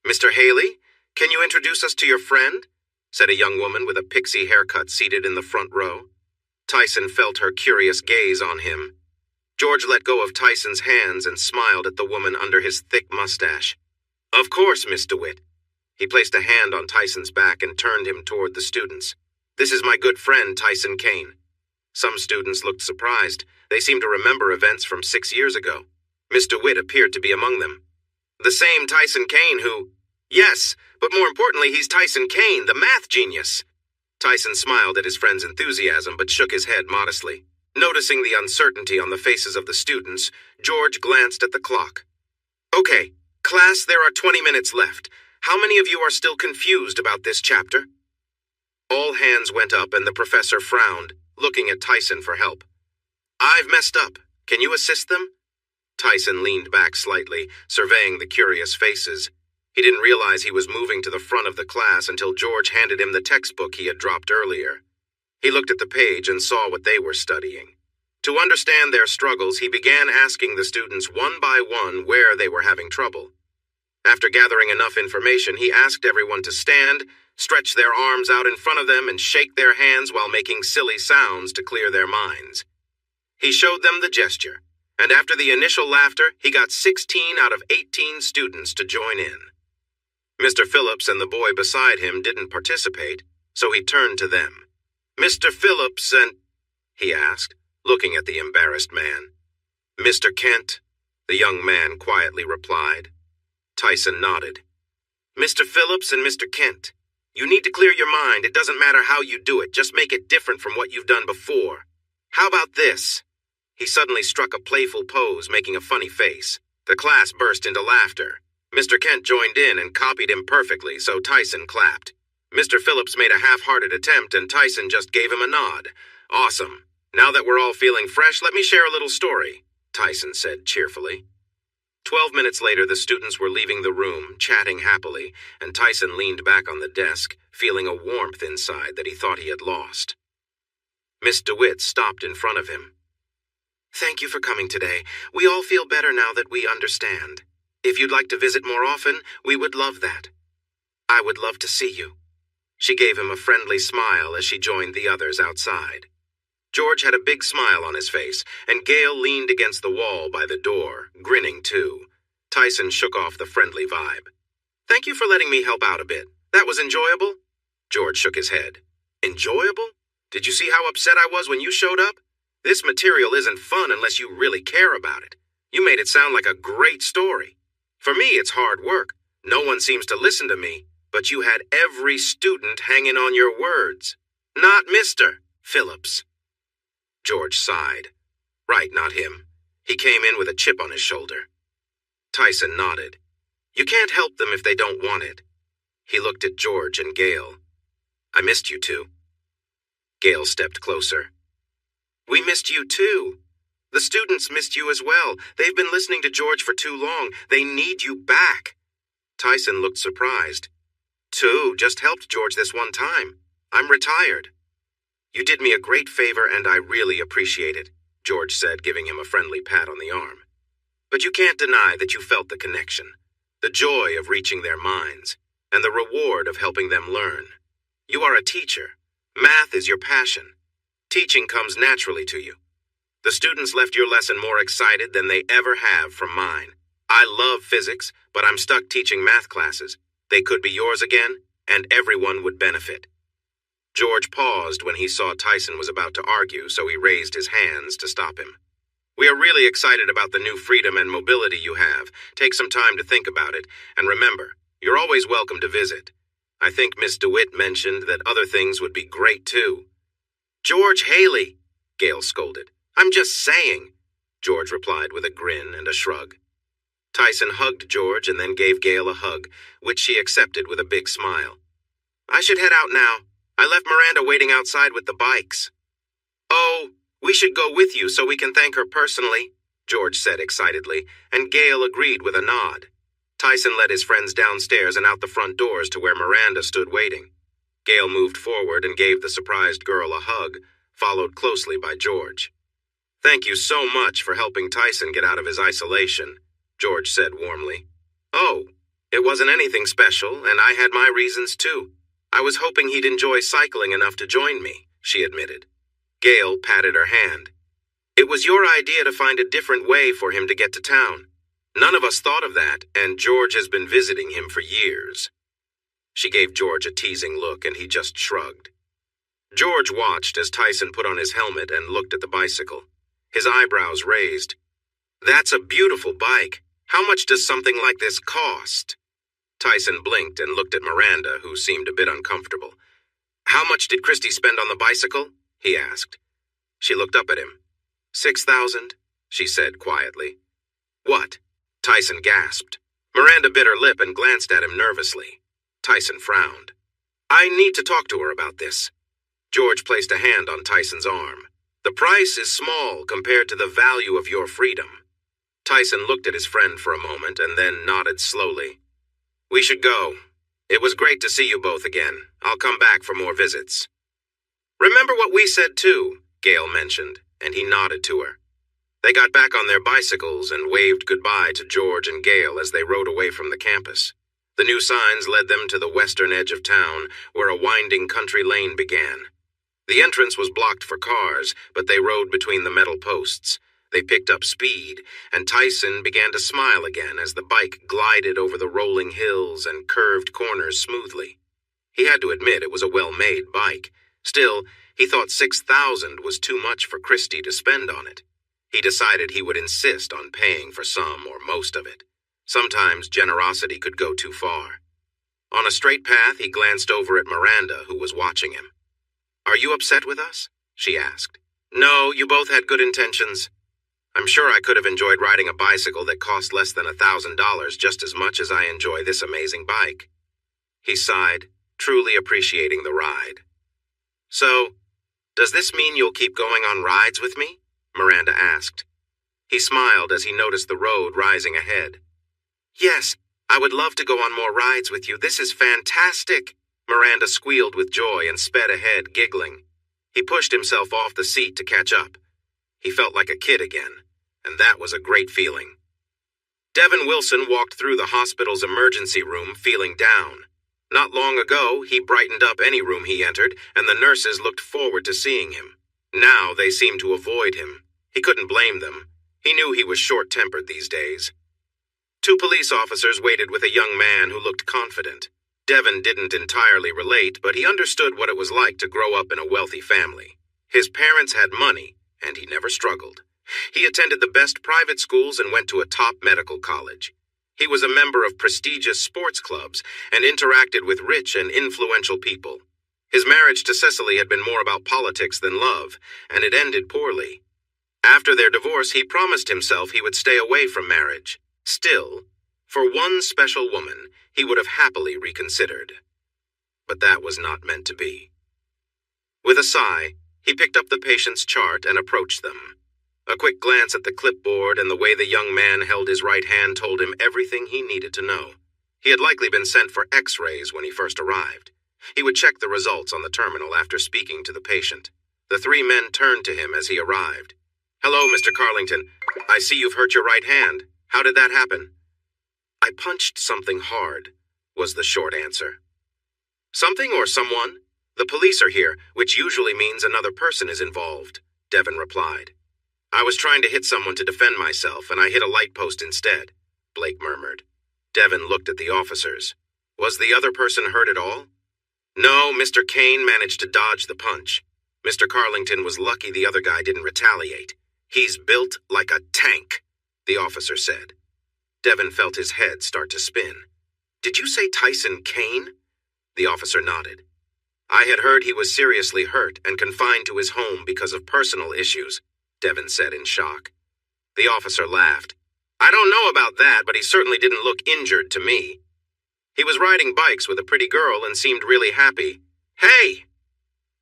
"Mr. Haley, can you introduce us to your friend?" said a young woman with a pixie haircut seated in the front row. Tyson felt her curious gaze on him. George let go of Tyson's hands and smiled at the woman under his thick mustache. "Of course, Miss DeWitt." He placed a hand on Tyson's back and turned him toward the students. "This is my good friend, Tyson Kane." Some students looked surprised. They seemed to remember events from 6 years ago. Miss DeWitt appeared to be among them. "The same Tyson Kane who—" "Yes, but more importantly, he's Tyson Kane, the math genius." Tyson smiled at his friend's enthusiasm but shook his head modestly. Noticing the uncertainty on the faces of the students, George glanced at the clock. "Okay, class, there are 20 minutes left. How many of you are still confused about this chapter?" All hands went up and the professor frowned, looking at Tyson for help. "I've messed up. Can you assist them?" Tyson leaned back slightly, surveying the curious faces. He didn't realize he was moving to the front of the class until George handed him the textbook he had dropped earlier. He looked at the page and saw what they were studying. To understand their struggles, he began asking the students one by one where they were having trouble. After gathering enough information, he asked everyone to stand, stretch their arms out in front of them, and shake their hands while making silly sounds to clear their minds. He showed them the gesture, and after the initial laughter, he got 16 out of 18 students to join in. Mr. Phillips and the boy beside him didn't participate, so he turned to them. "Mr. Phillips and—" he asked, looking at the embarrassed man. "Mr. Kent," the young man quietly replied. Tyson nodded. "Mr. Phillips and Mr. Kent, you need to clear your mind. It doesn't matter how you do it, just make it different from what you've done before. How about this?" He suddenly struck a playful pose, making a funny face. The class burst into laughter. Mr. Kent joined in and copied him perfectly, so Tyson clapped. Mr. Phillips made a half-hearted attempt, and Tyson just gave him a nod. "Awesome. Now that we're all feeling fresh, let me share a little story," Tyson said cheerfully. 12 minutes later, the students were leaving the room, chatting happily, and Tyson leaned back on the desk, feeling a warmth inside that he thought he had lost. Miss DeWitt stopped in front of him. "Thank you for coming today. We all feel better now that we understand. If you'd like to visit more often, we would love that. I would love to see you." She gave him a friendly smile as she joined the others outside. George had a big smile on his face, and Gale leaned against the wall by the door, grinning too. Tyson shook off the friendly vibe. "Thank you for letting me help out a bit. That was enjoyable?" George shook his head. "Enjoyable? Did you see how upset I was when you showed up? This material isn't fun unless you really care about it. You made it sound like a great story. For me, it's hard work. No one seems to listen to me, but you had every student hanging on your words. Not Mr. Phillips." George sighed. Right, not him. He came in with a chip on his shoulder. Tyson nodded. "You can't help them if they don't want it." He looked at George and Gale. "I missed you two." Gale stepped closer. We missed you too. The students missed you as well. They've been listening to George for too long. They need you back. Tyson looked surprised. Just helped George this one time. I'm retired. You did me a great favor and I really appreciate it, George said, giving him a friendly pat on the arm. But you can't deny that you felt the connection, the joy of reaching their minds, and the reward of helping them learn. You are a teacher. Math is your passion. Teaching comes naturally to you. The students left your lesson more excited than they ever have from mine. I love physics, but I'm stuck teaching math classes. They could be yours again, and everyone would benefit. George paused when he saw Tyson was about to argue, so he raised his hands to stop him. We are really excited about the new freedom and mobility you have. Take some time to think about it, and remember, you're always welcome to visit. I think Miss DeWitt mentioned that other things would be great too. George Haley, Gail scolded. I'm just saying, George replied with a grin and a shrug. Tyson hugged George and then gave Gail a hug, which she accepted with a big smile. I should head out now. I left Miranda waiting outside with the bikes. Oh, we should go with you so we can thank her personally, George said excitedly, and Gail agreed with a nod. Tyson led his friends downstairs and out the front doors to where Miranda stood waiting. Gail moved forward and gave the surprised girl a hug, followed closely by George. Thank you so much for helping Tyson get out of his isolation, George said warmly. Oh, it wasn't anything special, and I had my reasons too. I was hoping he'd enjoy cycling enough to join me, she admitted. Gail patted her hand. It was your idea to find a different way for him to get to town. None of us thought of that, and George has been visiting him for years. She gave George a teasing look, and he just shrugged. George watched as Tyson put on his helmet and looked at the bicycle. His eyebrows raised. That's a beautiful bike. How much does something like this cost? Tyson blinked and looked at Miranda, who seemed a bit uncomfortable. How much did Christy spend on the bicycle? He asked. She looked up at him. 6,000, she said quietly. What? Tyson gasped. Miranda bit her lip and glanced at him nervously. Tyson frowned. I need to talk to her about this. George placed a hand on Tyson's arm. The price is small compared to the value of your freedom. Tyson looked at his friend for a moment and then nodded slowly. We should go. It was great to see you both again. I'll come back for more visits. Remember what we said too, Gail mentioned, and he nodded to her. They got back on their bicycles and waved goodbye to George and Gail as they rode away from the campus. The new signs led them to the western edge of town, where a winding country lane began. The entrance was blocked for cars, but they rode between the metal posts. They picked up speed, and Tyson began to smile again as the bike glided over the rolling hills and curved corners smoothly. He had to admit it was a well-made bike. Still, he thought 6,000 was too much for Christy to spend on it. He decided he would insist on paying for some or most of it. Sometimes generosity could go too far. On a straight path, he glanced over at Miranda, who was watching him. Are you upset with us? She asked. No, you both had good intentions. I'm sure I could have enjoyed riding a bicycle that cost less than $1,000 just as much as I enjoy this amazing bike. He sighed, truly appreciating the ride. So, does this mean you'll keep going on rides with me? Miranda asked. He smiled as he noticed the road rising ahead. Yes, I would love to go on more rides with you. This is fantastic. Miranda squealed with joy and sped ahead, giggling. He pushed himself off the seat to catch up. He felt like a kid again, and that was a great feeling. Devin Wilson walked through the hospital's emergency room feeling down. Not long ago, he brightened up any room he entered, and the nurses looked forward to seeing him. Now they seemed to avoid him. He couldn't blame them. He knew he was short-tempered these days. 2 police officers waited with a young man who looked confident. Devin didn't entirely relate, but he understood what it was like to grow up in a wealthy family. His parents had money, and he never struggled. He attended the best private schools and went to a top medical college. He was a member of prestigious sports clubs and interacted with rich and influential people. His marriage to Cecily had been more about politics than love, and it ended poorly. After their divorce, he promised himself he would stay away from marriage. Still, for one special woman, he would have happily reconsidered. But that was not meant to be. With a sigh, He picked up the patient's chart and approached them. A quick glance at the clipboard and the way the young man held his right hand told him everything he needed to know. He had likely been sent for X-rays when he first arrived. He would check the results on the terminal after speaking to the patient. The three men turned to him as he arrived. "Hello, Mr. Carlington. I see you've hurt your right hand. How did that happen?" "I punched something hard," was the short answer. "Something or someone? The police are here, which usually means another person is involved," Devin replied. "I was trying to hit someone to defend myself, and I hit a light post instead," Blake murmured. Devin looked at the officers. "Was the other person hurt at all?" "No, Mr. Kane managed to dodge the punch. Mr. Carlington was lucky the other guy didn't retaliate. He's built like a tank," the officer said. Devin felt his head start to spin. "Did you say Tyson Kane?" The officer nodded. "I had heard he was seriously hurt and confined to his home because of personal issues," Devin said in shock. The officer laughed. "I don't know about that, but he certainly didn't look injured to me. He was riding bikes with a pretty girl and seemed really happy. Hey!"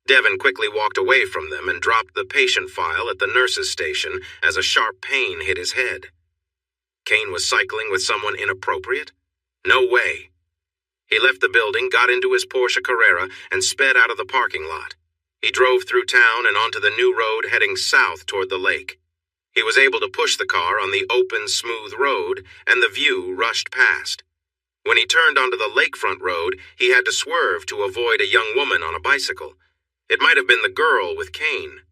Devin quickly walked away from them and dropped the patient file at the nurse's station as a sharp pain hit his head. Kane was cycling with someone inappropriate? No way. He left the building, got into his Porsche Carrera, and sped out of the parking lot. He drove through town and onto the new road heading south toward the lake. He was able to push the car on the open, smooth road, and the view rushed past. When he turned onto the lakefront road, he had to swerve to avoid a young woman on a bicycle. It might have been the girl with Kane.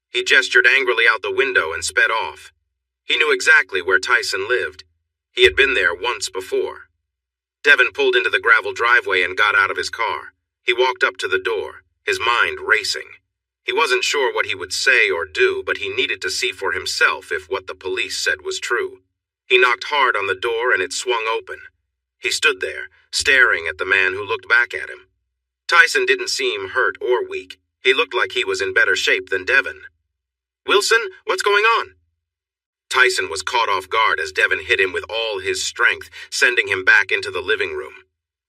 He gestured angrily out the window and sped off. He knew exactly where Tyson lived. He had been there once before. Devin pulled into the gravel driveway and got out of his car. He walked up to the door, his mind racing. He wasn't sure what he would say or do, but he needed to see for himself if what the police said was true. He knocked hard on the door and it swung open. He stood there, staring at the man who looked back at him. Tyson didn't seem hurt or weak. He looked like he was in better shape than Devin. "Wilson, what's going on?" Tyson was caught off guard as Devin hit him with all his strength, sending him back into the living room.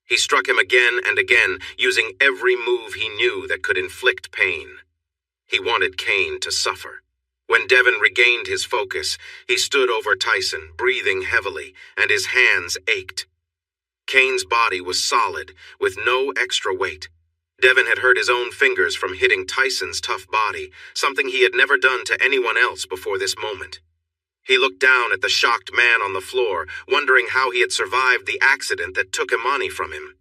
He struck him again and again, using every move he knew that could inflict pain. He wanted Kane to suffer. When Devin regained his focus, he stood over Tyson, breathing heavily, and his hands ached. Kane's body was solid, with no extra weight. Devin had hurt his own fingers from hitting Tyson's tough body, something he had never done to anyone else before this moment. He looked down at the shocked man on the floor, wondering how he had survived the accident that took Imani from him.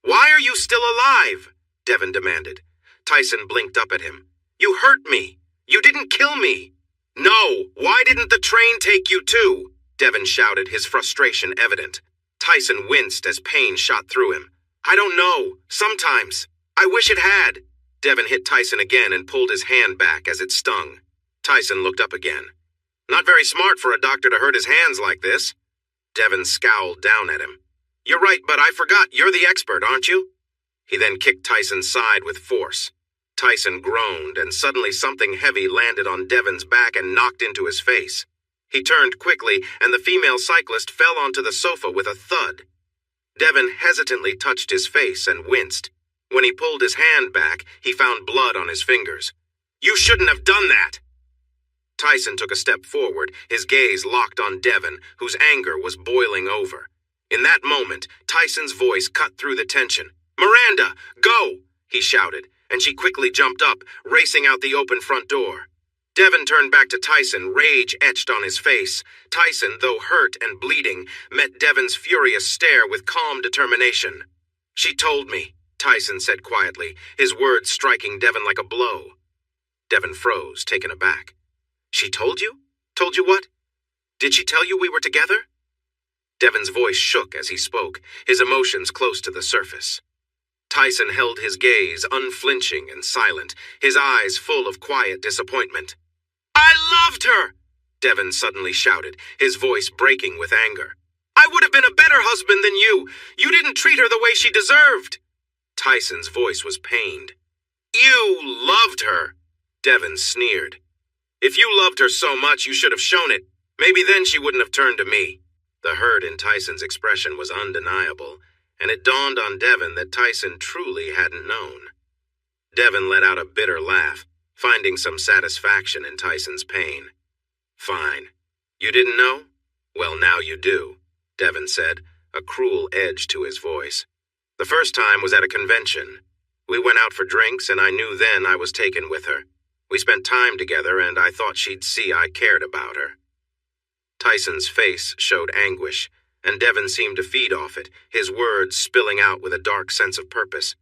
"Why are you still alive?" Devin demanded. Tyson blinked up at him. "You hurt me. You didn't kill me." "No, why didn't the train take you too?" Devin shouted, his frustration evident. Tyson winced as pain shot through him. "I don't know. Sometimes. I wish it had." Devin hit Tyson again and pulled his hand back as it stung. Tyson looked up again. "Not very smart for a doctor to hurt his hands like this." Devin scowled down at him. "You're right, but I forgot. You're the expert, aren't you?" He then kicked Tyson's side with force. Tyson groaned, and suddenly something heavy landed on Devin's back and knocked into his face. He turned quickly, and the female cyclist fell onto the sofa with a thud. Devin hesitantly touched his face and winced. When he pulled his hand back, he found blood on his fingers. "You shouldn't have done that!" Tyson took a step forward, his gaze locked on Devin, whose anger was boiling over. In that moment, Tyson's voice cut through the tension. "Miranda, go!" he shouted, and she quickly jumped up, racing out the open front door. Devin turned back to Tyson, rage etched on his face. Tyson, though hurt and bleeding, met Devin's furious stare with calm determination. "She told me," Tyson said quietly, his words striking Devin like a blow. Devin froze, taken aback. "She told you? Told you what? Did she tell you we were together?" Devin's voice shook as he spoke, his emotions close to the surface. Tyson held his gaze, unflinching and silent, his eyes full of quiet disappointment. "I loved her!" Devin suddenly shouted, his voice breaking with anger. "I would have been a better husband than you! You didn't treat her the way she deserved!" Tyson's voice was pained. "You loved her!" Devin sneered. "If you loved her so much, you should have shown it. Maybe then she wouldn't have turned to me." The hurt in Tyson's expression was undeniable, and it dawned on Devin that Tyson truly hadn't known. Devin let out a bitter laugh. finding some satisfaction in Tyson's pain. "Fine. You didn't know? Well, now you do," Devon said, a cruel edge to his voice. "The first time was at a convention. We went out for drinks, and I knew then I was taken with her. We spent time together, and I thought she'd see I cared about her." Tyson's face showed anguish, and Devon seemed to feed off it, his words spilling out with a dark sense of purpose.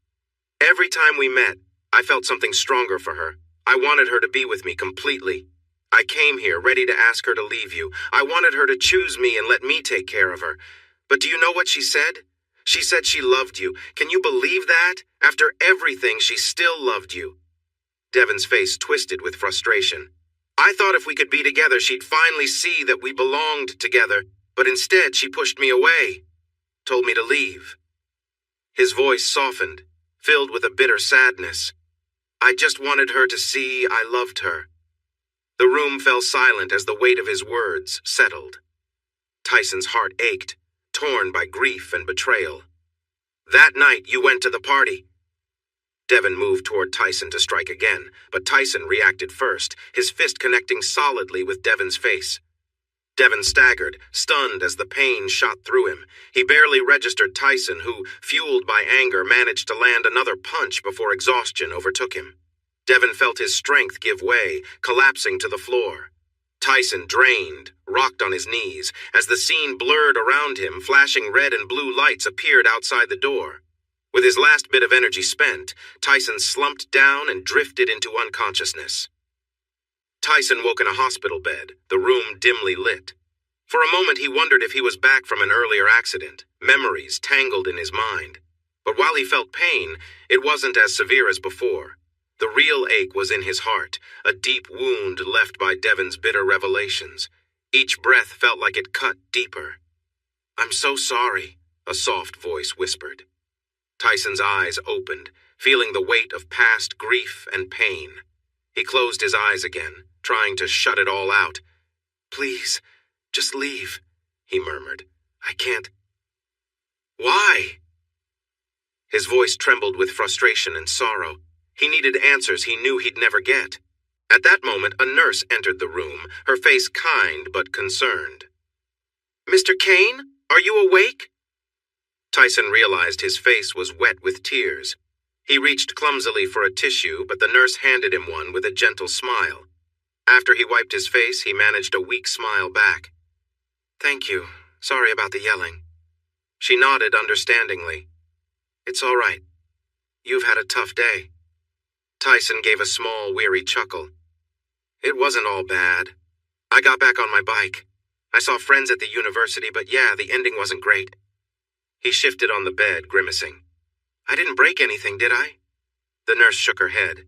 "Every time we met, I felt something stronger for her. I wanted her to be with me completely. I came here ready to ask her to leave you. I wanted her to choose me and let me take care of her. But do you know what she said? She said she loved you. Can you believe that? After everything, she still loved you." Devon's face twisted with frustration. "I thought if we could be together, she'd finally see that we belonged together, but instead she pushed me away, told me to leave." His voice softened, filled with a bitter sadness. "I just wanted her to see I loved her." The room fell silent as the weight of his words settled. Tyson's heart ached, torn by grief and betrayal. "That night you went to the party." Devon moved toward Tyson to strike again, but Tyson reacted first, his fist connecting solidly with Devon's face. Devon staggered, stunned as the pain shot through him. He barely registered Tyson, who, fueled by anger, managed to land another punch before exhaustion overtook him. Devon felt his strength give way, collapsing to the floor. Tyson, drained, rocked on his knees. As the scene blurred around him, flashing red and blue lights appeared outside the door. With his last bit of energy spent, Tyson slumped down and drifted into unconsciousness. Tyson woke in a hospital bed, the room dimly lit. For a moment he wondered if he was back from an earlier accident, memories tangled in his mind. But while he felt pain, it wasn't as severe as before. The real ache was in his heart, a deep wound left by Devon's bitter revelations. Each breath felt like it cut deeper. "I'm so sorry," a soft voice whispered. Tyson's eyes opened, feeling the weight of past grief and pain. He closed his eyes again, trying to shut it all out. "Please, just leave," he murmured. "I can't." "Why?" His voice trembled with frustration and sorrow. He needed answers he knew he'd never get. At that moment, a nurse entered the room, her face kind but concerned. "Mr. Kane, are you awake?" Tyson realized his face was wet with tears. He reached clumsily for a tissue, but the nurse handed him one with a gentle smile. After he wiped his face, he managed a weak smile back. "Thank you. Sorry about the yelling." She nodded understandingly. "It's all right. You've had a tough day." Tyson gave a small, weary chuckle. "It wasn't all bad. I got back on my bike. I saw friends at the university, but yeah, the ending wasn't great." He shifted on the bed, grimacing. "I didn't break anything, did I?" The nurse shook her head.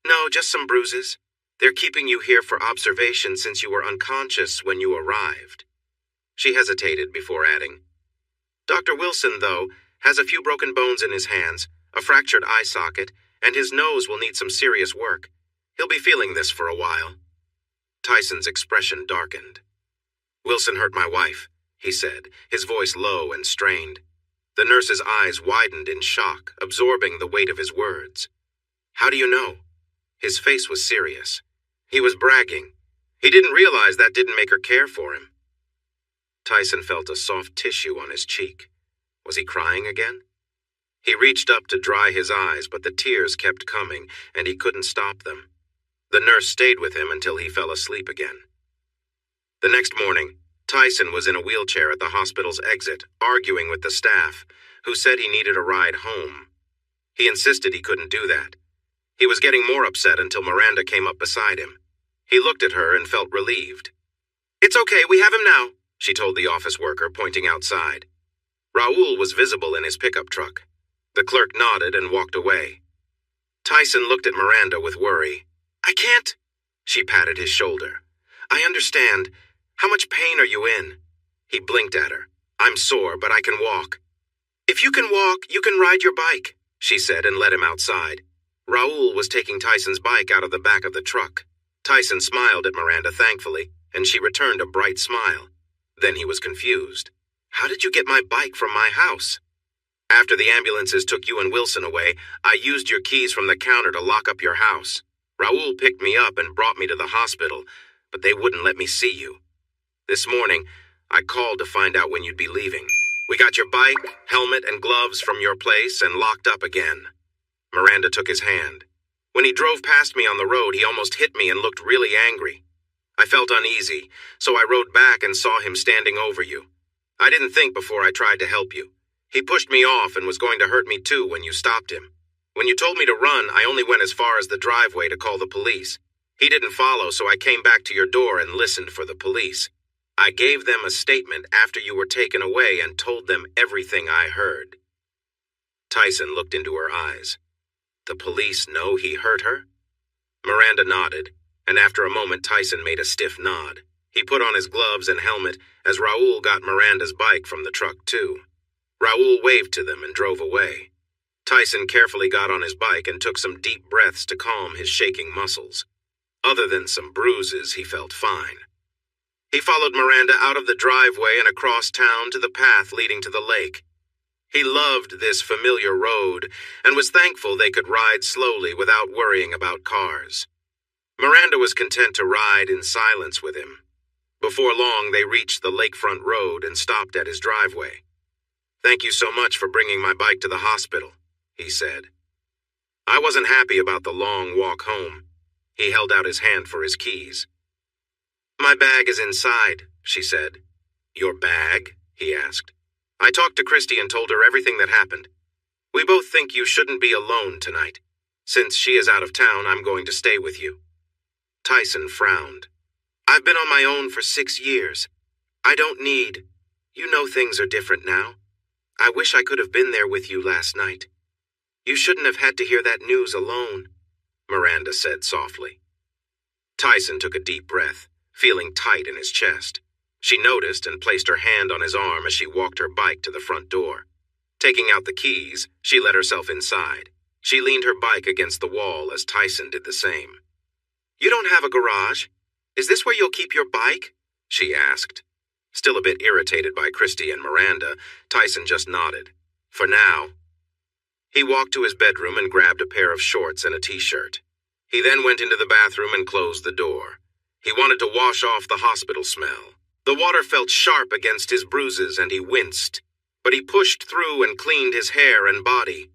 "No, just some bruises. They're keeping you here for observation since you were unconscious when you arrived." She hesitated before adding, "Dr. Wilson, though, has a few broken bones in his hands, a fractured eye socket, and his nose will need some serious work. He'll be feeling this for a while." Tyson's expression darkened. "Wilson hurt my wife," he said, his voice low and strained. The nurse's eyes widened in shock, absorbing the weight of his words. "How do you know?" His face was serious. He was bragging. He didn't realize that didn't make her care for him. Tyson felt a soft tissue on his cheek. Was he crying again? He reached up to dry his eyes, but the tears kept coming, and he couldn't stop them. The nurse stayed with him until he fell asleep again. The next morning, Tyson was in a wheelchair at the hospital's exit, arguing with the staff, who said he needed a ride home. He insisted he couldn't do that. He was getting more upset until Miranda came up beside him. He looked at her and felt relieved. "It's okay, we have him now," she told the office worker, pointing outside. Raoul was visible in his pickup truck. The clerk nodded and walked away. Tyson looked at Miranda with worry. "I can't." She patted his shoulder. "I understand. How much pain are you in?" He blinked at her. "I'm sore, but I can walk." "If you can walk, you can ride your bike," she said and led him outside. Raoul was taking Tyson's bike out of the back of the truck. Tyson smiled at Miranda thankfully, and she returned a bright smile. Then he was confused. "How did you get my bike from my house?" "After the ambulances took you and Wilson away, I used your keys from the counter to lock up your house. Raoul picked me up and brought me to the hospital, but they wouldn't let me see you. This morning, I called to find out when you'd be leaving. We got your bike, helmet, and gloves from your place and locked up again." Miranda took his hand. "When he drove past me on the road, he almost hit me and looked really angry. I felt uneasy, so I rode back and saw him standing over you. I didn't think before I tried to help you. He pushed me off and was going to hurt me too when you stopped him. When you told me to run, I only went as far as the driveway to call the police. He didn't follow, so I came back to your door and listened for the police. I gave them a statement after you were taken away and told them everything I heard." Tyson looked into her eyes. "The police know he hurt her?" Miranda nodded, and after a moment Tyson made a stiff nod. He put on his gloves and helmet as Raoul got Miranda's bike from the truck too. Raoul waved to them and drove away. Tyson carefully got on his bike and took some deep breaths to calm his shaking muscles. Other than some bruises, he felt fine. He followed Miranda out of the driveway and across town to the path leading to the lake. He loved this familiar road and was thankful they could ride slowly without worrying about cars. Miranda was content to ride in silence with him. Before long, they reached the lakefront road and stopped at his driveway. "Thank you so much for bringing my bike to the hospital," he said. "I wasn't happy about the long walk home." He held out his hand for his keys. "My bag is inside," she said. "Your bag?" he asked. "I talked to Christy and told her everything that happened. We both think you shouldn't be alone tonight. Since she is out of town, I'm going to stay with you." Tyson frowned. "I've been on my own for 6 years. I don't need. You know things are different now. I wish I could have been there with you last night. You shouldn't have had to hear that news alone," Miranda said softly. Tyson took a deep breath, feeling tight in his chest. She noticed and placed her hand on his arm as she walked her bike to the front door. Taking out the keys, she let herself inside. She leaned her bike against the wall as Tyson did the same. "You don't have a garage? Is this where you'll keep your bike?" she asked. Still a bit irritated by Christy and Miranda, Tyson just nodded. "For now." He walked to his bedroom and grabbed a pair of shorts and a t-shirt. He then went into the bathroom and closed the door. He wanted to wash off the hospital smell. The water felt sharp against his bruises and he winced. But he pushed through and cleaned his hair and body.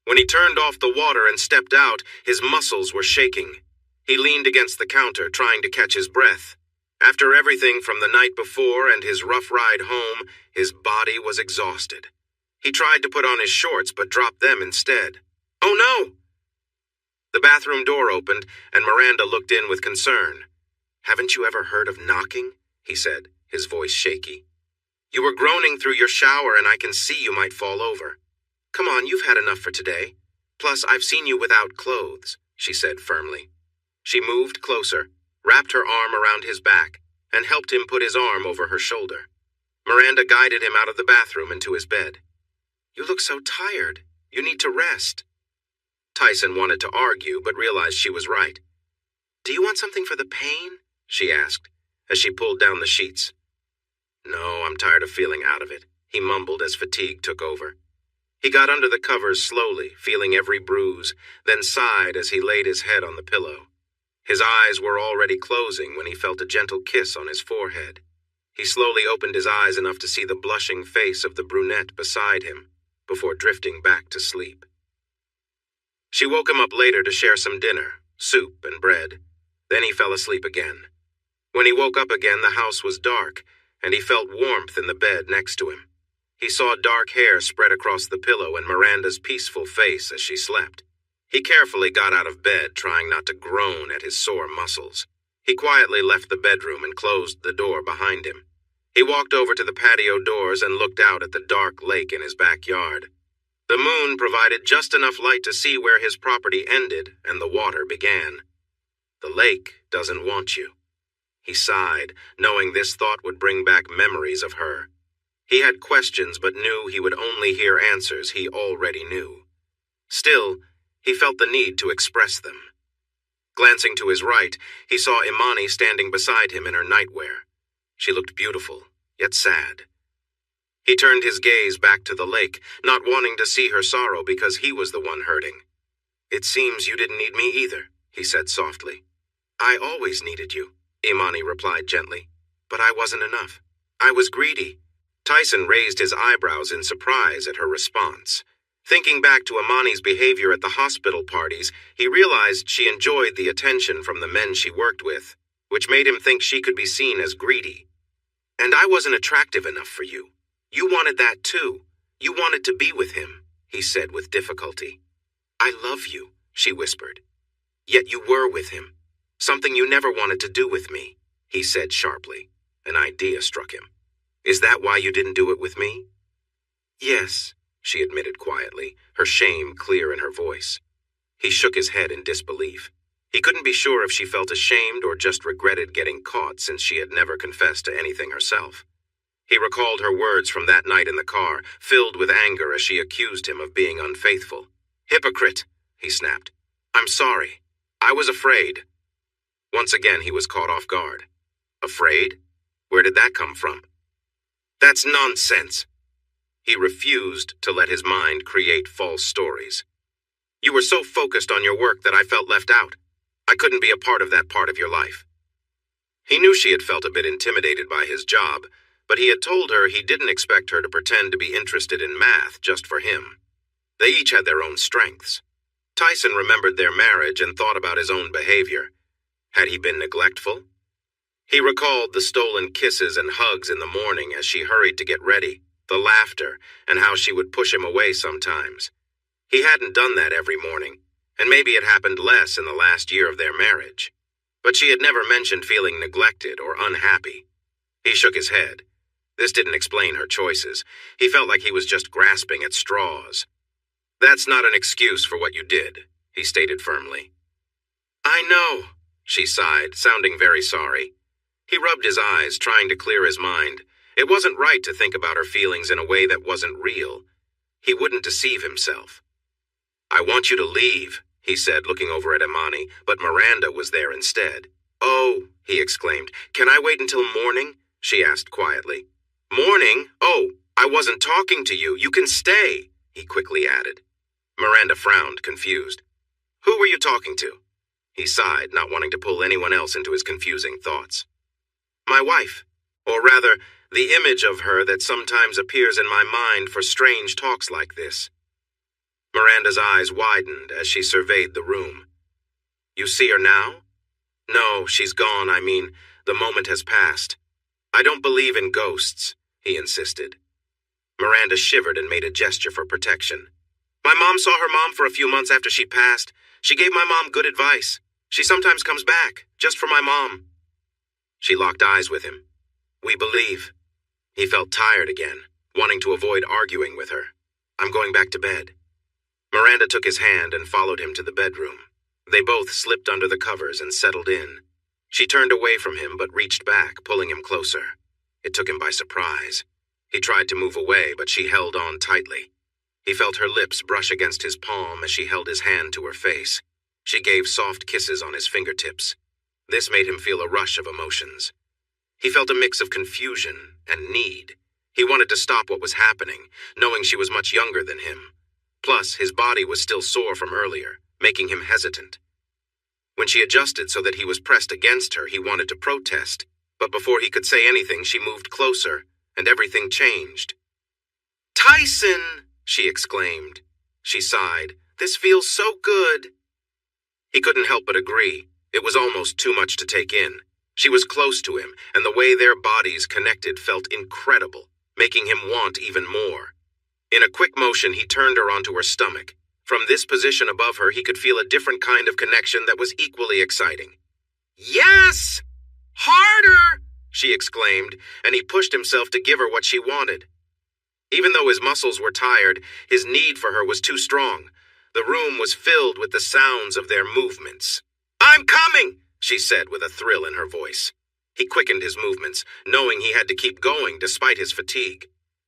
When he turned off the water and stepped out, his muscles were shaking. He leaned against the counter, trying to catch his breath. After everything from the night before and his rough ride home, his body was exhausted. He tried to put on his shorts but dropped them instead. "Oh no!" The bathroom door opened and Miranda looked in with concern. "Haven't you ever heard of knocking?" he said, his voice shaky. "You were groaning through your shower and I can see you might fall over. Come on, you've had enough for today. Plus, I've seen you without clothes," she said firmly. She moved closer, wrapped her arm around his back, and helped him put his arm over her shoulder. Miranda guided him out of the bathroom and to his bed. "You look so tired. You need to rest." Tyson wanted to argue, but realized she was right. "Do you want something for the pain?" she asked, as she pulled down the sheets. "No, I'm tired of feeling out of it," he mumbled as fatigue took over. He got under the covers slowly, feeling every bruise, then sighed as he laid his head on the pillow. His eyes were already closing when he felt a gentle kiss on his forehead. He slowly opened his eyes enough to see the blushing face of the brunette beside him, before drifting back to sleep. She woke him up later to share some dinner, soup and bread. Then he fell asleep again. When he woke up again, the house was dark, and he felt warmth in the bed next to him. He saw dark hair spread across the pillow and Miranda's peaceful face as she slept. He carefully got out of bed, trying not to groan at his sore muscles. He quietly left the bedroom and closed the door behind him. He walked over to the patio doors and looked out at the dark lake in his backyard. The moon provided just enough light to see where his property ended and the water began. "The lake doesn't want you." He sighed, knowing this thought would bring back memories of her. He had questions but knew he would only hear answers he already knew. Still, he felt the need to express them. Glancing to his right, he saw Imani standing beside him in her nightwear. She looked beautiful, yet sad. He turned his gaze back to the lake, not wanting to see her sorrow because he was the one hurting. "It seems you didn't need me either," he said softly. I always needed you, Imani replied gently. But I wasn't enough. I was greedy. Tyson raised his eyebrows in surprise at her response. Thinking back to Imani's behavior at the hospital parties, he realized she enjoyed the attention from the men she worked with, which made him think she could be seen as greedy. And I wasn't attractive enough for you. You wanted that too. You wanted to be with him, he said with difficulty. I love you, she whispered. Yet you were with him. Something you never wanted to do with me, he said sharply. An idea struck him. Is that why you didn't do it with me? Yes, she admitted quietly, her shame clear in her voice. He shook his head in disbelief. He couldn't be sure if she felt ashamed or just regretted getting caught since she had never confessed to anything herself. He recalled her words from that night in the car, filled with anger as she accused him of being unfaithful. Hypocrite, he snapped. I'm sorry. I was afraid. Once again he was caught off guard. Afraid? Where did that come from? That's nonsense. He refused to let his mind create false stories. You were so focused on your work that I felt left out. I couldn't be a part of that part of your life. He knew she had felt a bit intimidated by his job, but he had told her he didn't expect her to pretend to be interested in math just for him. They each had their own strengths. Tyson remembered their marriage and thought about his own behavior. Had he been neglectful? He recalled the stolen kisses and hugs in the morning as she hurried to get ready, the laughter, and how she would push him away sometimes. He hadn't done that every morning, and maybe it happened less in the last year of their marriage. But she had never mentioned feeling neglected or unhappy. He shook his head. This didn't explain her choices. He felt like he was just grasping at straws. That's not an excuse for what you did, he stated firmly. I know, she sighed, sounding very sorry. He rubbed his eyes, trying to clear his mind. It wasn't right to think about her feelings in a way that wasn't real. He wouldn't deceive himself. I want you to leave, he said, looking over at Imani, but Miranda was there instead. Oh, he exclaimed. Can I wait until morning? She asked quietly. Morning? Oh, I wasn't talking to you. You can stay, he quickly added. Miranda frowned, confused. Who were you talking to? He sighed, not wanting to pull anyone else into his confusing thoughts. My wife, or rather, the image of her that sometimes appears in my mind for strange talks like this. Miranda's eyes widened as she surveyed the room. You see her now? No, she's gone. I mean, the moment has passed. I don't believe in ghosts, he insisted. Miranda shivered and made a gesture for protection. My mom saw her mom for a few months after she passed. She gave my mom good advice. She sometimes comes back, just for my mom. She locked eyes with him. We believe. He felt tired again, wanting to avoid arguing with her. I'm going back to bed. Miranda took his hand and followed him to the bedroom. They both slipped under the covers and settled in. She turned away from him but reached back, pulling him closer. It took him by surprise. He tried to move away, but she held on tightly. He felt her lips brush against his palm as she held his hand to her face. She gave soft kisses on his fingertips. This made him feel a rush of emotions. He felt a mix of confusion and need. He wanted to stop what was happening, knowing she was much younger than him. Plus, his body was still sore from earlier, making him hesitant. When she adjusted so that he was pressed against her, he wanted to protest, but before he could say anything, she moved closer, and everything changed. Tyson! She exclaimed. She sighed. This feels so good. He couldn't help but agree. It was almost too much to take in. She was close to him, and the way their bodies connected felt incredible, making him want even more. In a quick motion, he turned her onto her stomach. From this position above her, he could feel a different kind of connection that was equally exciting. Yes! Harder! She exclaimed, and he pushed himself to give her what she wanted. Even though his muscles were tired, his need for her was too strong. The room was filled with the sounds of their movements. I'm coming, she said with a thrill in her voice. He quickened his movements, knowing he had to keep going despite his fatigue.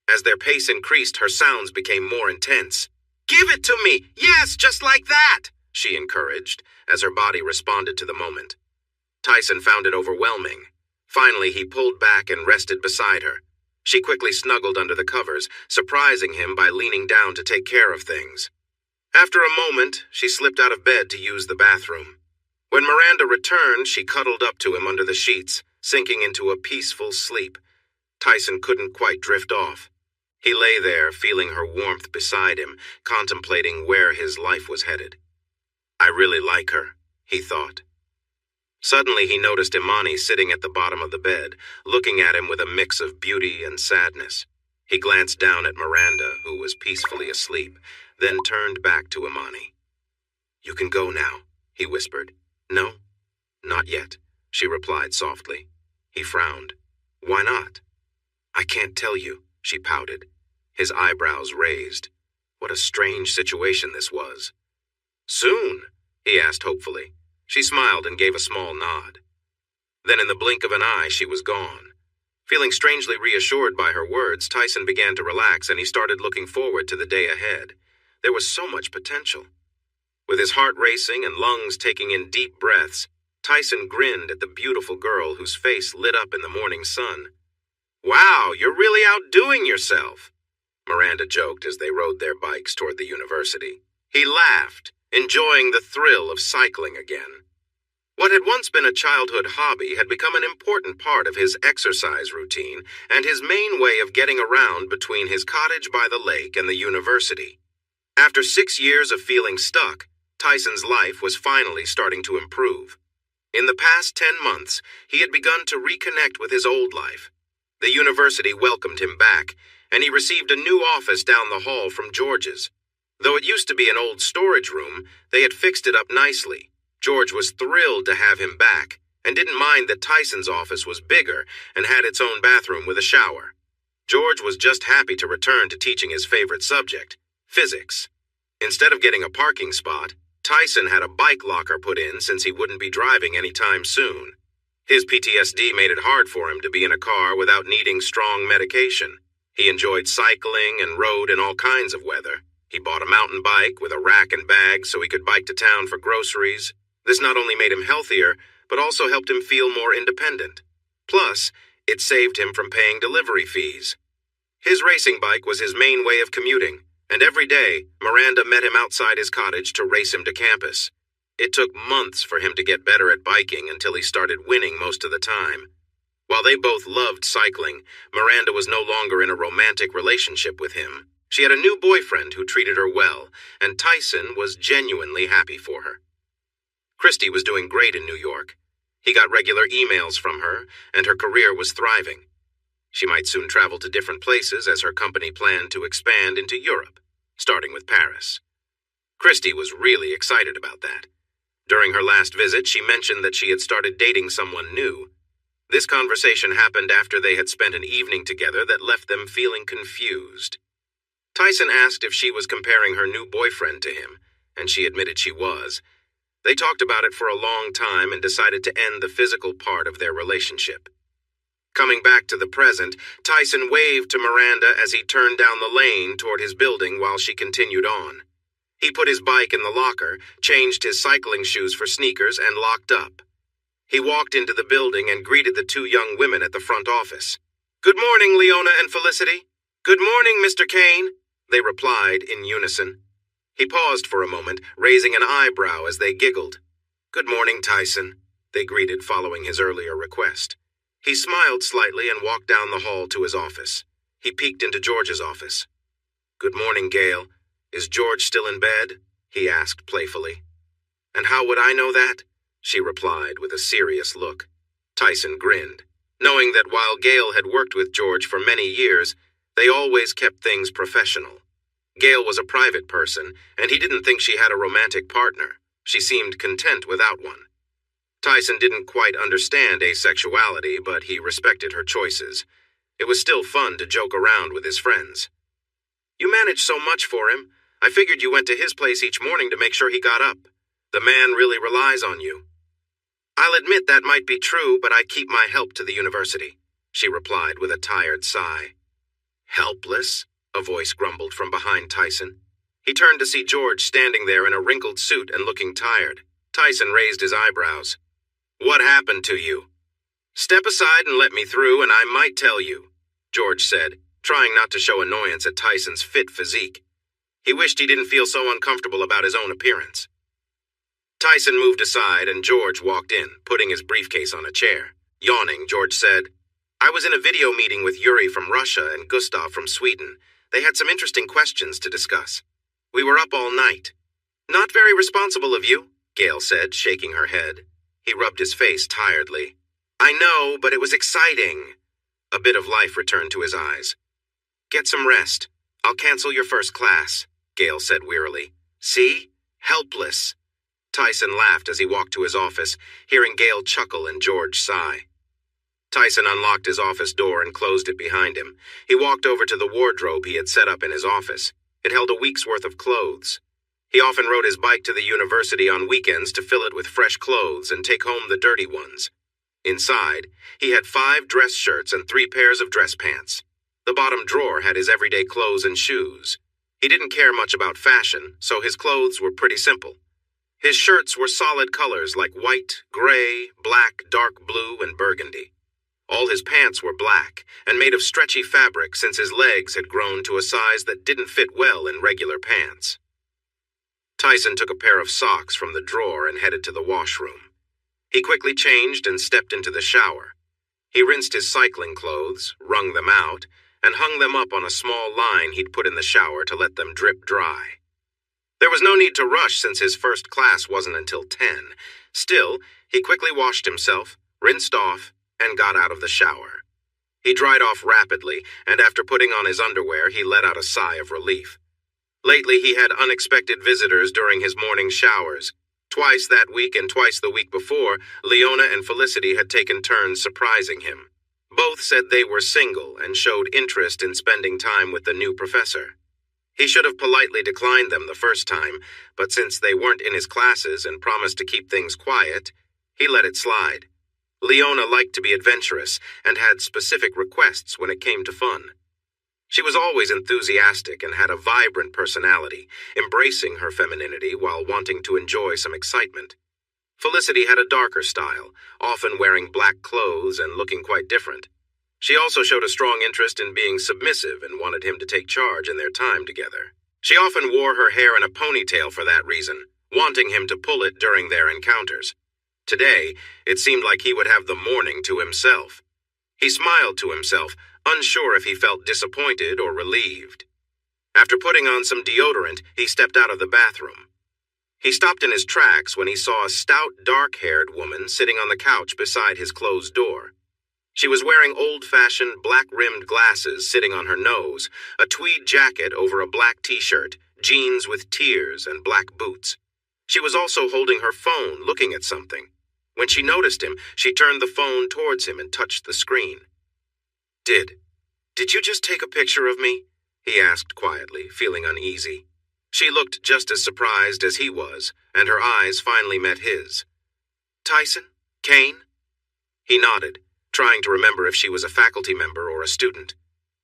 As their pace increased, her sounds became more intense. Give it to me! Yes, just like that! She encouraged, as her body responded to the moment. Tyson found it overwhelming. Finally, he pulled back and rested beside her. She quickly snuggled under the covers, surprising him by leaning down to take care of things. After a moment, she slipped out of bed to use the bathroom. When Miranda returned, she cuddled up to him under the sheets, sinking into a peaceful sleep. Tyson couldn't quite drift off. He lay there, feeling her warmth beside him, contemplating where his life was headed. I really like her, he thought. Suddenly he noticed Imani sitting at the bottom of the bed, looking at him with a mix of beauty and sadness. He glanced down at Miranda, who was peacefully asleep, then turned back to Imani. You can go now, he whispered. No, not yet, she replied softly. He frowned. Why not? I can't tell you, she pouted. His eyebrows raised. What a strange situation this was. Soon? He asked hopefully. She smiled and gave a small nod. Then in the blink of an eye, she was gone. Feeling strangely reassured by her words, Tyson began to relax and he started looking forward to the day ahead. There was so much potential. With his heart racing and lungs taking in deep breaths, Tyson grinned at the beautiful girl whose face lit up in the morning sun. Wow, you're really outdoing yourself, Miranda joked as they rode their bikes toward the university. He laughed, enjoying the thrill of cycling again. What had once been a childhood hobby had become an important part of his exercise routine and his main way of getting around between his cottage by the lake and the university. After 6 years of feeling stuck, Tyson's life was finally starting to improve. In the past 10 months, he had begun to reconnect with his old life. The university welcomed him back, and he received a new office down the hall from George's. Though it used to be an old storage room, they had fixed it up nicely. George was thrilled to have him back, and didn't mind that Tyson's office was bigger and had its own bathroom with a shower. George was just happy to return to teaching his favorite subject, physics. Instead of getting a parking spot, Tyson had a bike locker put in since he wouldn't be driving anytime soon. His PTSD made it hard for him to be in a car without needing strong medication. He enjoyed cycling and rode in all kinds of weather. He bought a mountain bike with a rack and bag so he could bike to town for groceries. This not only made him healthier, but also helped him feel more independent. Plus, it saved him from paying delivery fees. His racing bike was his main way of commuting, and every day, Miranda met him outside his cottage to race him to campus. It took months for him to get better at biking until he started winning most of the time. While they both loved cycling, Miranda was no longer in a romantic relationship with him. She had a new boyfriend who treated her well, and Tyson was genuinely happy for her. Christy was doing great in New York. He got regular emails from her, and her career was thriving. She might soon travel to different places as her company planned to expand into Europe, starting with Paris. Christy was really excited about that. During her last visit, she mentioned that she had started dating someone new. This conversation happened after they had spent an evening together that left them feeling confused. Tyson asked if she was comparing her new boyfriend to him, and she admitted she was. They talked about it for a long time and decided to end the physical part of their relationship. Coming back to the present, Tyson waved to Miranda as he turned down the lane toward his building while she continued on. He put his bike in the locker, changed his cycling shoes for sneakers, and locked up. He walked into the building and greeted the two young women at the front office. "Good morning, Leona and Felicity." "Good morning, Mr. Kane," they replied in unison. He paused for a moment, raising an eyebrow as they giggled. "Good morning, Tyson," they greeted following his earlier request. He smiled slightly and walked down the hall to his office. He peeked into George's office. "Good morning, Gail. Is George still in bed?" he asked playfully. "And how would I know that?" she replied with a serious look. Tyson grinned, knowing that while Gail had worked with George for many years, they always kept things professional. Gail was a private person, and he didn't think she had a romantic partner. She seemed content without one. Tyson didn't quite understand asexuality, but he respected her choices. It was still fun to joke around with his friends. "You manage so much for him. I figured you went to his place each morning to make sure he got up. The man really relies on you." "I'll admit that might be true, but I keep my help to the university," she replied with a tired sigh. "Helpless?" a voice grumbled from behind Tyson. He turned to see George standing there in a wrinkled suit and looking tired. Tyson raised his eyebrows. "What happened to you?" "Step aside and let me through, and I might tell you," George said, trying not to show annoyance at Tyson's fit physique. He wished he didn't feel so uncomfortable about his own appearance. Tyson moved aside and George walked in, putting his briefcase on a chair. Yawning, George said, "I was in a video meeting with Yuri from Russia and Gustav from Sweden. They had some interesting questions to discuss. We were up all night." "Not very responsible of you," Gail said, shaking her head. He rubbed his face tiredly. "I know, but it was exciting." A bit of life returned to his eyes. "Get some rest. I'll cancel your first class," Gail said wearily. "See? Helpless." Tyson laughed as he walked to his office, hearing Gail chuckle and George sigh. Tyson unlocked his office door and closed it behind him. He walked over to the wardrobe he had set up in his office. It held a week's worth of clothes. He often rode his bike to the university on weekends to fill it with fresh clothes and take home the dirty ones. Inside, he had 5 dress shirts and 3 pairs of dress pants. The bottom drawer had his everyday clothes and shoes. He didn't care much about fashion, so his clothes were pretty simple. His shirts were solid colors like white, gray, black, dark blue, and burgundy. All his pants were black and made of stretchy fabric since his legs had grown to a size that didn't fit well in regular pants. Tyson took a pair of socks from the drawer and headed to the washroom. He quickly changed and stepped into the shower. He rinsed his cycling clothes, wrung them out, and hung them up on a small line he'd put in the shower to let them drip dry. There was no need to rush since his first class wasn't until 10. Still, he quickly washed himself, rinsed off, and got out of the shower. He dried off rapidly, and after putting on his underwear, he let out a sigh of relief. Lately, he had unexpected visitors during his morning showers. Twice that week and twice the week before, Leona and Felicity had taken turns surprising him. Both said they were single and showed interest in spending time with the new professor. He should have politely declined them the first time, but since they weren't in his classes and promised to keep things quiet, he let it slide. Leona liked to be adventurous and had specific requests when it came to fun. She was always enthusiastic and had a vibrant personality, embracing her femininity while wanting to enjoy some excitement. Felicity had a darker style, often wearing black clothes and looking quite different. She also showed a strong interest in being submissive and wanted him to take charge in their time together. She often wore her hair in a ponytail for that reason, wanting him to pull it during their encounters. Today, it seemed like he would have the morning to himself. He smiled to himself, unsure if he felt disappointed or relieved. After putting on some deodorant, he stepped out of the bathroom. He stopped in his tracks when he saw a stout, dark-haired woman sitting on the couch beside his closed door. She was wearing old-fashioned, black-rimmed glasses sitting on her nose, a tweed jacket over a black t-shirt, jeans with tears, and black boots. She was also holding her phone, looking at something. When she noticed him, she turned the phone towards him and touched the screen. Did you just take a picture of me?" he asked quietly, feeling uneasy. She looked just as surprised as he was, and her eyes finally met his. "Tyson? Kane?" He nodded, trying to remember if she was a faculty member or a student.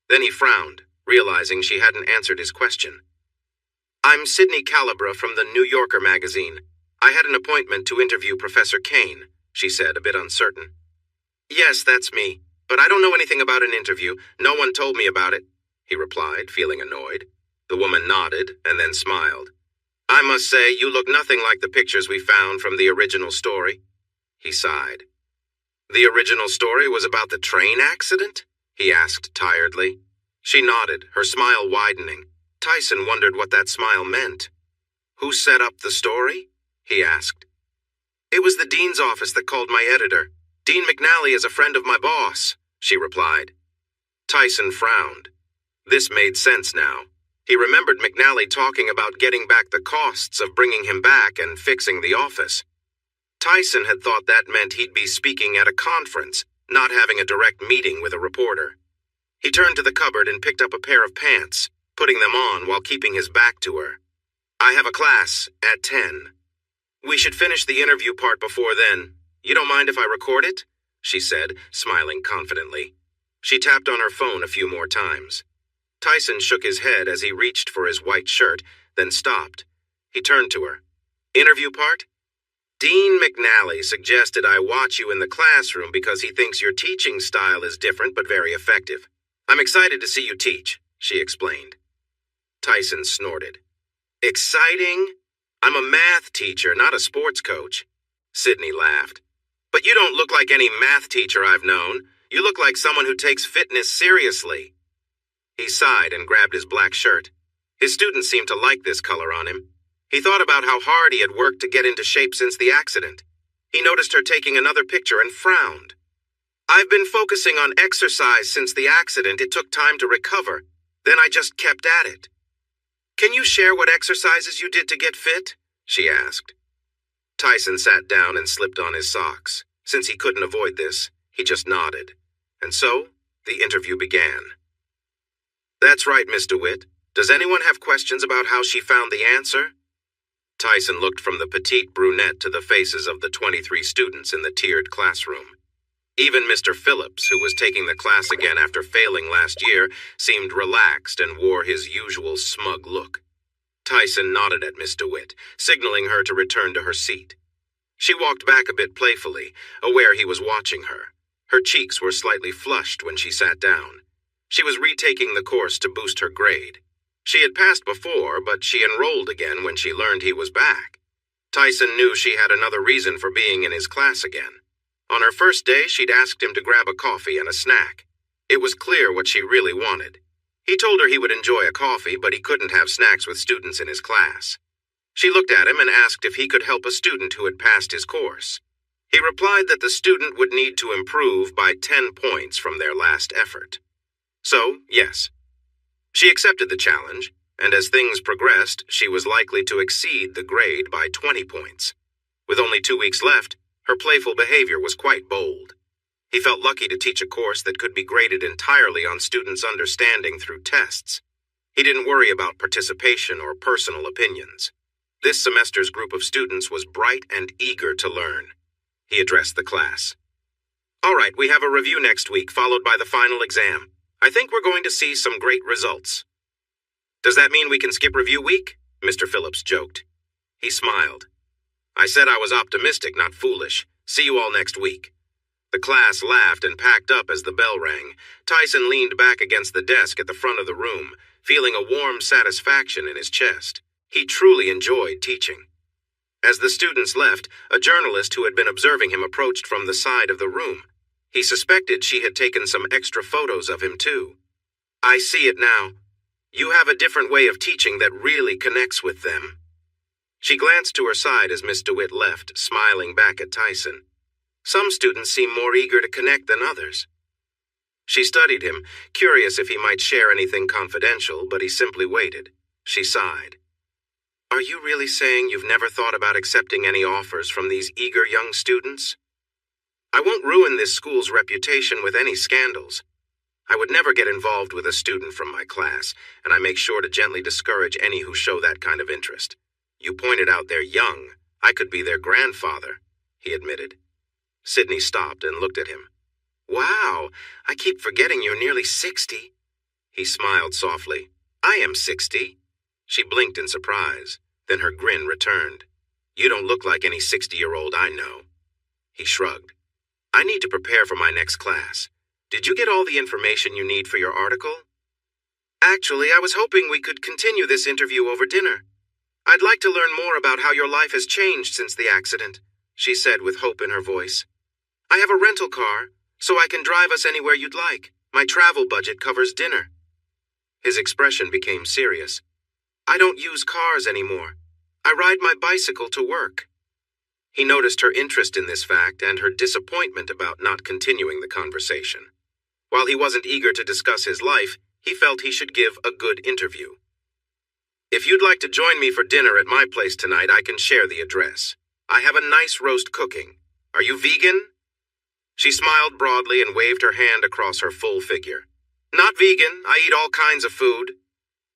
Then he frowned, realizing she hadn't answered his question. "I'm Sydney Calabra from the New Yorker magazine. I had an appointment to interview Professor Kane," she said, a bit uncertain. "Yes, that's me, but I don't know anything about an interview. No one told me about it," he replied, feeling annoyed. The woman nodded and then smiled. "I must say, you look nothing like the pictures we found from the original story." He sighed. "The original story was about the train accident?" he asked tiredly. She nodded, her smile widening. Tyson wondered what that smile meant. "Who set up the story?" he asked. "It was the dean's office that called my editor. Dean McNally is a friend of my boss," she replied. Tyson frowned. This made sense now. He remembered McNally talking about getting back the costs of bringing him back and fixing the office. Tyson had thought that meant he'd be speaking at a conference, not having a direct meeting with a reporter. He turned to the cupboard and picked up a pair of pants, putting them on while keeping his back to her. "I have a class at 10. We should finish the interview part before then. You don't mind if I record it?" she said, smiling confidently. She tapped on her phone a few more times. Tyson shook his head as he reached for his white shirt, then stopped. He turned to her. "Interview part? Dean McNally suggested I watch you in the classroom because he thinks your teaching style is different but very effective. I'm excited to see you teach," she explained. Tyson snorted. "Exciting? I'm a math teacher, not a sports coach. Sydney laughed. But you don't look like any math teacher I've known. You look like someone who takes fitness seriously. He sighed and grabbed his black shirt. His students seemed to like this color on him. He thought about how hard he had worked to get into shape since the accident. He noticed her taking another picture and frowned. I've been focusing on exercise since the accident. It took time to recover. Then I just kept at it. Can you share what exercises you did to get fit? She asked. Tyson sat down and slipped on his socks. Since he couldn't avoid this, he just nodded. And so, the interview began. That's right, Miss DeWitt. Does anyone have questions about how she found the answer? Tyson looked from the petite brunette to the faces of the 23 students in the tiered classroom. Even Mr. Phillips, who was taking the class again after failing last year, seemed relaxed and wore his usual smug look. Tyson nodded at Miss DeWitt, signaling her to return to her seat. She walked back a bit playfully, aware he was watching her. Her cheeks were slightly flushed when she sat down. She was retaking the course to boost her grade. She had passed before, but she enrolled again when she learned he was back. Tyson knew she had another reason for being in his class again. On her first day, she'd asked him to grab a coffee and a snack. It was clear what she really wanted. He told her he would enjoy a coffee, but he couldn't have snacks with students in his class. She looked at him and asked if he could help a student who had passed his course. He replied that the student would need to improve by 10 points from their last effort. So, yes. She accepted the challenge, and as things progressed, she was likely to exceed the grade by 20 points. With only 2 weeks left, her playful behavior was quite bold. He felt lucky to teach a course that could be graded entirely on students' understanding through tests. He didn't worry about participation or personal opinions. This semester's group of students was bright and eager to learn. He addressed the class. All right, we have a review next week, followed by the final exam. I think we're going to see some great results. Does that mean we can skip review week? Mr. Phillips joked. He smiled. I said I was optimistic, not foolish. See you all next week. The class laughed and packed up as the bell rang. Tyson leaned back against the desk at the front of the room, feeling a warm satisfaction in his chest. He truly enjoyed teaching. As the students left, a journalist who had been observing him approached from the side of the room. He suspected she had taken some extra photos of him, too. I see it now. You have a different way of teaching that really connects with them. She glanced to her side as Miss DeWitt left, smiling back at Tyson. Some students seem more eager to connect than others. She studied him, curious if he might share anything confidential, but he simply waited. She sighed. Are you really saying you've never thought about accepting any offers from these eager young students? I won't ruin this school's reputation with any scandals. I would never get involved with a student from my class, and I make sure to gently discourage any who show that kind of interest. You pointed out they're young. I could be their grandfather, he admitted. Sydney stopped and looked at him. Wow, I keep forgetting you're nearly 60. He smiled softly. I am 60. She blinked in surprise. Then her grin returned. You don't look like any 60-year-old I know. He shrugged. I need to prepare for my next class. Did you get all the information you need for your article? Actually, I was hoping we could continue this interview over dinner. I'd like to learn more about how your life has changed since the accident, she said with hope in her voice. I have a rental car, so I can drive us anywhere you'd like. My travel budget covers dinner. His expression became serious. I don't use cars anymore. I ride my bicycle to work. He noticed her interest in this fact and her disappointment about not continuing the conversation. While he wasn't eager to discuss his life, he felt he should give a good interview. If you'd like to join me for dinner at my place tonight, I can share the address. I have a nice roast cooking. Are you vegan? She smiled broadly and waved her hand across her full figure. Not vegan. I eat all kinds of food.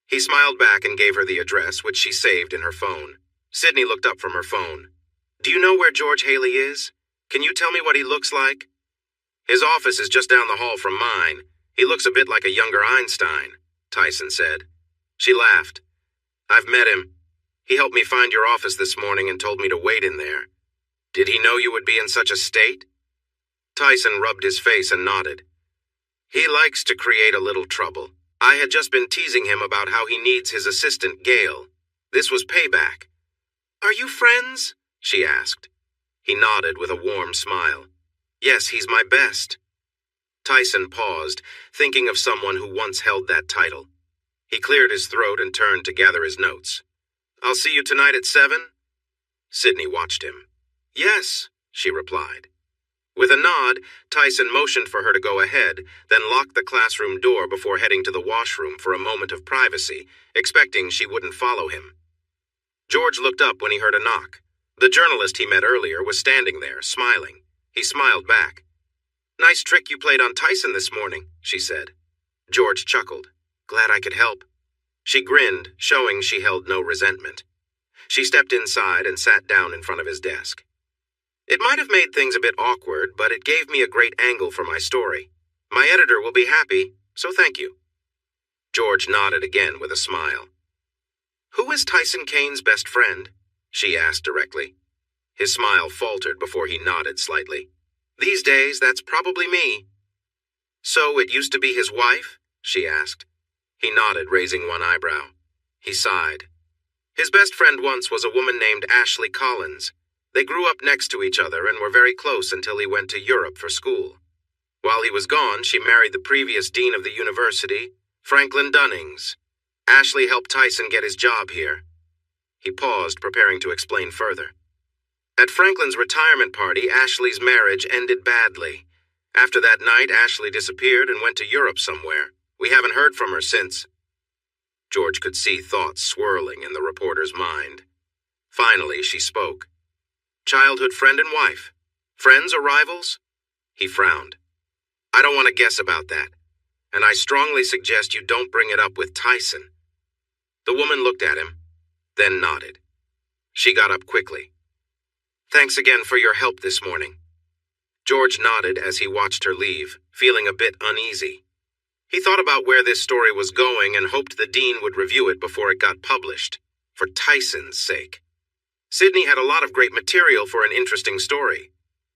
He smiled back and gave her the address, which she saved in her phone. Sydney looked up from her phone. Do you know where George Haley is? Can you tell me what he looks like? His office is just down the hall from mine. He looks a bit like a younger Einstein, Tyson said. She laughed. I've met him. He helped me find your office this morning and told me to wait in there. Did he know you would be in such a state? Tyson rubbed his face and nodded. He likes to create a little trouble. I had just been teasing him about how he needs his assistant, Gail. This was payback. "Are you friends?" she asked. He nodded with a warm smile. "Yes, he's my best." Tyson paused, thinking of someone who once held that title. He cleared his throat and turned to gather his notes. "I'll see you tonight at 7? Sydney watched him. "Yes," she replied. With a nod, Tyson motioned for her to go ahead, then locked the classroom door before heading to the washroom for a moment of privacy, expecting she wouldn't follow him. George looked up when he heard a knock. The journalist he met earlier was standing there, smiling. He smiled back. "Nice trick you played on Tyson this morning," she said. George chuckled. "Glad I could help." She grinned, showing she held no resentment. She stepped inside and sat down in front of his desk. "It might have made things a bit awkward, but it gave me a great angle for my story. My editor will be happy, so thank you." George nodded again with a smile. "Who is Tyson Kane's best friend?" she asked directly. His smile faltered before he nodded slightly. "These days, that's probably me." "So it used to be his wife?" she asked. He nodded, raising one eyebrow. He sighed. "His best friend once was a woman named Ashley Collins. They grew up next to each other and were very close until he went to Europe for school. While he was gone, she married the previous dean of the university, Franklin Dunnings. Ashley helped Tyson get his job here." He paused, preparing to explain further. "At Franklin's retirement party, Ashley's marriage ended badly. After that night, Ashley disappeared and went to Europe somewhere. We haven't heard from her since." George could see thoughts swirling in the reporter's mind. Finally, she spoke. "Childhood friend and wife. Friends or rivals?" He frowned. "I don't want to guess about that. And I strongly suggest you don't bring it up with Tyson." The woman looked at him, then nodded. She got up quickly. "Thanks again for your help this morning." George nodded as he watched her leave, feeling a bit uneasy. He thought about where this story was going and hoped the dean would review it before it got published, for Tyson's sake. Sydney had a lot of great material for an interesting story.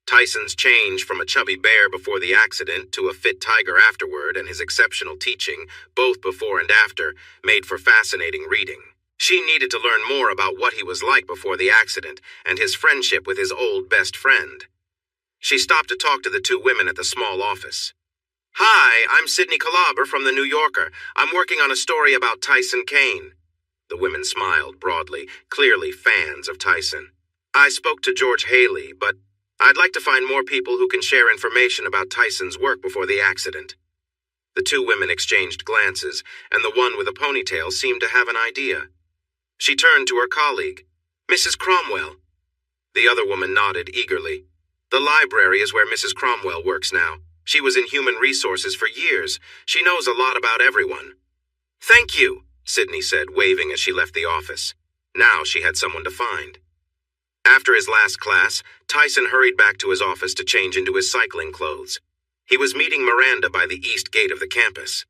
Tyson's change from a chubby bear before the accident to a fit tiger afterward and his exceptional teaching, both before and after, made for fascinating reading. She needed to learn more about what he was like before the accident and his friendship with his old best friend. She stopped to talk to the two women at the small office. "Hi, I'm Sydney Calaber from The New Yorker. I'm working on a story about Tyson Kane." The women smiled broadly, clearly fans of Tyson. "I spoke to George Haley, but I'd like to find more people who can share information about Tyson's work before the accident." The two women exchanged glances, and the one with a ponytail seemed to have an idea. She turned to her colleague. "Mrs. Cromwell." The other woman nodded eagerly. "The library is where Mrs. Cromwell works now. She was in human resources for years. She knows a lot about everyone." "Thank you," Sydney said, waving as she left the office. Now she had someone to find. After his last class, Tyson hurried back to his office to change into his cycling clothes. He was meeting Miranda by the east gate of the campus.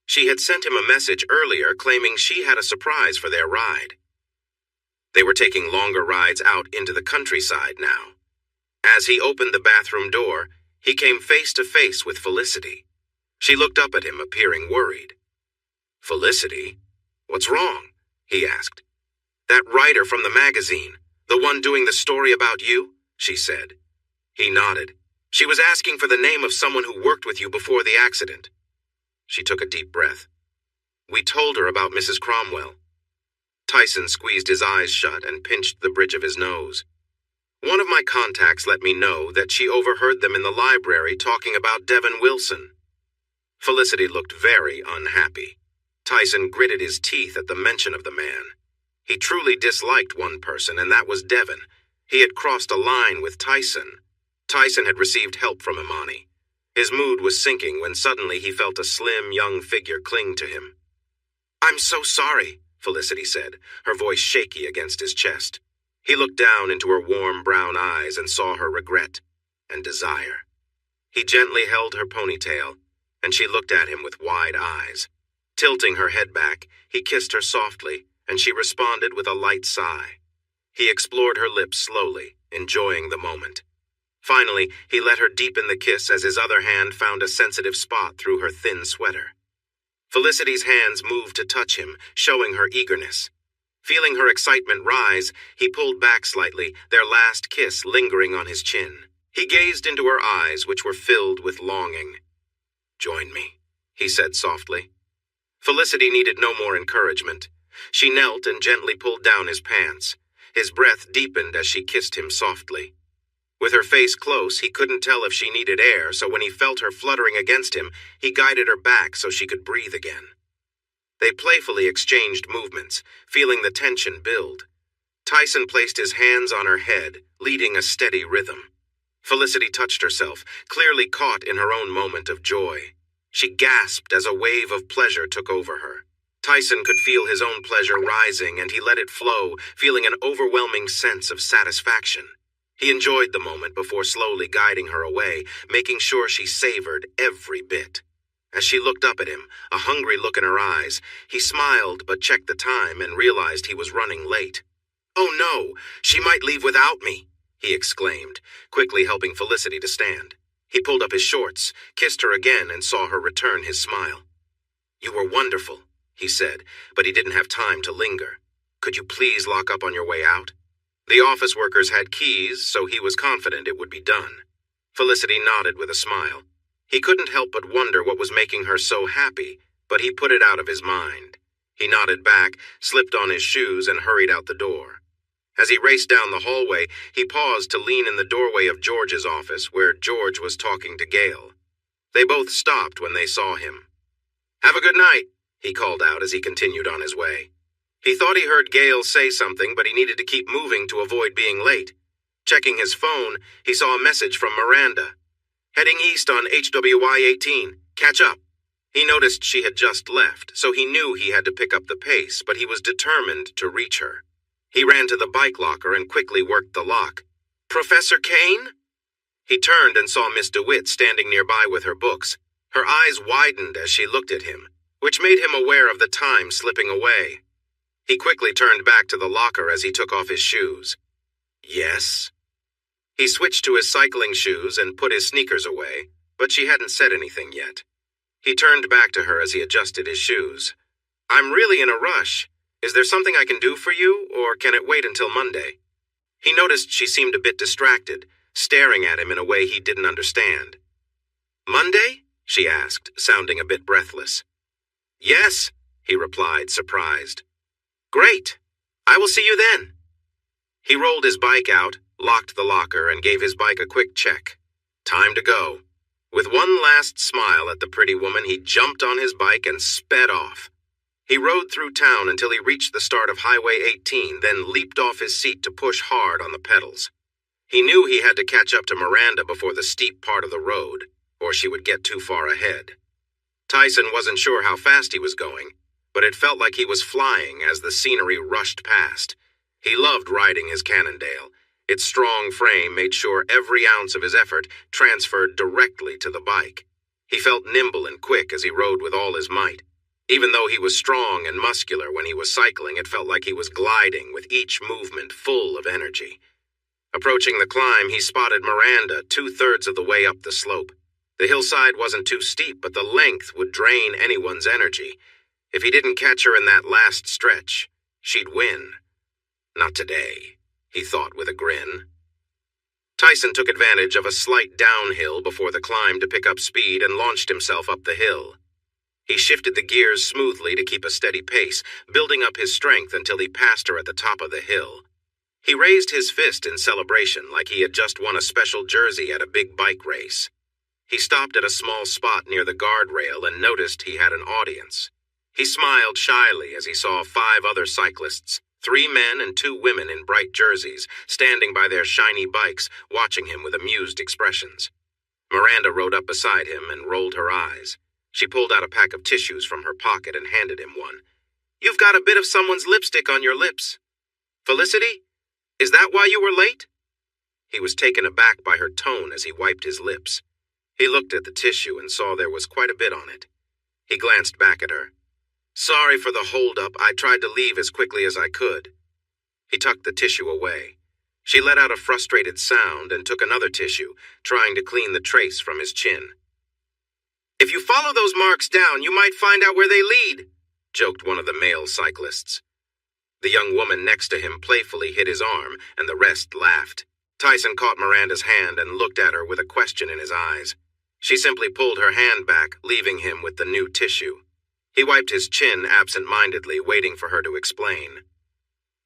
She had sent him a message earlier claiming she had a surprise for their ride. They were taking longer rides out into the countryside now. As he opened the bathroom door, he came face to face with Felicity. She looked up at him, appearing worried. "Felicity? What's wrong?" he asked. "That writer from the magazine, the one doing the story about you?" she said. He nodded. "She was asking for the name of someone who worked with you before the accident." She took a deep breath. "We told her about Mrs. Cromwell." Tyson squeezed his eyes shut and pinched the bridge of his nose. "One of my contacts let me know that she overheard them in the library talking about Devin Wilson." Felicity looked very unhappy. Tyson gritted his teeth at the mention of the man. He truly disliked one person, and that was Devin. He had crossed a line with Tyson. Tyson had received help from Imani. His mood was sinking when suddenly he felt a slim, young figure cling to him. "I'm so sorry," Felicity said, her voice shaky against his chest. He looked down into her warm brown eyes and saw her regret and desire. He gently held her ponytail, and she looked at him with wide eyes. Tilting her head back, he kissed her softly, and she responded with a light sigh. He explored her lips slowly, enjoying the moment. Finally, he let her deepen the kiss as his other hand found a sensitive spot through her thin sweater. Felicity's hands moved to touch him, showing her eagerness. Feeling her excitement rise, he pulled back slightly, their last kiss lingering on his chin. He gazed into her eyes, which were filled with longing. "Join me," he said softly. Felicity needed no more encouragement. She knelt and gently pulled down his pants. His breath deepened as she kissed him softly. With her face close, he couldn't tell if she needed air, so when he felt her fluttering against him, he guided her back so she could breathe again. They playfully exchanged movements, feeling the tension build. Tyson placed his hands on her head, leading a steady rhythm. Felicity touched herself, clearly caught in her own moment of joy. She gasped as a wave of pleasure took over her. Tyson could feel his own pleasure rising, and he let it flow, feeling an overwhelming sense of satisfaction. He enjoyed the moment before slowly guiding her away, making sure she savored every bit. As she looked up at him, a hungry look in her eyes, he smiled but checked the time and realized he was running late. "Oh no, she might leave without me," he exclaimed, quickly helping Felicity to stand. He pulled up his shorts, kissed her again, and saw her return his smile. "You were wonderful," he said, but he didn't have time to linger. "Could you please lock up on your way out?" The office workers had keys, so he was confident it would be done. Felicity nodded with a smile. He couldn't help but wonder what was making her so happy, but he put it out of his mind. He nodded back, slipped on his shoes, and hurried out the door. As he raced down the hallway, he paused to lean in the doorway of George's office, where George was talking to Gail. They both stopped when they saw him. "Have a good night," he called out as he continued on his way. He thought he heard Gail say something, but he needed to keep moving to avoid being late. Checking his phone, he saw a message from Miranda. "Heading east on HWY 18. Catch up." He noticed she had just left, so he knew he had to pick up the pace, but he was determined to reach her. He ran to the bike locker and quickly worked the lock. "Professor Kane?" He turned and saw Miss DeWitt standing nearby with her books. Her eyes widened as she looked at him, which made him aware of the time slipping away. He quickly turned back to the locker as he took off his shoes. "Yes?" He switched to his cycling shoes and put his sneakers away, but she hadn't said anything yet. He turned back to her as he adjusted his shoes. "I'm really in a rush. Is there something I can do for you, or can it wait until Monday?" He noticed she seemed a bit distracted, staring at him in a way he didn't understand. "Monday?" she asked, sounding a bit breathless. "Yes," he replied, surprised. "Great. I will see you then." He rolled his bike out, locked the locker, and gave his bike a quick check. Time to go. With one last smile at the pretty woman, he jumped on his bike and sped off. He rode through town until he reached the start of Highway 18, then leaped off his seat to push hard on the pedals. He knew he had to catch up to Miranda before the steep part of the road, or she would get too far ahead. Tyson wasn't sure how fast he was going, but it felt like he was flying as the scenery rushed past. He loved riding his Cannondale. Its strong frame made sure every ounce of his effort transferred directly to the bike. He felt nimble and quick as he rode with all his might. Even though he was strong and muscular when he was cycling, it felt like he was gliding with each movement full of energy. Approaching the climb, he spotted Miranda 2/3 of the way up the slope. The hillside wasn't too steep, but the length would drain anyone's energy. If he didn't catch her in that last stretch, she'd win. Not today, he thought with a grin. Tyson took advantage of a slight downhill before the climb to pick up speed and launched himself up the hill. He shifted the gears smoothly to keep a steady pace, building up his strength until he passed her at the top of the hill. He raised his fist in celebration like he had just won a special jersey at a big bike race. He stopped at a small spot near the guardrail and noticed he had an audience. He smiled shyly as he saw 5 other cyclists, 3 men and 2 women in bright jerseys, standing by their shiny bikes, watching him with amused expressions. Miranda rode up beside him and rolled her eyes. She pulled out a pack of tissues from her pocket and handed him one. "You've got a bit of someone's lipstick on your lips. Felicity, is that why you were late?" He was taken aback by her tone as he wiped his lips. He looked at the tissue and saw there was quite a bit on it. He glanced back at her. "Sorry for the holdup. I tried to leave as quickly as I could." He tucked the tissue away. She let out a frustrated sound and took another tissue, trying to clean the trace from his chin. "If you follow those marks down, you might find out where they lead," joked one of the male cyclists. The young woman next to him playfully hit his arm, and the rest laughed. Tyson caught Miranda's hand and looked at her with a question in his eyes. She simply pulled her hand back, leaving him with the new tissue. He wiped his chin absent-mindedly, waiting for her to explain.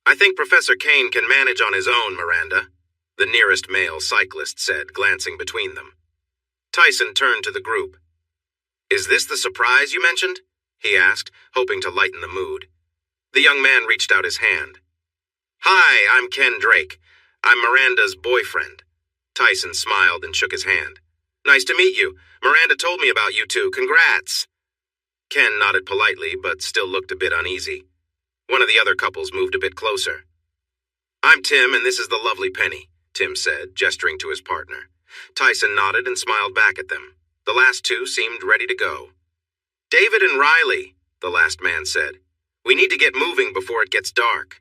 "I think Professor Kane can manage on his own, Miranda," the nearest male cyclist said, glancing between them. Tyson turned to the group. "Is this the surprise you mentioned?" he asked, hoping to lighten the mood. The young man reached out his hand. "Hi, I'm Ken Drake. I'm Miranda's boyfriend." Tyson smiled and shook his hand. "Nice to meet you. Miranda told me about you two. Congrats." Ken nodded politely, but still looked a bit uneasy. One of the other couples moved a bit closer. "I'm Tim, and this is the lovely Penny," Tim said, gesturing to his partner. Tyson nodded and smiled back at them. The last two seemed ready to go. "David and Riley," the last man said. "We need to get moving before it gets dark."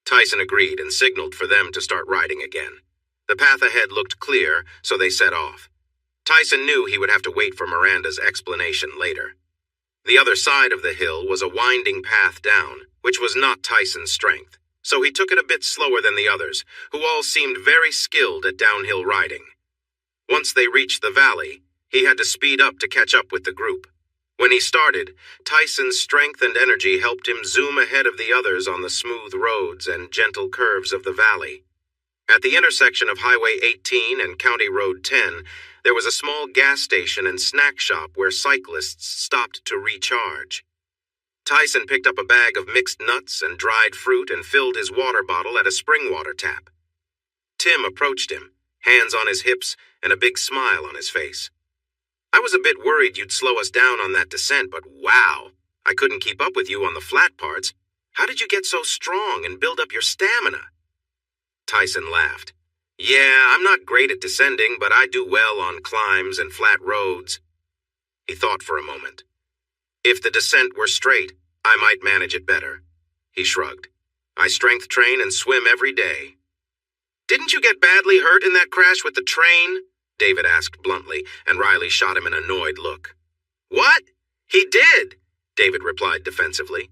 Tyson agreed and signaled for them to start riding again. The path ahead looked clear, so they set off. Tyson knew he would have to wait for Miranda's explanation later. The other side of the hill was a winding path down, which was not Tyson's strength, so he took it a bit slower than the others, who all seemed very skilled at downhill riding. Once they reached the valley, he had to speed up to catch up with the group. When he started, Tyson's strength and energy helped him zoom ahead of the others on the smooth roads and gentle curves of the valley. At the intersection of Highway 18 and County Road 10, there was a small gas station and snack shop where cyclists stopped to recharge. Tyson picked up a bag of mixed nuts and dried fruit and filled his water bottle at a spring water tap. Tim approached him, hands on his hips and a big smile on his face. "I was a bit worried you'd slow us down on that descent, but wow, I couldn't keep up with you on the flat parts. How did you get so strong and build up your stamina?" Tyson laughed. "Yeah, I'm not great at descending, but I do well on climbs and flat roads." He thought for a moment. "If the descent were straight, I might manage it better." He shrugged. "I strength train and swim every day." "Didn't you get badly hurt in that crash with the train?" David asked bluntly, and Riley shot him an annoyed look. "What? He did," David replied defensively.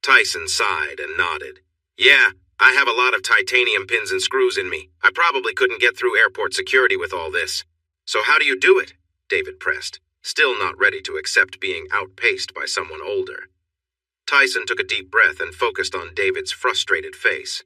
Tyson sighed and nodded. "Yeah, I have a lot of titanium pins and screws in me. I probably couldn't get through airport security with all this." "So how do you do it?" David pressed, still not ready to accept being outpaced by someone older. Tyson took a deep breath and focused on David's frustrated face.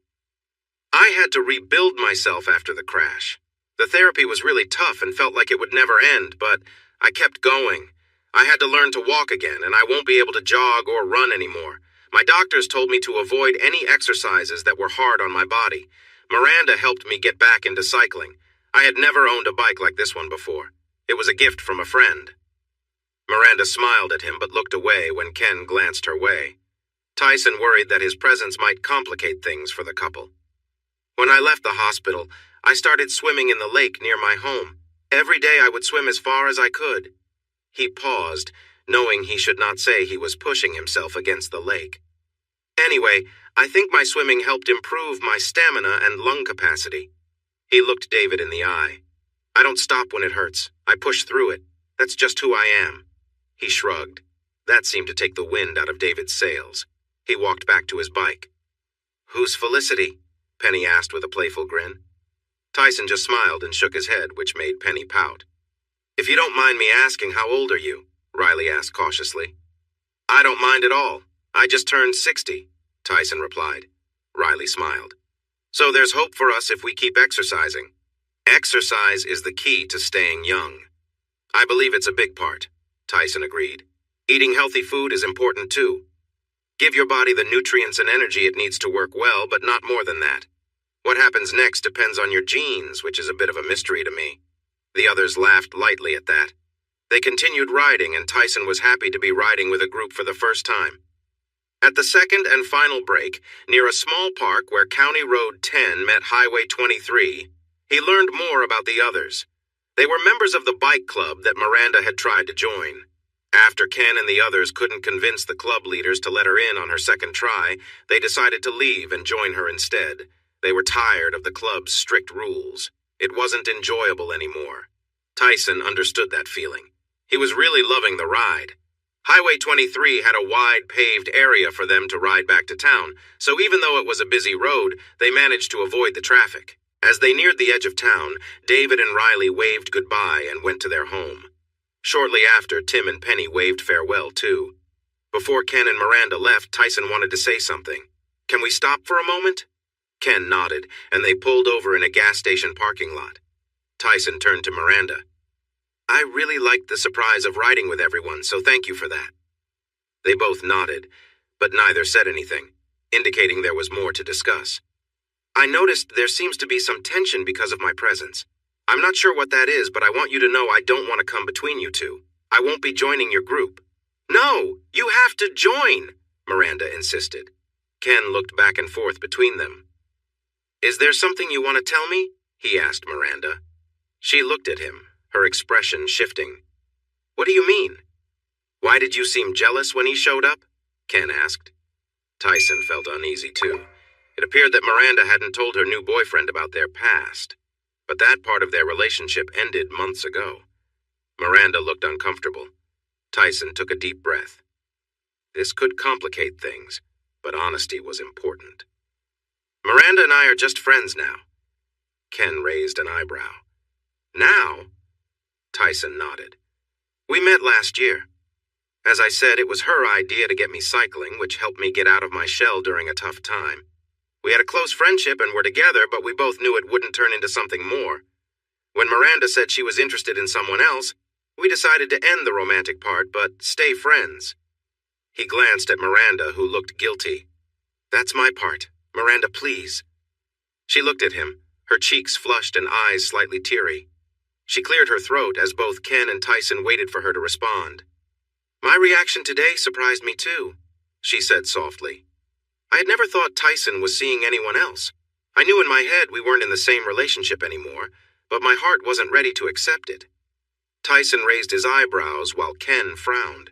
"I had to rebuild myself after the crash. The therapy was really tough and felt like it would never end, but I kept going. I had to learn to walk again, and I won't be able to jog or run anymore. My doctors told me to avoid any exercises that were hard on my body. Miranda helped me get back into cycling. I had never owned a bike like this one before. It was a gift from a friend." Miranda smiled at him but looked away when Ken glanced her way. Tyson worried that his presence might complicate things for the couple. "When I left the hospital, I started swimming in the lake near my home. Every day I would swim as far as I could." He paused, knowing he should not say he was pushing himself against the lake. "Anyway, I think my swimming helped improve my stamina and lung capacity." He looked David in the eye. "I don't stop when it hurts. I push through it. That's just who I am." He shrugged. That seemed to take the wind out of David's sails. He walked back to his bike. "Who's Felicity?" Penny asked with a playful grin. Tyson just smiled and shook his head, which made Penny pout. "If you don't mind me asking, how old are you?" Riley asked cautiously. "I don't mind at all. I just turned 60, Tyson replied. Riley smiled. "So there's hope for us if we keep exercising. Exercise is the key to staying young." "I believe it's a big part," Tyson agreed. "Eating healthy food is important too. Give your body the nutrients and energy it needs to work well, but not more than that. What happens next depends on your genes, which is a bit of a mystery to me." The others laughed lightly at that. They continued riding, and Tyson was happy to be riding with a group for the first time. At the second and final break, near a small park where County Road 10 met Highway 23, he learned more about the others. They were members of the bike club that Miranda had tried to join. After Ken and the others couldn't convince the club leaders to let her in on her second try, they decided to leave and join her instead. They were tired of the club's strict rules. It wasn't enjoyable anymore. Tyson understood that feeling. He was really loving the ride. Highway 23 had a wide paved area for them to ride back to town, so even though it was a busy road, they managed to avoid the traffic. As they neared the edge of town, David and Riley waved goodbye and went to their home. Shortly after, Tim and Penny waved farewell, too. Before Ken and Miranda left, Tyson wanted to say something. "Can we stop for a moment?" Ken nodded, and they pulled over in a gas station parking lot. Tyson turned to Miranda. "I really liked the surprise of riding with everyone, so thank you for that." They both nodded, but neither said anything, indicating there was more to discuss. "I noticed there seems to be some tension because of my presence. I'm not sure what that is, but I want you to know I don't want to come between you two. I won't be joining your group." "No, you have to join," Miranda insisted. Ken looked back and forth between them. "Is there something you want to tell me?" he asked Miranda. She looked at him, her expression shifting. "What do you mean?" "Why did you seem jealous when he showed up?" Ken asked. Tyson felt uneasy too. It appeared that Miranda hadn't told her new boyfriend about their past, but that part of their relationship ended months ago. Miranda looked uncomfortable. Tyson took a deep breath. This could complicate things, but honesty was important. "Miranda and I are just friends now." Ken raised an eyebrow. "Now?" Tyson nodded. "We met last year. As I said, it was her idea to get me cycling, which helped me get out of my shell during a tough time. We had a close friendship and were together, but we both knew it wouldn't turn into something more. When Miranda said she was interested in someone else, we decided to end the romantic part, but stay friends." He glanced at Miranda, who looked guilty. "That's my part. Miranda, please." She looked at him, her cheeks flushed and eyes slightly teary. She cleared her throat as both Ken and Tyson waited for her to respond. "My reaction today surprised me too," she said softly. "I had never thought Tyson was seeing anyone else. I knew in my head we weren't in the same relationship anymore, but my heart wasn't ready to accept it." Tyson raised his eyebrows while Ken frowned.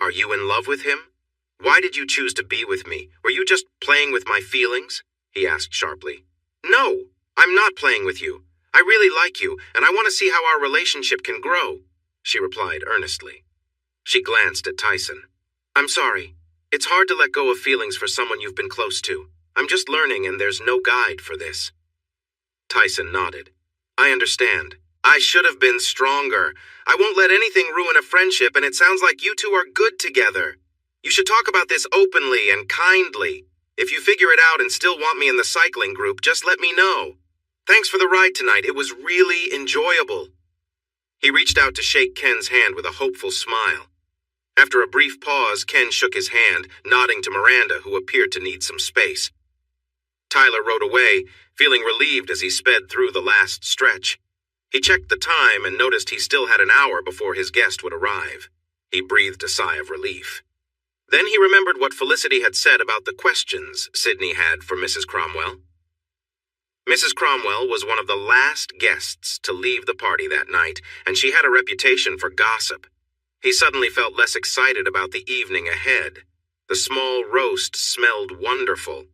"Are you in love with him? Why did you choose to be with me? Were you just playing with my feelings?" he asked sharply. "No, I'm not playing with you. I really like you, and I want to see how our relationship can grow," she replied earnestly. She glanced at Tyson. "I'm sorry. It's hard to let go of feelings for someone you've been close to. I'm just learning, and there's no guide for this." Tyson nodded. "I understand. I should have been stronger. I won't let anything ruin a friendship, and it sounds like you two are good together. You should talk about this openly and kindly. If you figure it out and still want me in the cycling group, just let me know. Thanks for the ride tonight. It was really enjoyable." He reached out to shake Ken's hand with a hopeful smile. After a brief pause, Ken shook his hand, nodding to Miranda, who appeared to need some space. Tyler rode away, feeling relieved as he sped through the last stretch. He checked the time and noticed he still had an hour before his guest would arrive. He breathed a sigh of relief. Then he remembered what Felicity had said about the questions Sydney had for Mrs. Cromwell. Mrs. Cromwell was one of the last guests to leave the party that night, and she had a reputation for gossip. He suddenly felt less excited about the evening ahead. The small roast smelled wonderful.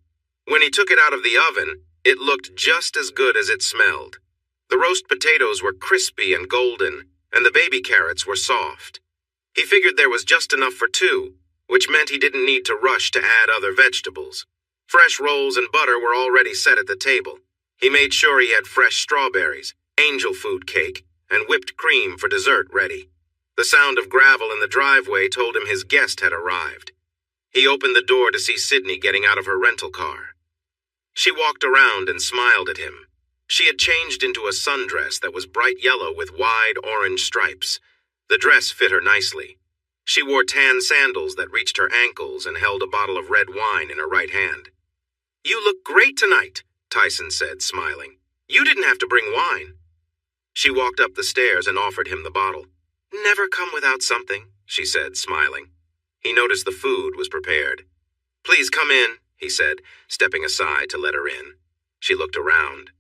When he took it out of the oven, it looked just as good as it smelled. The roast potatoes were crispy and golden, and the baby carrots were soft. He figured there was just enough for two, which meant he didn't need to rush to add other vegetables. Fresh rolls and butter were already set at the table. He made sure he had fresh strawberries, angel food cake, and whipped cream for dessert ready. The sound of gravel in the driveway told him his guest had arrived. He opened the door to see Sydney getting out of her rental car. She walked around and smiled at him. She had changed into a sundress that was bright yellow with wide orange stripes. The dress fit her nicely. She wore tan sandals that reached her ankles and held a bottle of red wine in her right hand. "You look great tonight," Tyson said, smiling. "You didn't have to bring wine." She walked up the stairs and offered him the bottle. "Never come without something," she said, smiling. He noticed the food was prepared. "Please come in," he said, stepping aside to let her in. She looked around.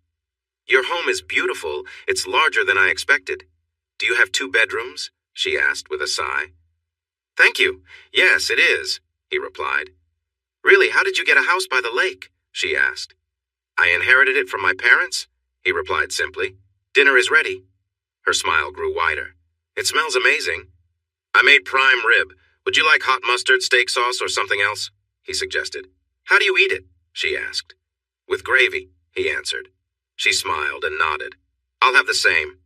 "Your home is beautiful. It's larger than I expected. Do you have 2 bedrooms?" she asked with a sigh. "Thank you. Yes, it is," he replied. "Really, how did you get a house by the lake?" she asked. "I inherited it from my parents," he replied simply. "Dinner is ready." Her smile grew wider. "It smells amazing." I made prime rib. Would you like hot mustard, steak sauce, or something else? He suggested. How do you eat it? She asked. With gravy, he answered. She smiled and nodded. I'll have the same.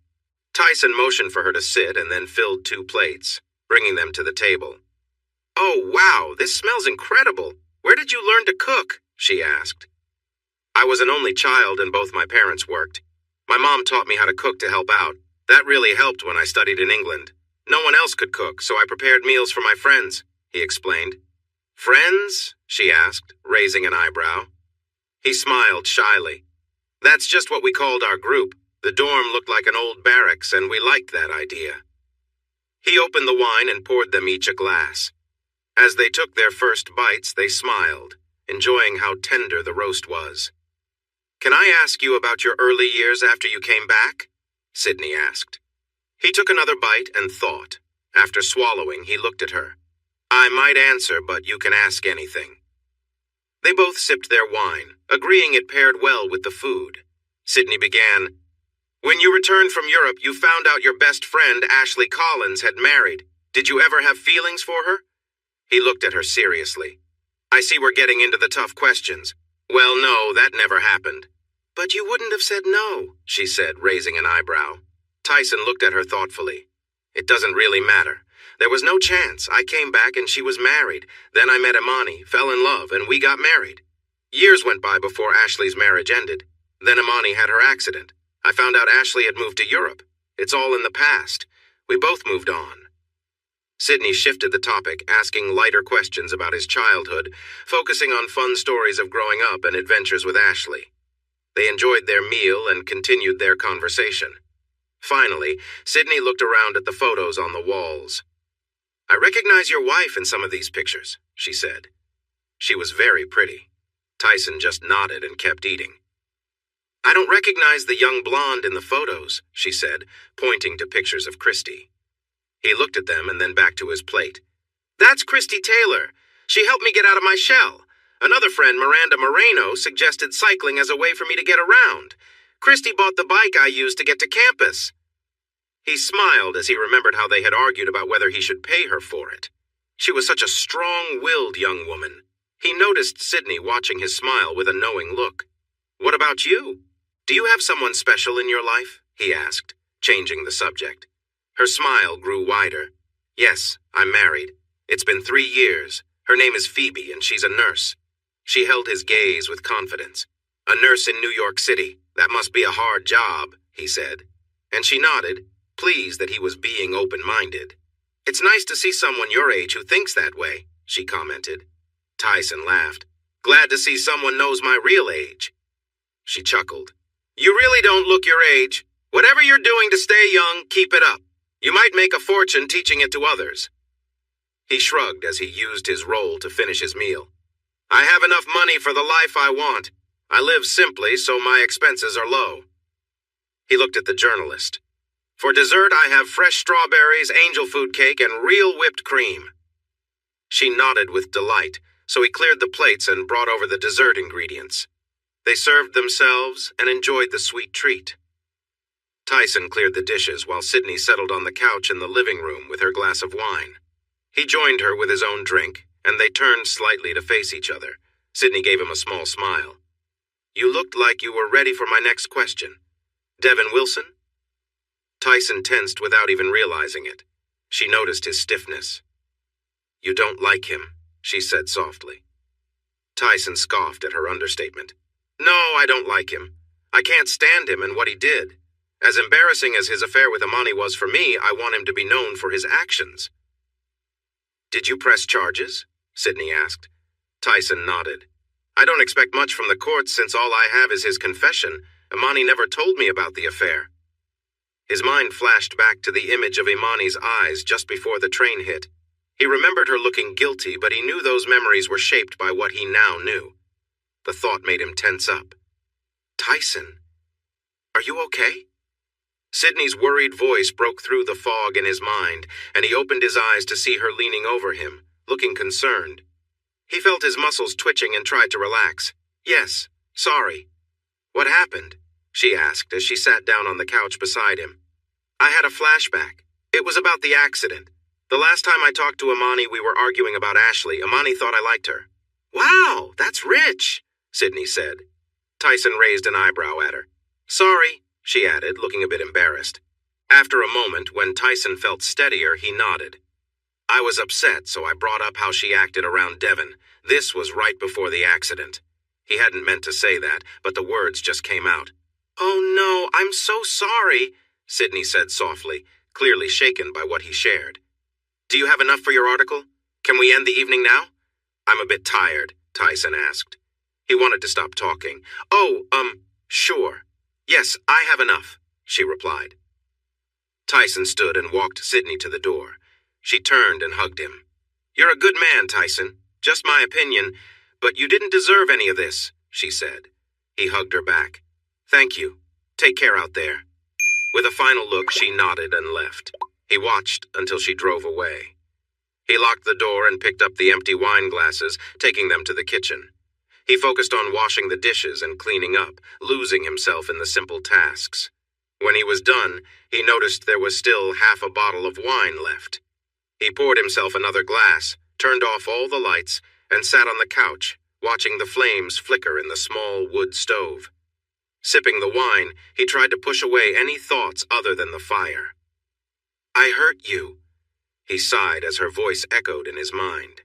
Tyson motioned for her to sit and then filled 2 plates, bringing them to the table. Oh, wow, this smells incredible. Where did you learn to cook? She asked. I was an only child and both my parents worked. My mom taught me how to cook to help out. That really helped when I studied in England. No one else could cook, so I prepared meals for my friends, he explained. Friends? She asked, raising an eyebrow. He smiled shyly. That's just what we called our group. The dorm looked like an old barracks, and we liked that idea. He opened the wine and poured them each a glass. As they took their first bites, they smiled, enjoying how tender the roast was. Can I ask you about your early years after you came back? Sydney asked. He took another bite and thought. After swallowing, he looked at her. I might answer, but you can ask anything. They both sipped their wine, agreeing it paired well with the food. Sydney began. When you returned from Europe, you found out your best friend, Ashley Collins, had married. Did you ever have feelings for her? He looked at her seriously. I see we're getting into the tough questions. Well, no, that never happened. But you wouldn't have said no, she said, raising an eyebrow. Tyson looked at her thoughtfully. It doesn't really matter. There was no chance. I came back and she was married. Then I met Imani, fell in love, and we got married. Years went by before Ashley's marriage ended. Then Imani had her accident. I found out Ashley had moved to Europe. It's all in the past. We both moved on. Sydney shifted the topic, asking lighter questions about his childhood, focusing on fun stories of growing up and adventures with Ashley. They enjoyed their meal and continued their conversation. Finally, Sydney looked around at the photos on the walls. I recognize your wife in some of these pictures, she said. She was very pretty. Tyson just nodded and kept eating. I don't recognize the young blonde in the photos, she said, pointing to pictures of Christy. He looked at them and then back to his plate. That's Christy Taylor. She helped me get out of my shell. Another friend, Miranda Moreno, suggested cycling as a way for me to get around. Christy bought the bike I used to get to campus. He smiled as he remembered how they had argued about whether he should pay her for it. She was such a strong-willed young woman. He noticed Sydney watching his smile with a knowing look. What about you? Do you have someone special in your life? He asked, changing the subject. Her smile grew wider. Yes, I'm married. It's been 3 years. Her name is Phoebe, and she's a nurse. She held his gaze with confidence. A nurse in New York City. That must be a hard job, he said. And she nodded, pleased that he was being open-minded. It's nice to see someone your age who thinks that way, she commented. Tyson laughed. Glad to see someone knows my real age. She chuckled. You really don't look your age. Whatever you're doing to stay young, keep it up. You might make a fortune teaching it to others. He shrugged as he used his roll to finish his meal. I have enough money for the life I want. I live simply, so my expenses are low. He looked at the journalist. For dessert, I have fresh strawberries, angel food cake, and real whipped cream. She nodded with delight, so he cleared the plates and brought over the dessert ingredients. They served themselves and enjoyed the sweet treat. Tyson cleared the dishes while Sydney settled on the couch in the living room with her glass of wine. He joined her with his own drink, and they turned slightly to face each other. Sydney gave him a small smile. You looked like you were ready for my next question. Devin Wilson? Tyson tensed without even realizing it. She noticed his stiffness. You don't like him, she said softly. Tyson scoffed at her understatement. No, I don't like him. I can't stand him and what he did. As embarrassing as his affair with Imani was for me, I want him to be known for his actions. Did you press charges? Sydney asked. Tyson nodded. I don't expect much from the courts since all I have is his confession. Imani never told me about the affair. His mind flashed back to the image of Imani's eyes just before the train hit. He remembered her looking guilty, but he knew those memories were shaped by what he now knew. The thought made him tense up. Tyson, are you okay? Sydney's worried voice broke through the fog in his mind, and he opened his eyes to see her leaning over him, looking concerned. He felt his muscles twitching and tried to relax. Yes, sorry. What happened? She asked as she sat down on the couch beside him. I had a flashback. It was about the accident. The last time I talked to Imani, we were arguing about Ashley. Imani thought I liked her. Wow, that's rich, Sydney said. Tyson raised an eyebrow at her. Sorry, she added, looking a bit embarrassed. After a moment, when Tyson felt steadier, he nodded. I was upset, so I brought up how she acted around Devon. This was right before the accident. He hadn't meant to say that, but the words just came out. Oh no, I'm so sorry, Sydney said softly, clearly shaken by what he shared. Do you have enough for your article? Can we end the evening now? I'm a bit tired, Tyson asked. He wanted to stop talking. Oh, sure. Yes, I have enough, she replied. Tyson stood and walked Sydney to the door. She turned and hugged him. You're a good man, Tyson. Just my opinion, but you didn't deserve any of this, she said. He hugged her back. Thank you. Take care out there. With a final look, she nodded and left. He watched until she drove away. He locked the door and picked up the empty wine glasses, taking them to the kitchen. He focused on washing the dishes and cleaning up, losing himself in the simple tasks. When he was done, he noticed there was still half a bottle of wine left. He poured himself another glass, turned off all the lights, and sat on the couch, watching the flames flicker in the small wood stove. Sipping the wine, he tried to push away any thoughts other than the fire. I hurt you, he sighed as her voice echoed in his mind.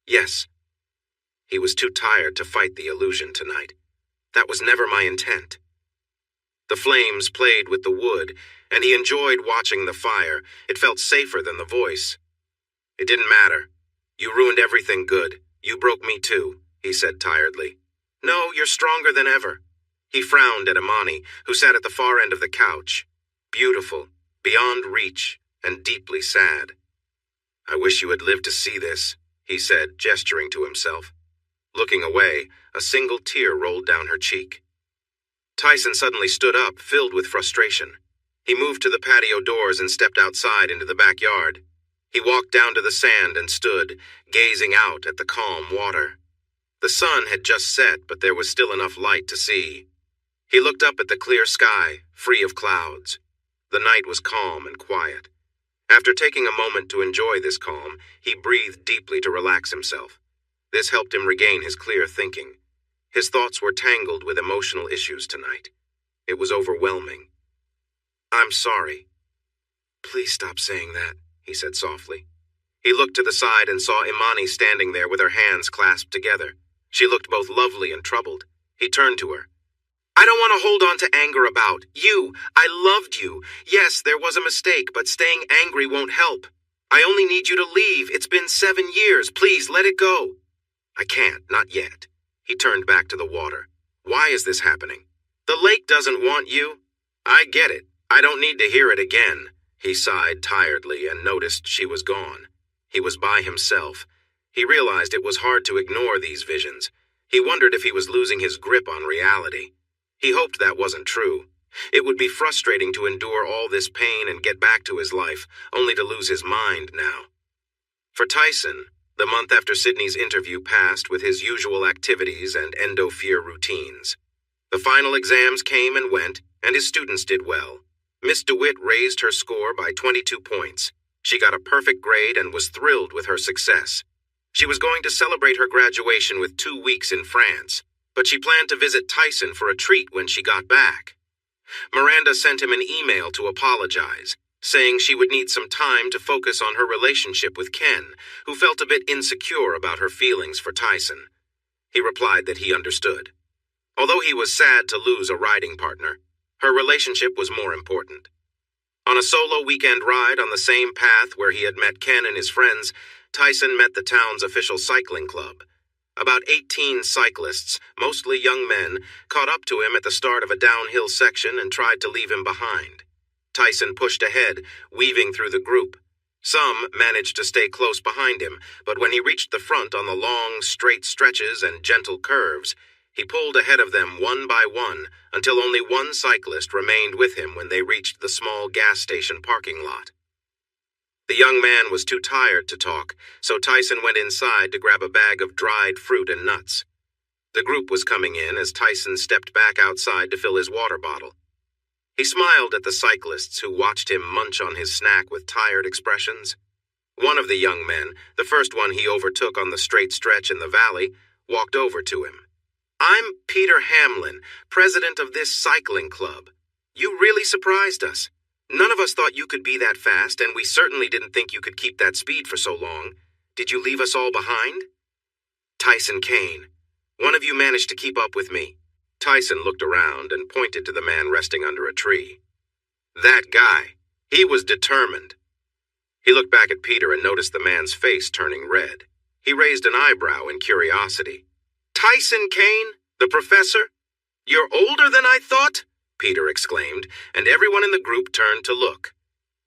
Yes. He was too tired to fight the illusion tonight. That was never my intent. The flames played with the wood, and he enjoyed watching the fire. It felt safer than the voice. It didn't matter. You ruined everything good. You broke me too, he said tiredly. No, you're stronger than ever. He frowned at Imani, who sat at the far end of the couch. Beautiful, beyond reach, and deeply sad. I wish you had lived to see this, he said, gesturing to himself. Looking away, a single tear rolled down her cheek. Tyson suddenly stood up, filled with frustration. He moved to the patio doors and stepped outside into the backyard. He walked down to the sand and stood, gazing out at the calm water. The sun had just set, but there was still enough light to see. He looked up at the clear sky, free of clouds. The night was calm and quiet. After taking a moment to enjoy this calm, he breathed deeply to relax himself. This helped him regain his clear thinking. His thoughts were tangled with emotional issues tonight. It was overwhelming. I'm sorry. Please stop saying that, he said softly. He looked to the side and saw Imani standing there with her hands clasped together. She looked both lovely and troubled. He turned to her. I don't want to hold on to anger about you. I loved you. Yes, there was a mistake, but staying angry won't help. I only need you to leave. It's been 7 years. Please let it go. I can't, not yet. He turned back to the water. Why is this happening? The lake doesn't want you. I get it. I don't need to hear it again. He sighed tiredly and noticed she was gone. He was by himself. He realized it was hard to ignore these visions. He wondered if he was losing his grip on reality. He hoped that wasn't true. It would be frustrating to endure all this pain and get back to his life, only to lose his mind now. For Tyson, the month after Sydney's interview passed with his usual activities and endo-fear routines. The final exams came and went, and his students did well. Miss DeWitt raised her score by 22 points. She got a perfect grade and was thrilled with her success. She was going to celebrate her graduation with 2 weeks in France, but she planned to visit Tyson for a treat when she got back. Miranda sent him an email to apologize, saying she would need some time to focus on her relationship with Ken, who felt a bit insecure about her feelings for Tyson. He replied that he understood. Although he was sad to lose a riding partner, her relationship was more important. On a solo weekend ride on the same path where he had met Ken and his friends, Tyson met the town's official cycling club. About 18 cyclists, mostly young men, caught up to him at the start of a downhill section and tried to leave him behind. Tyson pushed ahead, weaving through the group. Some managed to stay close behind him, but when he reached the front on the long, straight stretches and gentle curves, he pulled ahead of them one by one until only one cyclist remained with him when they reached the small gas station parking lot. The young man was too tired to talk, so Tyson went inside to grab a bag of dried fruit and nuts. The group was coming in as Tyson stepped back outside to fill his water bottle. He smiled at the cyclists who watched him munch on his snack with tired expressions. One of the young men, the first one he overtook on the straight stretch in the valley, walked over to him. "I'm Peter Hamlin, president of this cycling club. You really surprised us. None of us thought you could be that fast, and we certainly didn't think you could keep that speed for so long. Did you leave us all behind?" "Tyson Kane. One of you managed to keep up with me." Tyson looked around and pointed to the man resting under a tree. "That guy. He was determined." He looked back at Peter and noticed the man's face turning red. He raised an eyebrow in curiosity. "Tyson Kane? The professor? You're older than I thought?" Peter exclaimed, and everyone in the group turned to look.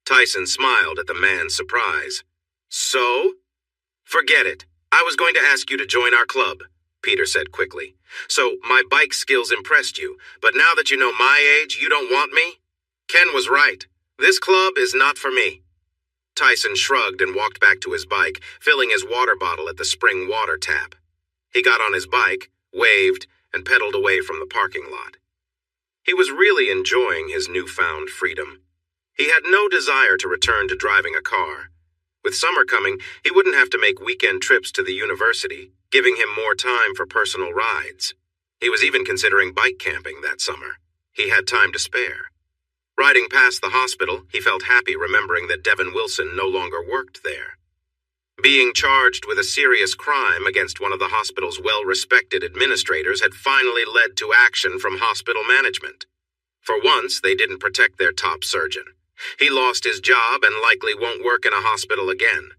Tyson smiled at the man's surprise. "So?" "Forget it. I was going to ask you to join our club," Peter said quickly. "So my bike skills impressed you, but now that you know my age, you don't want me? Ken was right. This club is not for me." Tyson shrugged and walked back to his bike, filling his water bottle at the spring water tap. He got on his bike, waved, and pedaled away from the parking lot. He was really enjoying his newfound freedom. He had no desire to return to driving a car. With summer coming, he wouldn't have to make weekend trips to the university, giving him more time for personal rides. He was even considering bike camping that summer. He had time to spare. Riding past the hospital, he felt happy remembering that Devin Wilson no longer worked there. Being charged with a serious crime against one of the hospital's well-respected administrators had finally led to action from hospital management. For once, they didn't protect their top surgeon. He lost his job and likely won't work in a hospital again.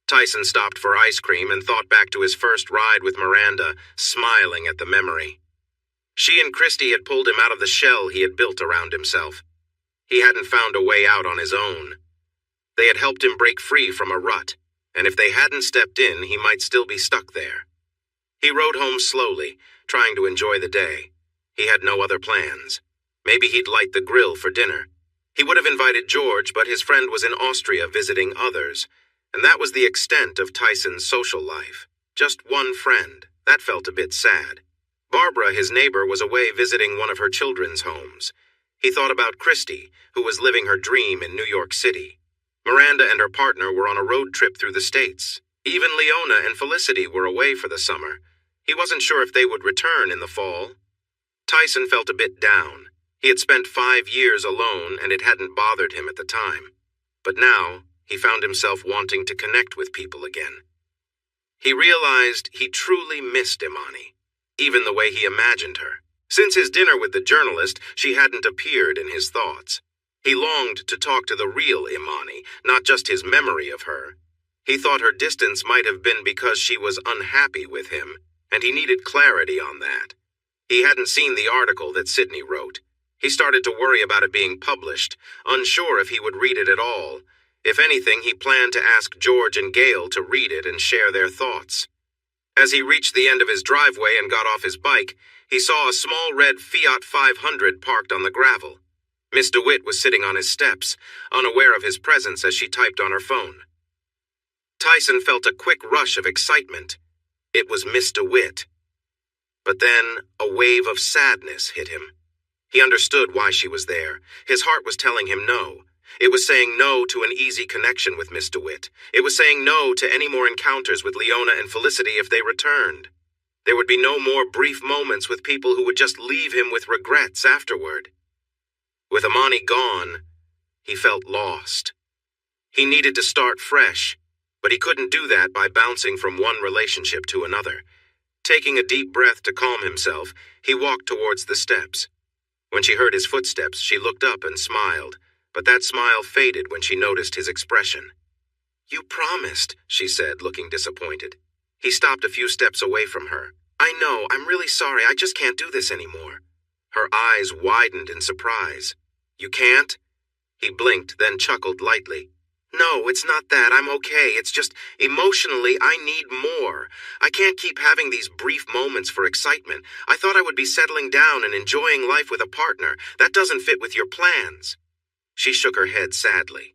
Tyson stopped for ice cream and thought back to his first ride with Miranda, smiling at the memory. She and Christy had pulled him out of the shell he had built around himself. He hadn't found a way out on his own. They had helped him break free from a rut, and if they hadn't stepped in, he might still be stuck there. He rode home slowly, trying to enjoy the day. He had no other plans. Maybe he'd light the grill for dinner. He would have invited George, but his friend was in Austria visiting others, and that was the extent of Tyson's social life. Just one friend. That felt a bit sad. Barbara, his neighbor, was away visiting one of her children's homes. He thought about Christy, who was living her dream in New York City. Miranda and her partner were on a road trip through the States. Even Leona and Felicity were away for the summer. He wasn't sure if they would return in the fall. Tyson felt a bit down. He had spent 5 years alone, and it hadn't bothered him at the time. But now, he found himself wanting to connect with people again. He realized he truly missed Imani, even the way he imagined her. Since his dinner with the journalist, she hadn't appeared in his thoughts. He longed to talk to the real Imani, not just his memory of her. He thought her distance might have been because she was unhappy with him, and he needed clarity on that. He hadn't seen the article that Sydney wrote. He started to worry about it being published, unsure if he would read it at all. If anything, he planned to ask George and Gail to read it and share their thoughts. As he reached the end of his driveway and got off his bike, he saw a small red Fiat 500 parked on the gravel. Miss DeWitt was sitting on his steps, unaware of his presence as she typed on her phone. Tyson felt a quick rush of excitement. It was Miss DeWitt. But then a wave of sadness hit him. He understood why she was there. His heart was telling him no. It was saying no to an easy connection with Miss DeWitt. It was saying no to any more encounters with Leona and Felicity if they returned. There would be no more brief moments with people who would just leave him with regrets afterward. With Imani gone, he felt lost. He needed to start fresh, but he couldn't do that by bouncing from one relationship to another. Taking a deep breath to calm himself, he walked towards the steps. When she heard his footsteps, she looked up and smiled, but that smile faded when she noticed his expression. "You promised," she said, looking disappointed. He stopped a few steps away from her. "I know, I'm really sorry, I just can't do this anymore." Her eyes widened in surprise. "You can't?" He blinked, then chuckled lightly. "No, it's not that. I'm okay. It's just, emotionally, I need more. I can't keep having these brief moments for excitement. I thought I would be settling down and enjoying life with a partner. That doesn't fit with your plans." She shook her head sadly.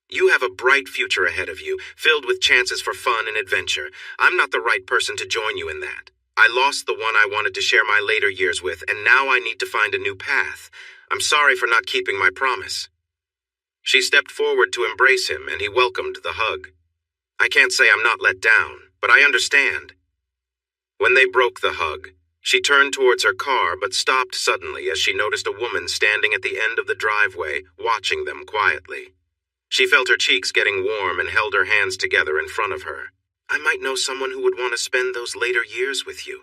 "You have a bright future ahead of you, filled with chances for fun and adventure. I'm not the right person to join you in that. I lost the one I wanted to share my later years with, and now I need to find a new path. I'm sorry for not keeping my promise." She stepped forward to embrace him, and he welcomed the hug. I can't say I'm not let down, but I understand. When they broke the hug, she turned towards her car but stopped suddenly as she noticed a woman standing at the end of the driveway, watching them quietly. She felt her cheeks getting warm and held her hands together in front of her. I might know someone who would want to spend those later years with you.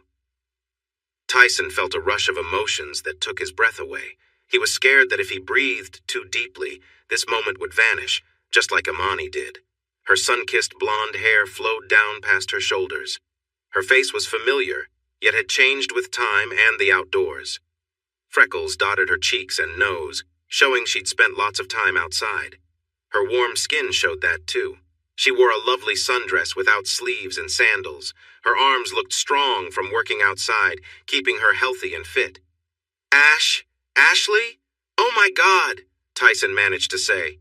Tyson felt a rush of emotions that took his breath away. He was scared that if he breathed too deeply, this moment would vanish, just like Imani did. Her sun-kissed blonde hair flowed down past her shoulders. Her face was familiar, yet had changed with time and the outdoors. Freckles dotted her cheeks and nose, showing she'd spent lots of time outside. Her warm skin showed that too. She wore a lovely sundress without sleeves and sandals. Her arms looked strong from working outside, keeping her healthy and fit. Ashley? Oh my God, Tyson managed to say.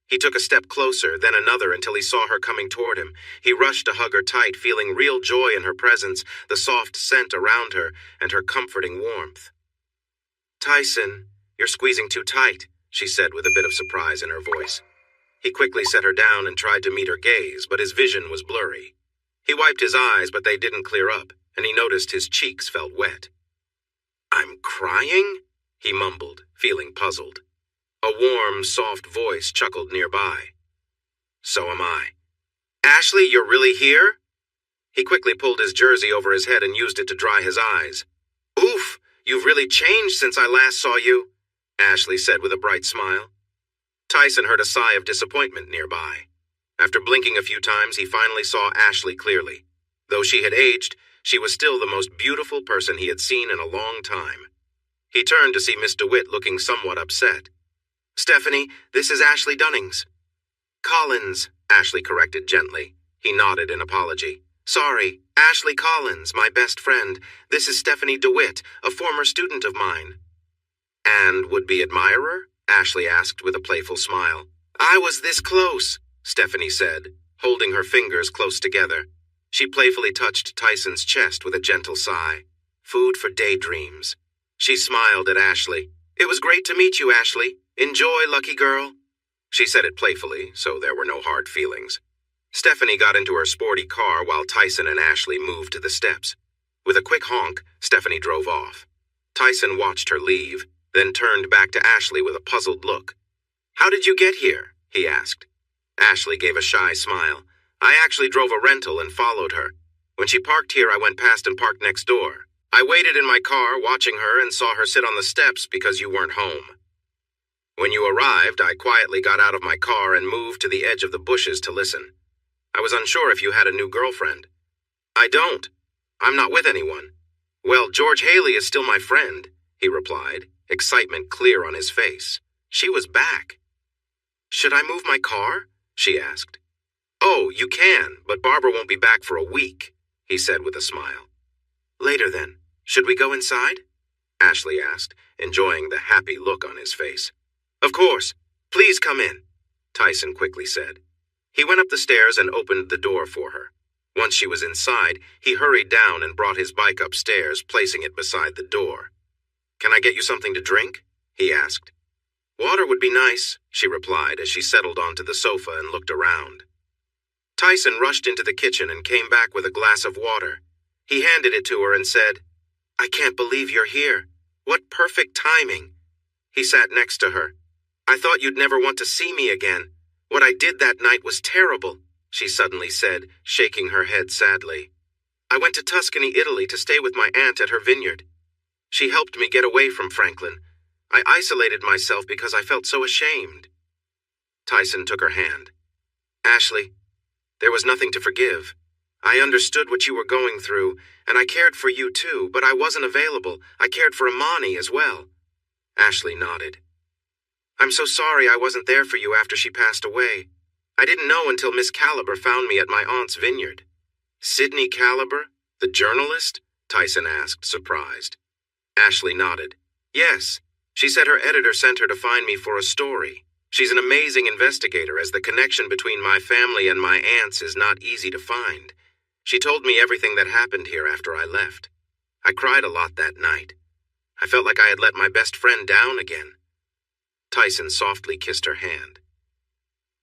He took a step closer, then another until he saw her coming toward him. He rushed to hug her tight, feeling real joy in her presence, the soft scent around her, and her comforting warmth. Tyson, you're squeezing too tight, she said with a bit of surprise in her voice. He quickly set her down and tried to meet her gaze, but his vision was blurry. He wiped his eyes, but they didn't clear up, and he noticed his cheeks felt wet. I'm crying? He mumbled, feeling puzzled. A warm, soft voice chuckled nearby. So am I. Ashley, you're really here? He quickly pulled his jersey over his head and used it to dry his eyes. Oof, you've really changed since I last saw you, Ashley said with a bright smile. Tyson heard a sigh of disappointment nearby. After blinking a few times, he finally saw Ashley clearly. Though she had aged, she was still the most beautiful person he had seen in a long time. He turned to see Miss DeWitt looking somewhat upset. Stephanie, this is Ashley Dunnings. Collins, Ashley corrected gently. He nodded in apology. Sorry, Ashley Collins, my best friend. This is Stephanie DeWitt, a former student of mine. And would-be admirer? Ashley asked with a playful smile. I was this close, Stephanie said, holding her fingers close together. She playfully touched Tyson's chest with a gentle sigh. Food for daydreams. She smiled at Ashley. It was great to meet you, Ashley. Enjoy, lucky girl. She said it playfully, so there were no hard feelings. Stephanie got into her sporty car while Tyson and Ashley moved to the steps. With a quick honk, Stephanie drove off. Tyson watched her leave, then turned back to Ashley with a puzzled look. How did you get here? He asked. Ashley gave a shy smile. I actually drove a rental and followed her. When she parked here, I went past and parked next door. I waited in my car watching her and saw her sit on the steps because you weren't home. When you arrived, I quietly got out of my car and moved to the edge of the bushes to listen. I was unsure if you had a new girlfriend. I don't. I'm not with anyone. Well, George Haley is still my friend, he replied, excitement clear on his face. She was back. Should I move my car? She asked. Oh, you can, but Barbara won't be back for a week, he said with a smile. Later then. Should we go inside? Ashley asked, enjoying the happy look on his face. Of course. Please come in, Tyson quickly said. He went up the stairs and opened the door for her. Once she was inside, he hurried down and brought his bike upstairs, placing it beside the door. Can I get you something to drink? He asked. Water would be nice, she replied as she settled onto the sofa and looked around. Tyson rushed into the kitchen and came back with a glass of water. He handed it to her and said, I can't believe you're here. What perfect timing. He sat next to her. I thought you'd never want to see me again. What I did that night was terrible, she suddenly said, shaking her head sadly. I went to Tuscany, Italy to stay with my aunt at her vineyard. She helped me get away from Franklin. I isolated myself because I felt so ashamed. Tyson took her hand. Ashley, there was nothing to forgive. I understood what you were going through, and I cared for you too, but I wasn't available. I cared for Imani as well. Ashley nodded. I'm so sorry I wasn't there for you after she passed away. I didn't know until Miss Caliber found me at my aunt's vineyard. Sydney Caliber, the journalist? Tyson asked, surprised. Ashley nodded. Yes, she said her editor sent her to find me for a story. She's an amazing investigator, as the connection between my family and my aunts is not easy to find. She told me everything that happened here after I left. I cried a lot that night. I felt like I had let my best friend down again. Tyson softly kissed her hand.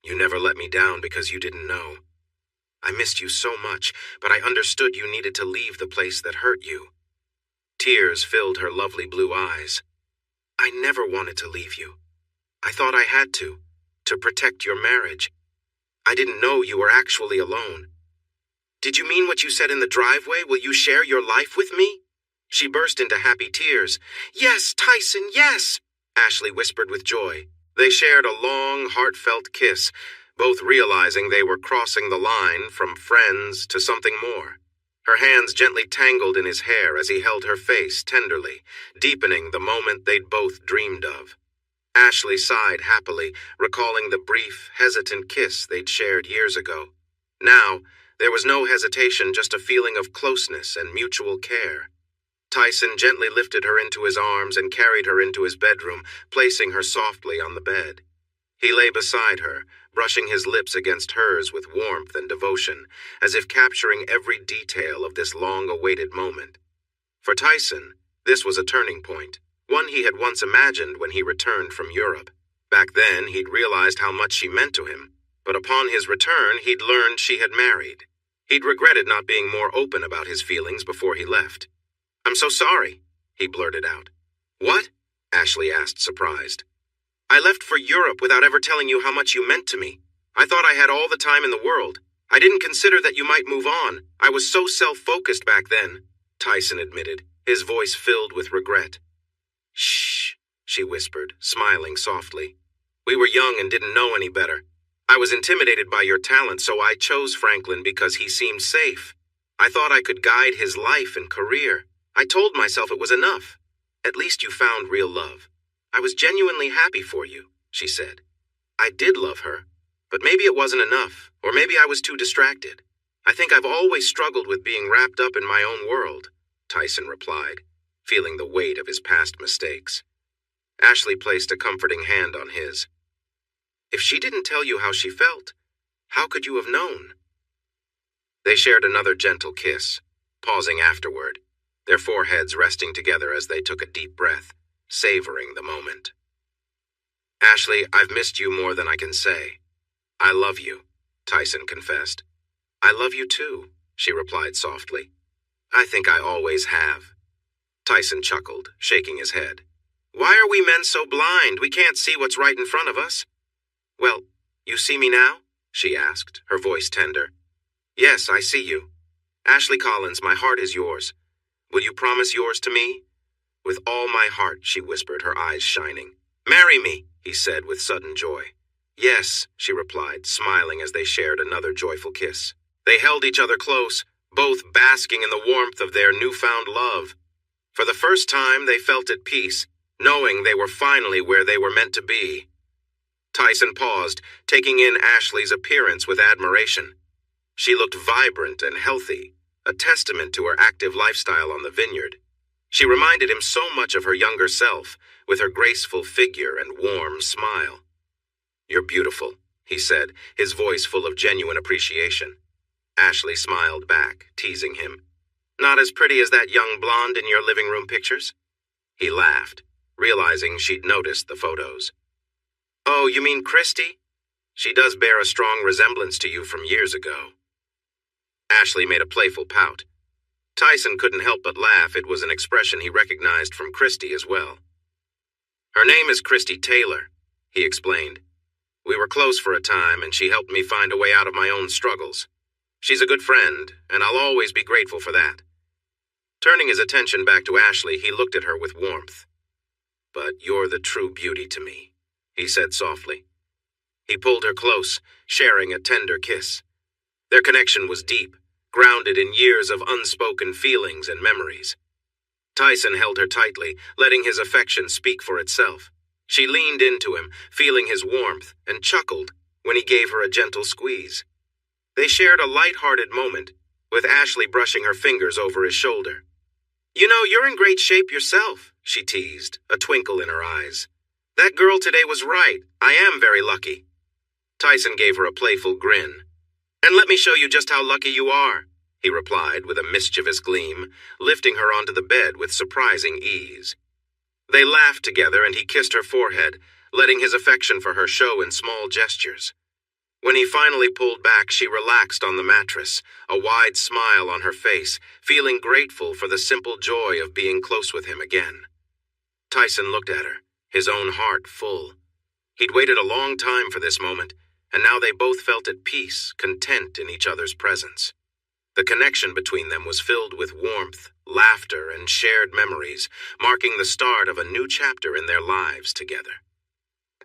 You never let me down because you didn't know. I missed you so much, but I understood you needed to leave the place that hurt you. Tears filled her lovely blue eyes. I never wanted to leave you. I thought I had to protect your marriage. I didn't know you were actually alone. Did you mean what you said in the driveway? Will you share your life with me? She burst into happy tears. Yes, Tyson, yes, Ashley whispered with joy. They shared a long, heartfelt kiss, both realizing they were crossing the line from friends to something more. Her hands gently tangled in his hair as he held her face tenderly, deepening the moment they'd both dreamed of. Ashley sighed happily, recalling the brief, hesitant kiss they'd shared years ago. Now, there was no hesitation, just a feeling of closeness and mutual care. Tyson gently lifted her into his arms and carried her into his bedroom, placing her softly on the bed. He lay beside her, brushing his lips against hers with warmth and devotion, as if capturing every detail of this long-awaited moment. For Tyson, this was a turning point, one he had once imagined when he returned from Europe. Back then, he'd realized how much she meant to him, but upon his return, he'd learned she had married. He'd regretted not being more open about his feelings before he left. I'm so sorry, he blurted out. What? Ashley asked, surprised. I left for Europe without ever telling you how much you meant to me. I thought I had all the time in the world. I didn't consider that you might move on. I was so self-focused back then, Tyson admitted, his voice filled with regret. Shh, she whispered, smiling softly. We were young and didn't know any better. I was intimidated by your talent, so I chose Franklin because he seemed safe. I thought I could guide his life and career. I told myself it was enough. At least you found real love. I was genuinely happy for you, she said. I did love her, but maybe it wasn't enough, or maybe I was too distracted. I think I've always struggled with being wrapped up in my own world, Tyson replied, feeling the weight of his past mistakes. Ashley placed a comforting hand on his. If she didn't tell you how she felt, how could you have known? They shared another gentle kiss, pausing afterward, their foreheads resting together as they took a deep breath, savoring the moment. Ashley, I've missed you more than I can say. I love you, Tyson confessed. I love you too, she replied softly. I think I always have. Tyson chuckled, shaking his head. Why are we men so blind? We can't see what's right in front of us. Well, you see me now? She asked, her voice tender. Yes, I see you. Ashley Collins, my heart is yours. Will you promise yours to me? With all my heart, she whispered, her eyes shining. Marry me, he said with sudden joy. Yes, she replied, smiling as they shared another joyful kiss. They held each other close, both basking in the warmth of their newfound love. For the first time, they felt at peace, knowing they were finally where they were meant to be. Tyson paused, taking in Ashley's appearance with admiration. She looked vibrant and healthy, a testament to her active lifestyle on the vineyard. She reminded him so much of her younger self, with her graceful figure and warm smile. You're beautiful, he said, his voice full of genuine appreciation. Ashley smiled back, teasing him. Not as pretty as that young blonde in your living room pictures? He laughed, realizing she'd noticed the photos. Oh, you mean Christy? She does bear a strong resemblance to you from years ago. Ashley made a playful pout. Tyson couldn't help but laugh. It was an expression he recognized from Christy as well. Her name is Christy Taylor, he explained. We were close for a time, and she helped me find a way out of my own struggles. She's a good friend, and I'll always be grateful for that. Turning his attention back to Ashley, he looked at her with warmth. But you're the true beauty to me, he said softly. He pulled her close, sharing a tender kiss. Their connection was deep, grounded in years of unspoken feelings and memories. Tyson held her tightly, letting his affection speak for itself. She leaned into him, feeling his warmth, and chuckled when he gave her a gentle squeeze. They shared a light-hearted moment, with Ashley brushing her fingers over his shoulder. You know, you're in great shape yourself, she teased, a twinkle in her eyes. That girl today was right. I am very lucky. Tyson gave her a playful grin. And let me show you just how lucky you are, he replied with a mischievous gleam, lifting her onto the bed with surprising ease. They laughed together, and he kissed her forehead, letting his affection for her show in small gestures. When he finally pulled back, she relaxed on the mattress, a wide smile on her face, feeling grateful for the simple joy of being close with him again. Tyson looked at her, his own heart full. He'd waited a long time for this moment, and now they both felt at peace, content in each other's presence. The connection between them was filled with warmth, laughter, and shared memories, marking the start of a new chapter in their lives together.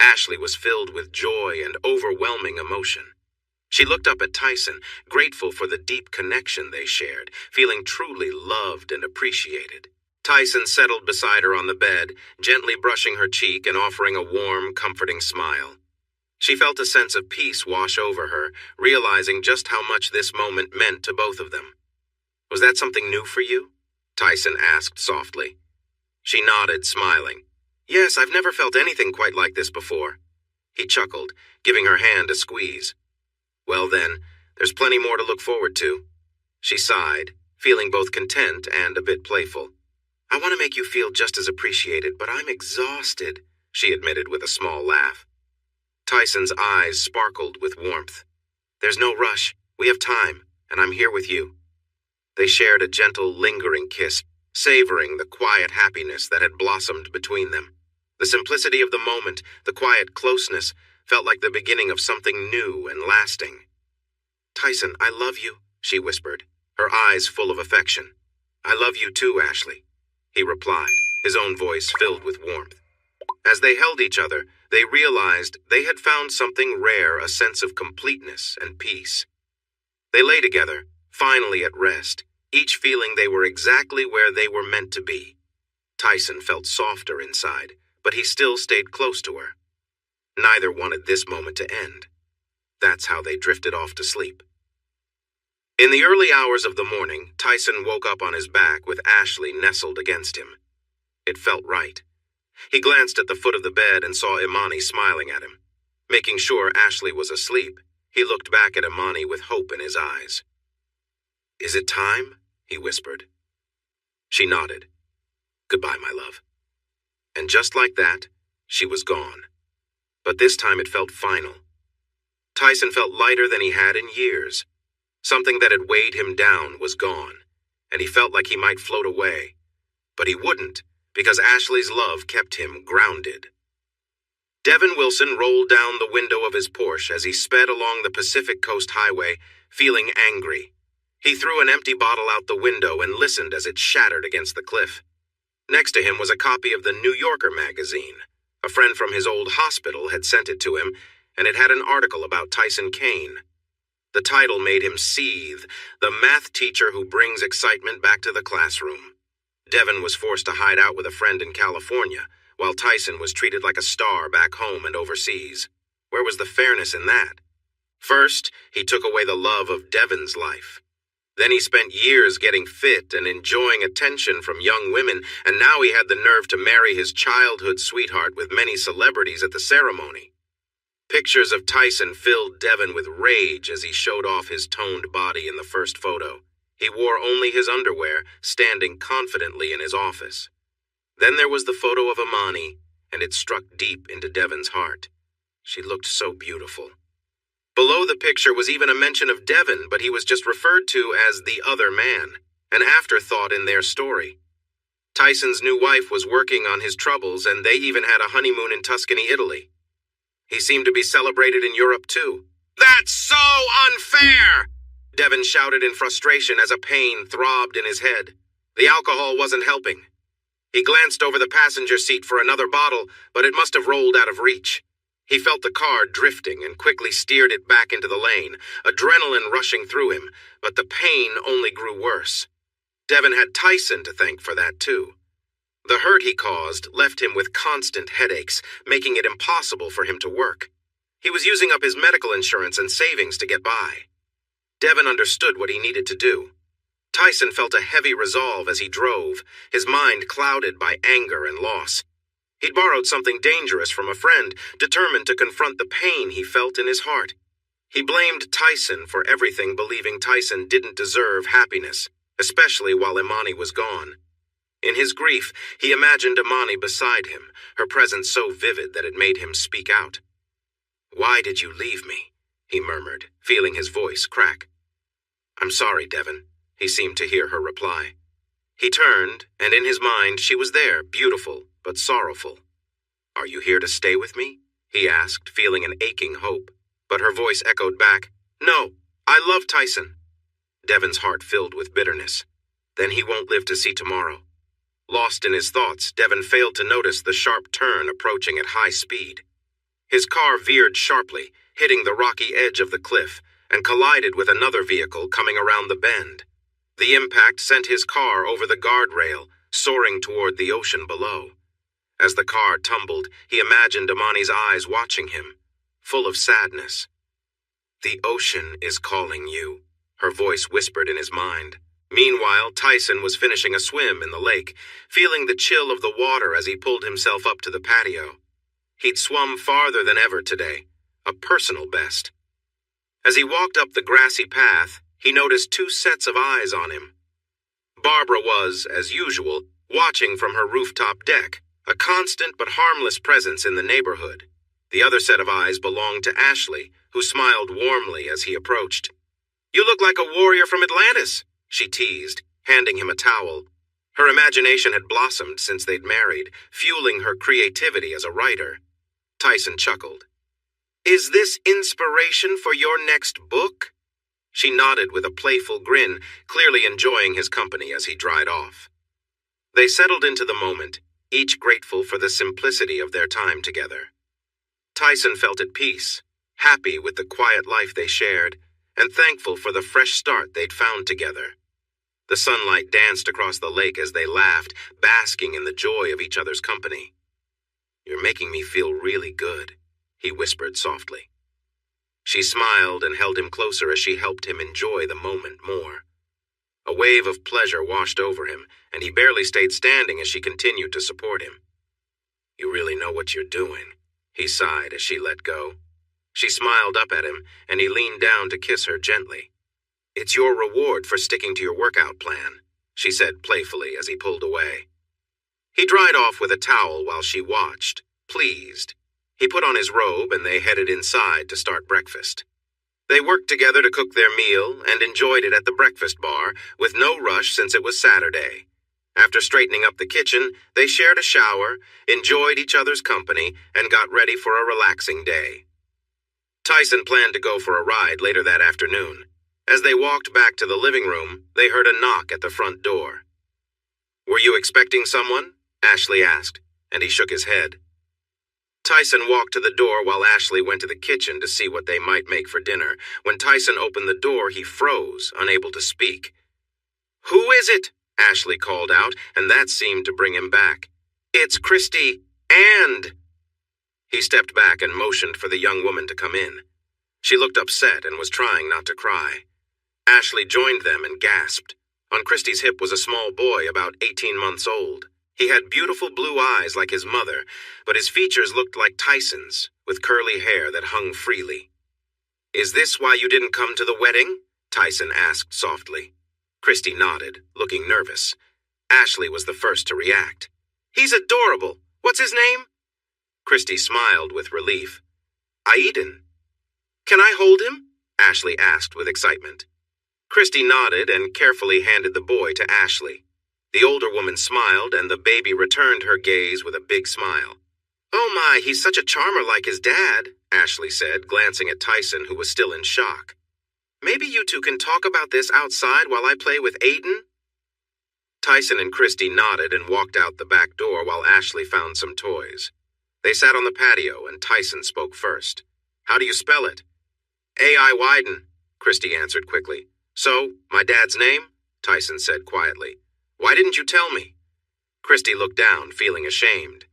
Ashley was filled with joy and overwhelming emotion. She looked up at Tyson, grateful for the deep connection they shared, feeling truly loved and appreciated. Tyson settled beside her on the bed, gently brushing her cheek and offering a warm, comforting smile. She felt a sense of peace wash over her, realizing just how much this moment meant to both of them. "Was that something new for you?" Tyson asked softly. She nodded, smiling. "Yes, I've never felt anything quite like this before." He chuckled, giving her hand a squeeze. "Well then, there's plenty more to look forward to." She sighed, feeling both content and a bit playful. "I want to make you feel just as appreciated, but I'm exhausted," she admitted with a small laugh. Tyson's eyes sparkled with warmth. "There's no rush. We have time, and I'm here with you." They shared a gentle, lingering kiss, savoring the quiet happiness that had blossomed between them. The simplicity of the moment, the quiet closeness, felt like the beginning of something new and lasting. "Tyson, I love you," she whispered, her eyes full of affection. "I love you too, Ashley," he replied, his own voice filled with warmth. As they held each other, they realized they had found something rare, a sense of completeness and peace. They lay together, finally at rest, each feeling they were exactly where they were meant to be. Tyson felt softer inside, but he still stayed close to her. Neither wanted this moment to end. That's how they drifted off to sleep. In the early hours of the morning, Tyson woke up on his back with Ashley nestled against him. It felt right. He glanced at the foot of the bed and saw Imani smiling at him. Making sure Ashley was asleep, he looked back at Imani with hope in his eyes. "Is it time?" he whispered. She nodded. "Goodbye, my love." And just like that, she was gone. But this time it felt final. Tyson felt lighter than he had in years. Something that had weighed him down was gone, and he felt like he might float away. But he wouldn't, because Ashley's love kept him grounded. Devin Wilson rolled down the window of his Porsche as he sped along the Pacific Coast Highway, feeling angry. He threw an empty bottle out the window and listened as it shattered against the cliff. Next to him was a copy of the New Yorker magazine. A friend from his old hospital had sent it to him, and it had an article about Tyson Kane. The title made him seethe, the math teacher who brings excitement back to the classroom. Devin was forced to hide out with a friend in California, while Tyson was treated like a star back home and overseas. Where was the fairness in that? First, he took away the love of Devin's life. Then he spent years getting fit and enjoying attention from young women, and now he had the nerve to marry his childhood sweetheart with many celebrities at the ceremony. Pictures of Tyson filled Devin with rage as he showed off his toned body in the first photo. He wore only his underwear, standing confidently in his office. Then there was the photo of Imani, and it struck deep into Devin's heart. She looked so beautiful. Below the picture was even a mention of Devin, but he was just referred to as the other man, an afterthought in their story. Tyson's new wife was working on his troubles, and they even had a honeymoon in Tuscany, Italy. He seemed to be celebrated in Europe, too. "That's so unfair!" Devin shouted in frustration as a pain throbbed in his head. The alcohol wasn't helping. He glanced over the passenger seat for another bottle, but it must have rolled out of reach. He felt the car drifting and quickly steered it back into the lane, adrenaline rushing through him, but the pain only grew worse. Devin had Tyson to thank for that, too. The hurt he caused left him with constant headaches, making it impossible for him to work. He was using up his medical insurance and savings to get by. Devin understood what he needed to do. Tyson felt a heavy resolve as he drove, his mind clouded by anger and loss. He'd borrowed something dangerous from a friend, determined to confront the pain he felt in his heart. He blamed Tyson for everything, believing Tyson didn't deserve happiness, especially while Imani was gone. In his grief, he imagined Imani beside him, her presence so vivid that it made him speak out. "Why did you leave me?" he murmured, feeling his voice crack. "I'm sorry, Devon," he seemed to hear her reply. He turned, and in his mind she was there, beautiful but sorrowful. "Are you here to stay with me?" he asked, feeling an aching hope. But her voice echoed back, "No, I love Tyson." Devon's heart filled with bitterness. Then he won't live to see tomorrow. Lost in his thoughts, Devon failed to notice the sharp turn approaching at high speed. His car veered sharply, hitting the rocky edge of the cliff, and collided with another vehicle coming around the bend. The impact sent his car over the guardrail, soaring toward the ocean below. As the car tumbled, he imagined Amani's eyes watching him, full of sadness. "The ocean is calling you," her voice whispered in his mind. Meanwhile, Tyson was finishing a swim in the lake, feeling the chill of the water as he pulled himself up to the patio. He'd swum farther than ever today, a personal best. As he walked up the grassy path, he noticed two sets of eyes on him. Barbara was, as usual, watching from her rooftop deck, a constant but harmless presence in the neighborhood. The other set of eyes belonged to Ashley, who smiled warmly as he approached. "You look like a warrior from Atlantis," she teased, handing him a towel. Her imagination had blossomed since they'd married, fueling her creativity as a writer. Tyson chuckled. "Is this inspiration for your next book?" She nodded with a playful grin, clearly enjoying his company as he dried off. They settled into the moment, each grateful for the simplicity of their time together. Tyson felt at peace, happy with the quiet life they shared, and thankful for the fresh start they'd found together. The sunlight danced across the lake as they laughed, basking in the joy of each other's company. "You're making me feel really good," he whispered softly. She smiled and held him closer as she helped him enjoy the moment more. A wave of pleasure washed over him, and he barely stayed standing as she continued to support him. "You really know what you're doing," he sighed as she let go. She smiled up at him, and he leaned down to kiss her gently. "It's your reward for sticking to your workout plan," she said playfully as he pulled away. He dried off with a towel while she watched, pleased. He put on his robe and they headed inside to start breakfast. They worked together to cook their meal and enjoyed it at the breakfast bar, with no rush since it was Saturday. After straightening up the kitchen, they shared a shower, enjoyed each other's company, and got ready for a relaxing day. Tyson planned to go for a ride later that afternoon. As they walked back to the living room, they heard a knock at the front door. "Were you expecting someone?" Ashley asked, and he shook his head. Tyson walked to the door while Ashley went to the kitchen to see what they might make for dinner. When Tyson opened the door, he froze, unable to speak. "Who is it?" Ashley called out, and that seemed to bring him back. "It's Christy, and—" He stepped back and motioned for the young woman to come in. She looked upset and was trying not to cry. Ashley joined them and gasped. On Christy's hip was a small boy about 18 months old. He had beautiful blue eyes like his mother, but his features looked like Tyson's, with curly hair that hung freely. "Is this why you didn't come to the wedding?" Tyson asked softly. Christy nodded, looking nervous. Ashley was the first to react. "He's adorable. What's his name?" Christy smiled with relief. "Aiden." "Can I hold him?" Ashley asked with excitement. Christy nodded and carefully handed the boy to Ashley. The older woman smiled, and the baby returned her gaze with a big smile. "Oh my, he's such a charmer like his dad," Ashley said, glancing at Tyson, who was still in shock. "Maybe you two can talk about this outside while I play with Aiden?" Tyson and Christy nodded and walked out the back door while Ashley found some toys. They sat on the patio, and Tyson spoke first. "How do you spell it?" "A.I. Wyden," Christy answered quickly. "So, my dad's name?" Tyson said quietly. "Why didn't you tell me?" Christy looked down, feeling ashamed.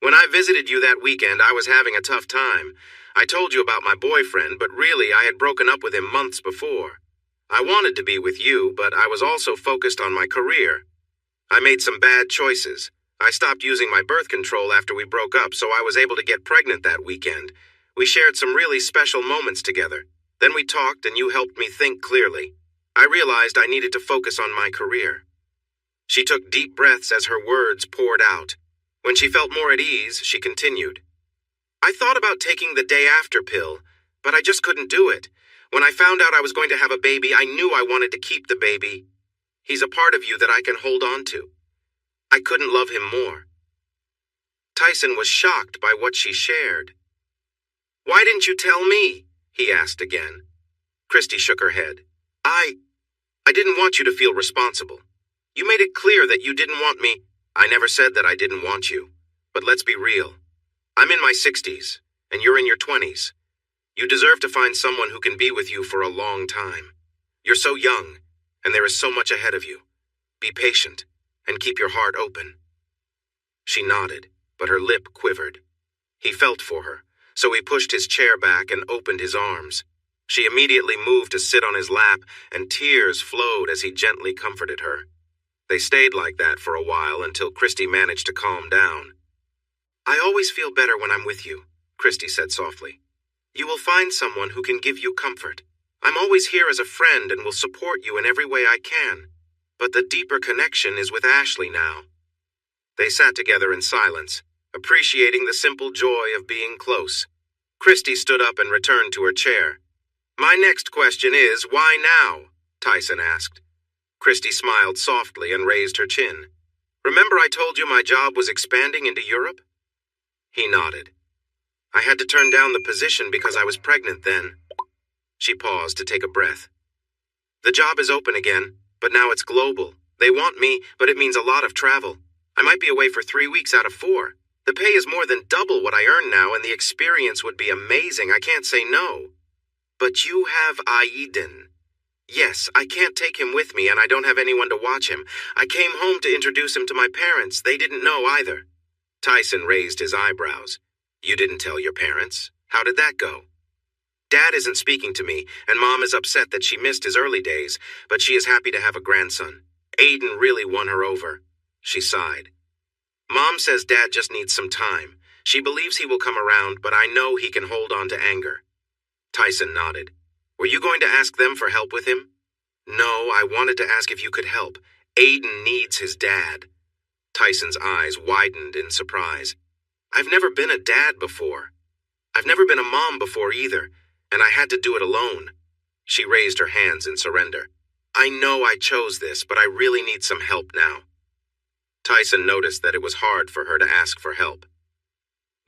"When I visited you that weekend, I was having a tough time. I told you about my boyfriend, but really I had broken up with him months before. I wanted to be with you, but I was also focused on my career. I made some bad choices. I stopped using my birth control after we broke up, so I was able to get pregnant that weekend. We shared some really special moments together. Then we talked, and you helped me think clearly. I realized I needed to focus on my career." She took deep breaths as her words poured out. When she felt more at ease, she continued. "I thought about taking the day after pill, But I just couldn't do it. When I found out I was going to have a baby, I knew I wanted to keep the baby. He's a part of you that I can hold on to. I couldn't love him more. Tyson was shocked by what she shared. Why didn't you tell me? He asked again. Christy shook her head. I didn't want you to feel responsible. You made it clear that you didn't want me. I never said that I didn't want you. But let's be real. I'm in my 60s, and you're in your 20s. You deserve to find someone who can be with you for a long time. You're so young, and there is so much ahead of you. Be patient, and keep your heart open. She nodded, but her lip quivered. He felt for her, so he pushed his chair back and opened his arms. She immediately moved to sit on his lap, and tears flowed as he gently comforted her. They stayed like that for a while until Christy managed to calm down. I always feel better when I'm with you, Christy said softly. You will find someone who can give you comfort. I'm always here as a friend and will support you in every way I can. But the deeper connection is with Ashley now. They sat together in silence, appreciating the simple joy of being close. Christy stood up and returned to her chair. My next question is, why now? Tyson asked. Christy smiled softly and raised her chin. Remember I told you my job was expanding into Europe? He nodded. I had to turn down the position because I was pregnant then. She paused to take a breath. The job is open again, but now it's global. They want me, but it means a lot of travel. I might be away for 3 weeks out of 4. The pay is more than double what I earn now, and the experience would be amazing. I can't say no. But you have Aiden. Yes, I can't take him with me, and I don't have anyone to watch him. I came home to introduce him to my parents. They didn't know either. Tyson raised his eyebrows. You didn't tell your parents? How did that go? Dad isn't speaking to me, and Mom is upset that she missed his early days, but she is happy to have a grandson. Aiden really won her over. She sighed. Mom says Dad just needs some time. She believes he will come around, but I know he can hold on to anger. Tyson nodded. Were you going to ask them for help with him? No, I wanted to ask if you could help. Aiden needs his dad. Tyson's eyes widened in surprise. I've never been a dad before. I've never been a mom before either, and I had to do it alone. She raised her hands in surrender. I know I chose this, but I really need some help now. Tyson noticed that it was hard for her to ask for help.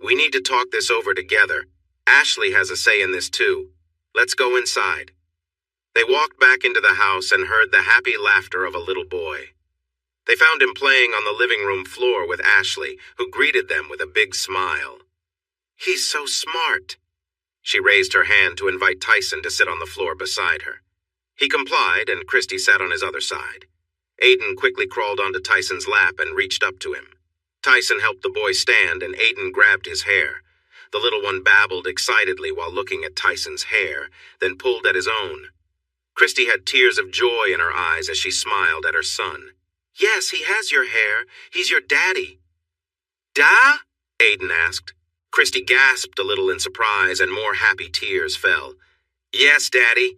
We need to talk this over together. Ashley has a say in this too. Let's go inside. They walked back into the house and heard the happy laughter of a little boy. They found him playing on the living room floor with Ashley, who greeted them with a big smile. He's so smart. She raised her hand to invite Tyson to sit on the floor beside her. He complied, and Christy sat on his other side. Aiden quickly crawled onto Tyson's lap and reached up to him. Tyson helped the boy stand, and Aiden grabbed his hair. The little one babbled excitedly while looking at Tyson's hair, then pulled at his own. Christy had tears of joy in her eyes as she smiled at her son. Yes, he has your hair. He's your daddy. Da? Aiden asked. Christy gasped a little in surprise, and more happy tears fell. Yes, Daddy.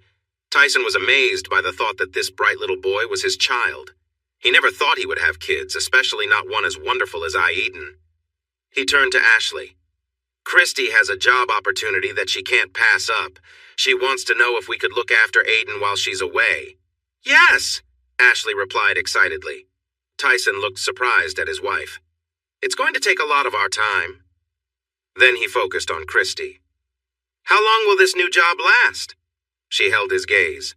Tyson was amazed by the thought that this bright little boy was his child. He never thought he would have kids, especially not one as wonderful as Aiden. He turned to Ashley. Christy has a job opportunity that she can't pass up. She wants to know if we could look after Aiden while she's away. Yes, Ashley replied excitedly. Tyson looked surprised at his wife. It's going to take a lot of our time. Then he focused on Christy. How long will this new job last? She held his gaze.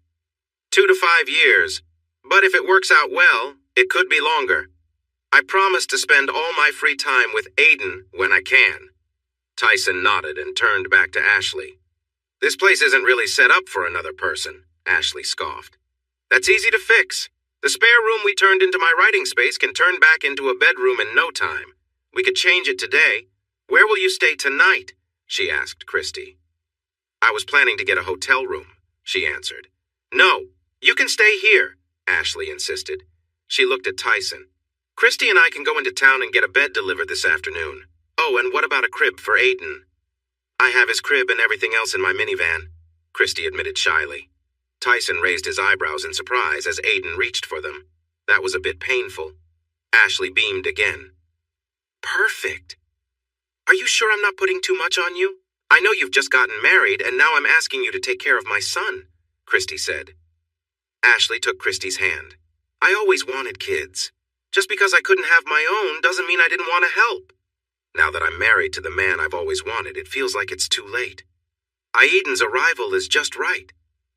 2 to 5 years, but if it works out well, it could be longer. I promise to spend all my free time with Aiden when I can. Tyson nodded and turned back to Ashley. This place isn't really set up for another person, Ashley scoffed. That's easy to fix. The spare room we turned into my writing space can turn back into a bedroom in no time. We could change it today. Where will you stay tonight? She asked Christy. I was planning to get a hotel room, she answered. No, you can stay here, Ashley insisted. She looked at Tyson. Christy and I can go into town and get a bed delivered this afternoon. Oh, and what about a crib for Aiden? I have his crib and everything else in my minivan, Christy admitted shyly. Tyson raised his eyebrows in surprise as Aiden reached for them. That was a bit painful. Ashley beamed again. Perfect. Are you sure I'm not putting too much on you? I know you've just gotten married, and now I'm asking you to take care of my son, Christy said. Ashley took Christy's hand. I always wanted kids. Just because I couldn't have my own doesn't mean I didn't want to help. Now that I'm married to the man I've always wanted, it feels like it's too late. Aiden's arrival is just right.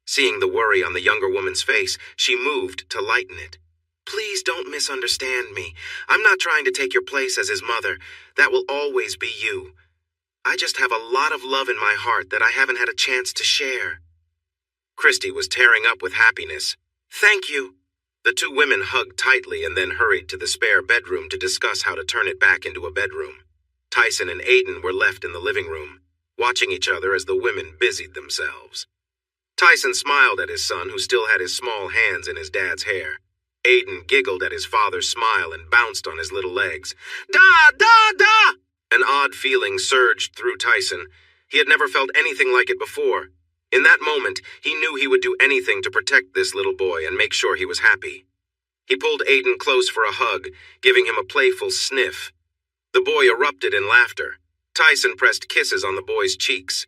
Seeing the worry on the younger woman's face, she moved to lighten it. Please don't misunderstand me. I'm not trying to take your place as his mother. That will always be you. I just have a lot of love in my heart that I haven't had a chance to share. Christy was tearing up with happiness. Thank you. The two women hugged tightly and then hurried to the spare bedroom to discuss how to turn it back into a bedroom. Tyson and Aiden were left in the living room, watching each other as the women busied themselves. Tyson smiled at his son, who still had his small hands in his dad's hair. Aiden giggled at his father's smile and bounced on his little legs. Da, da, da! An odd feeling surged through Tyson. He had never felt anything like it before. In that moment, he knew he would do anything to protect this little boy and make sure he was happy. He pulled Aiden close for a hug, giving him a playful sniff. The boy erupted in laughter. Tyson pressed kisses on the boy's cheeks.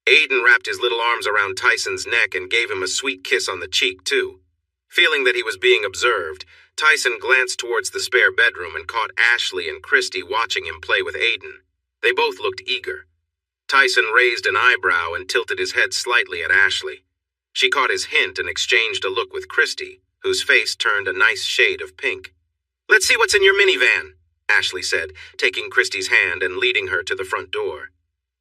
Aiden wrapped his little arms around Tyson's neck and gave him a sweet kiss on the cheek, too. Feeling that he was being observed, Tyson glanced towards the spare bedroom and caught Ashley and Christy watching him play with Aiden. They both looked eager. Tyson raised an eyebrow and tilted his head slightly at Ashley. She caught his hint and exchanged a look with Christy, whose face turned a nice shade of pink. Let's see what's in your minivan, Ashley said, taking Christy's hand and leading her to the front door.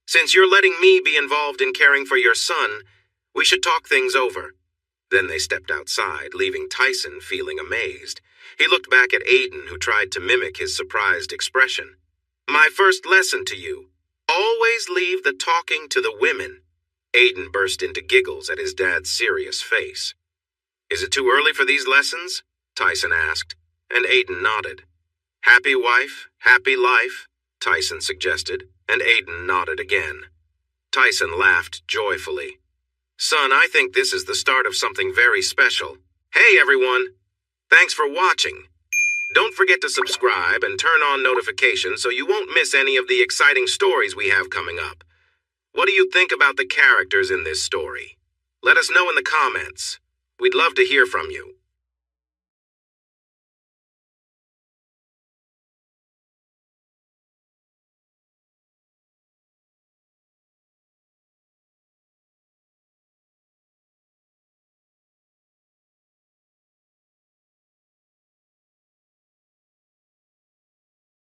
Since you're letting me be involved in caring for your son, we should talk things over. Then they stepped outside, leaving Tyson feeling amazed. He looked back at Aiden, who tried to mimic his surprised expression. My first lesson to you. Always leave the talking to the women. Aiden burst into giggles at his dad's serious face. Is it too early for these lessons? Tyson asked, and Aiden nodded. Happy wife, happy life, Tyson suggested, and Aiden nodded again. Tyson laughed joyfully. Son, I think this is the start of something very special. Hey, everyone! Thanks for watching. Don't forget to subscribe and turn on notifications so you won't miss any of the exciting stories we have coming up. What do you think about the characters in this story? Let us know in the comments. We'd love to hear from you.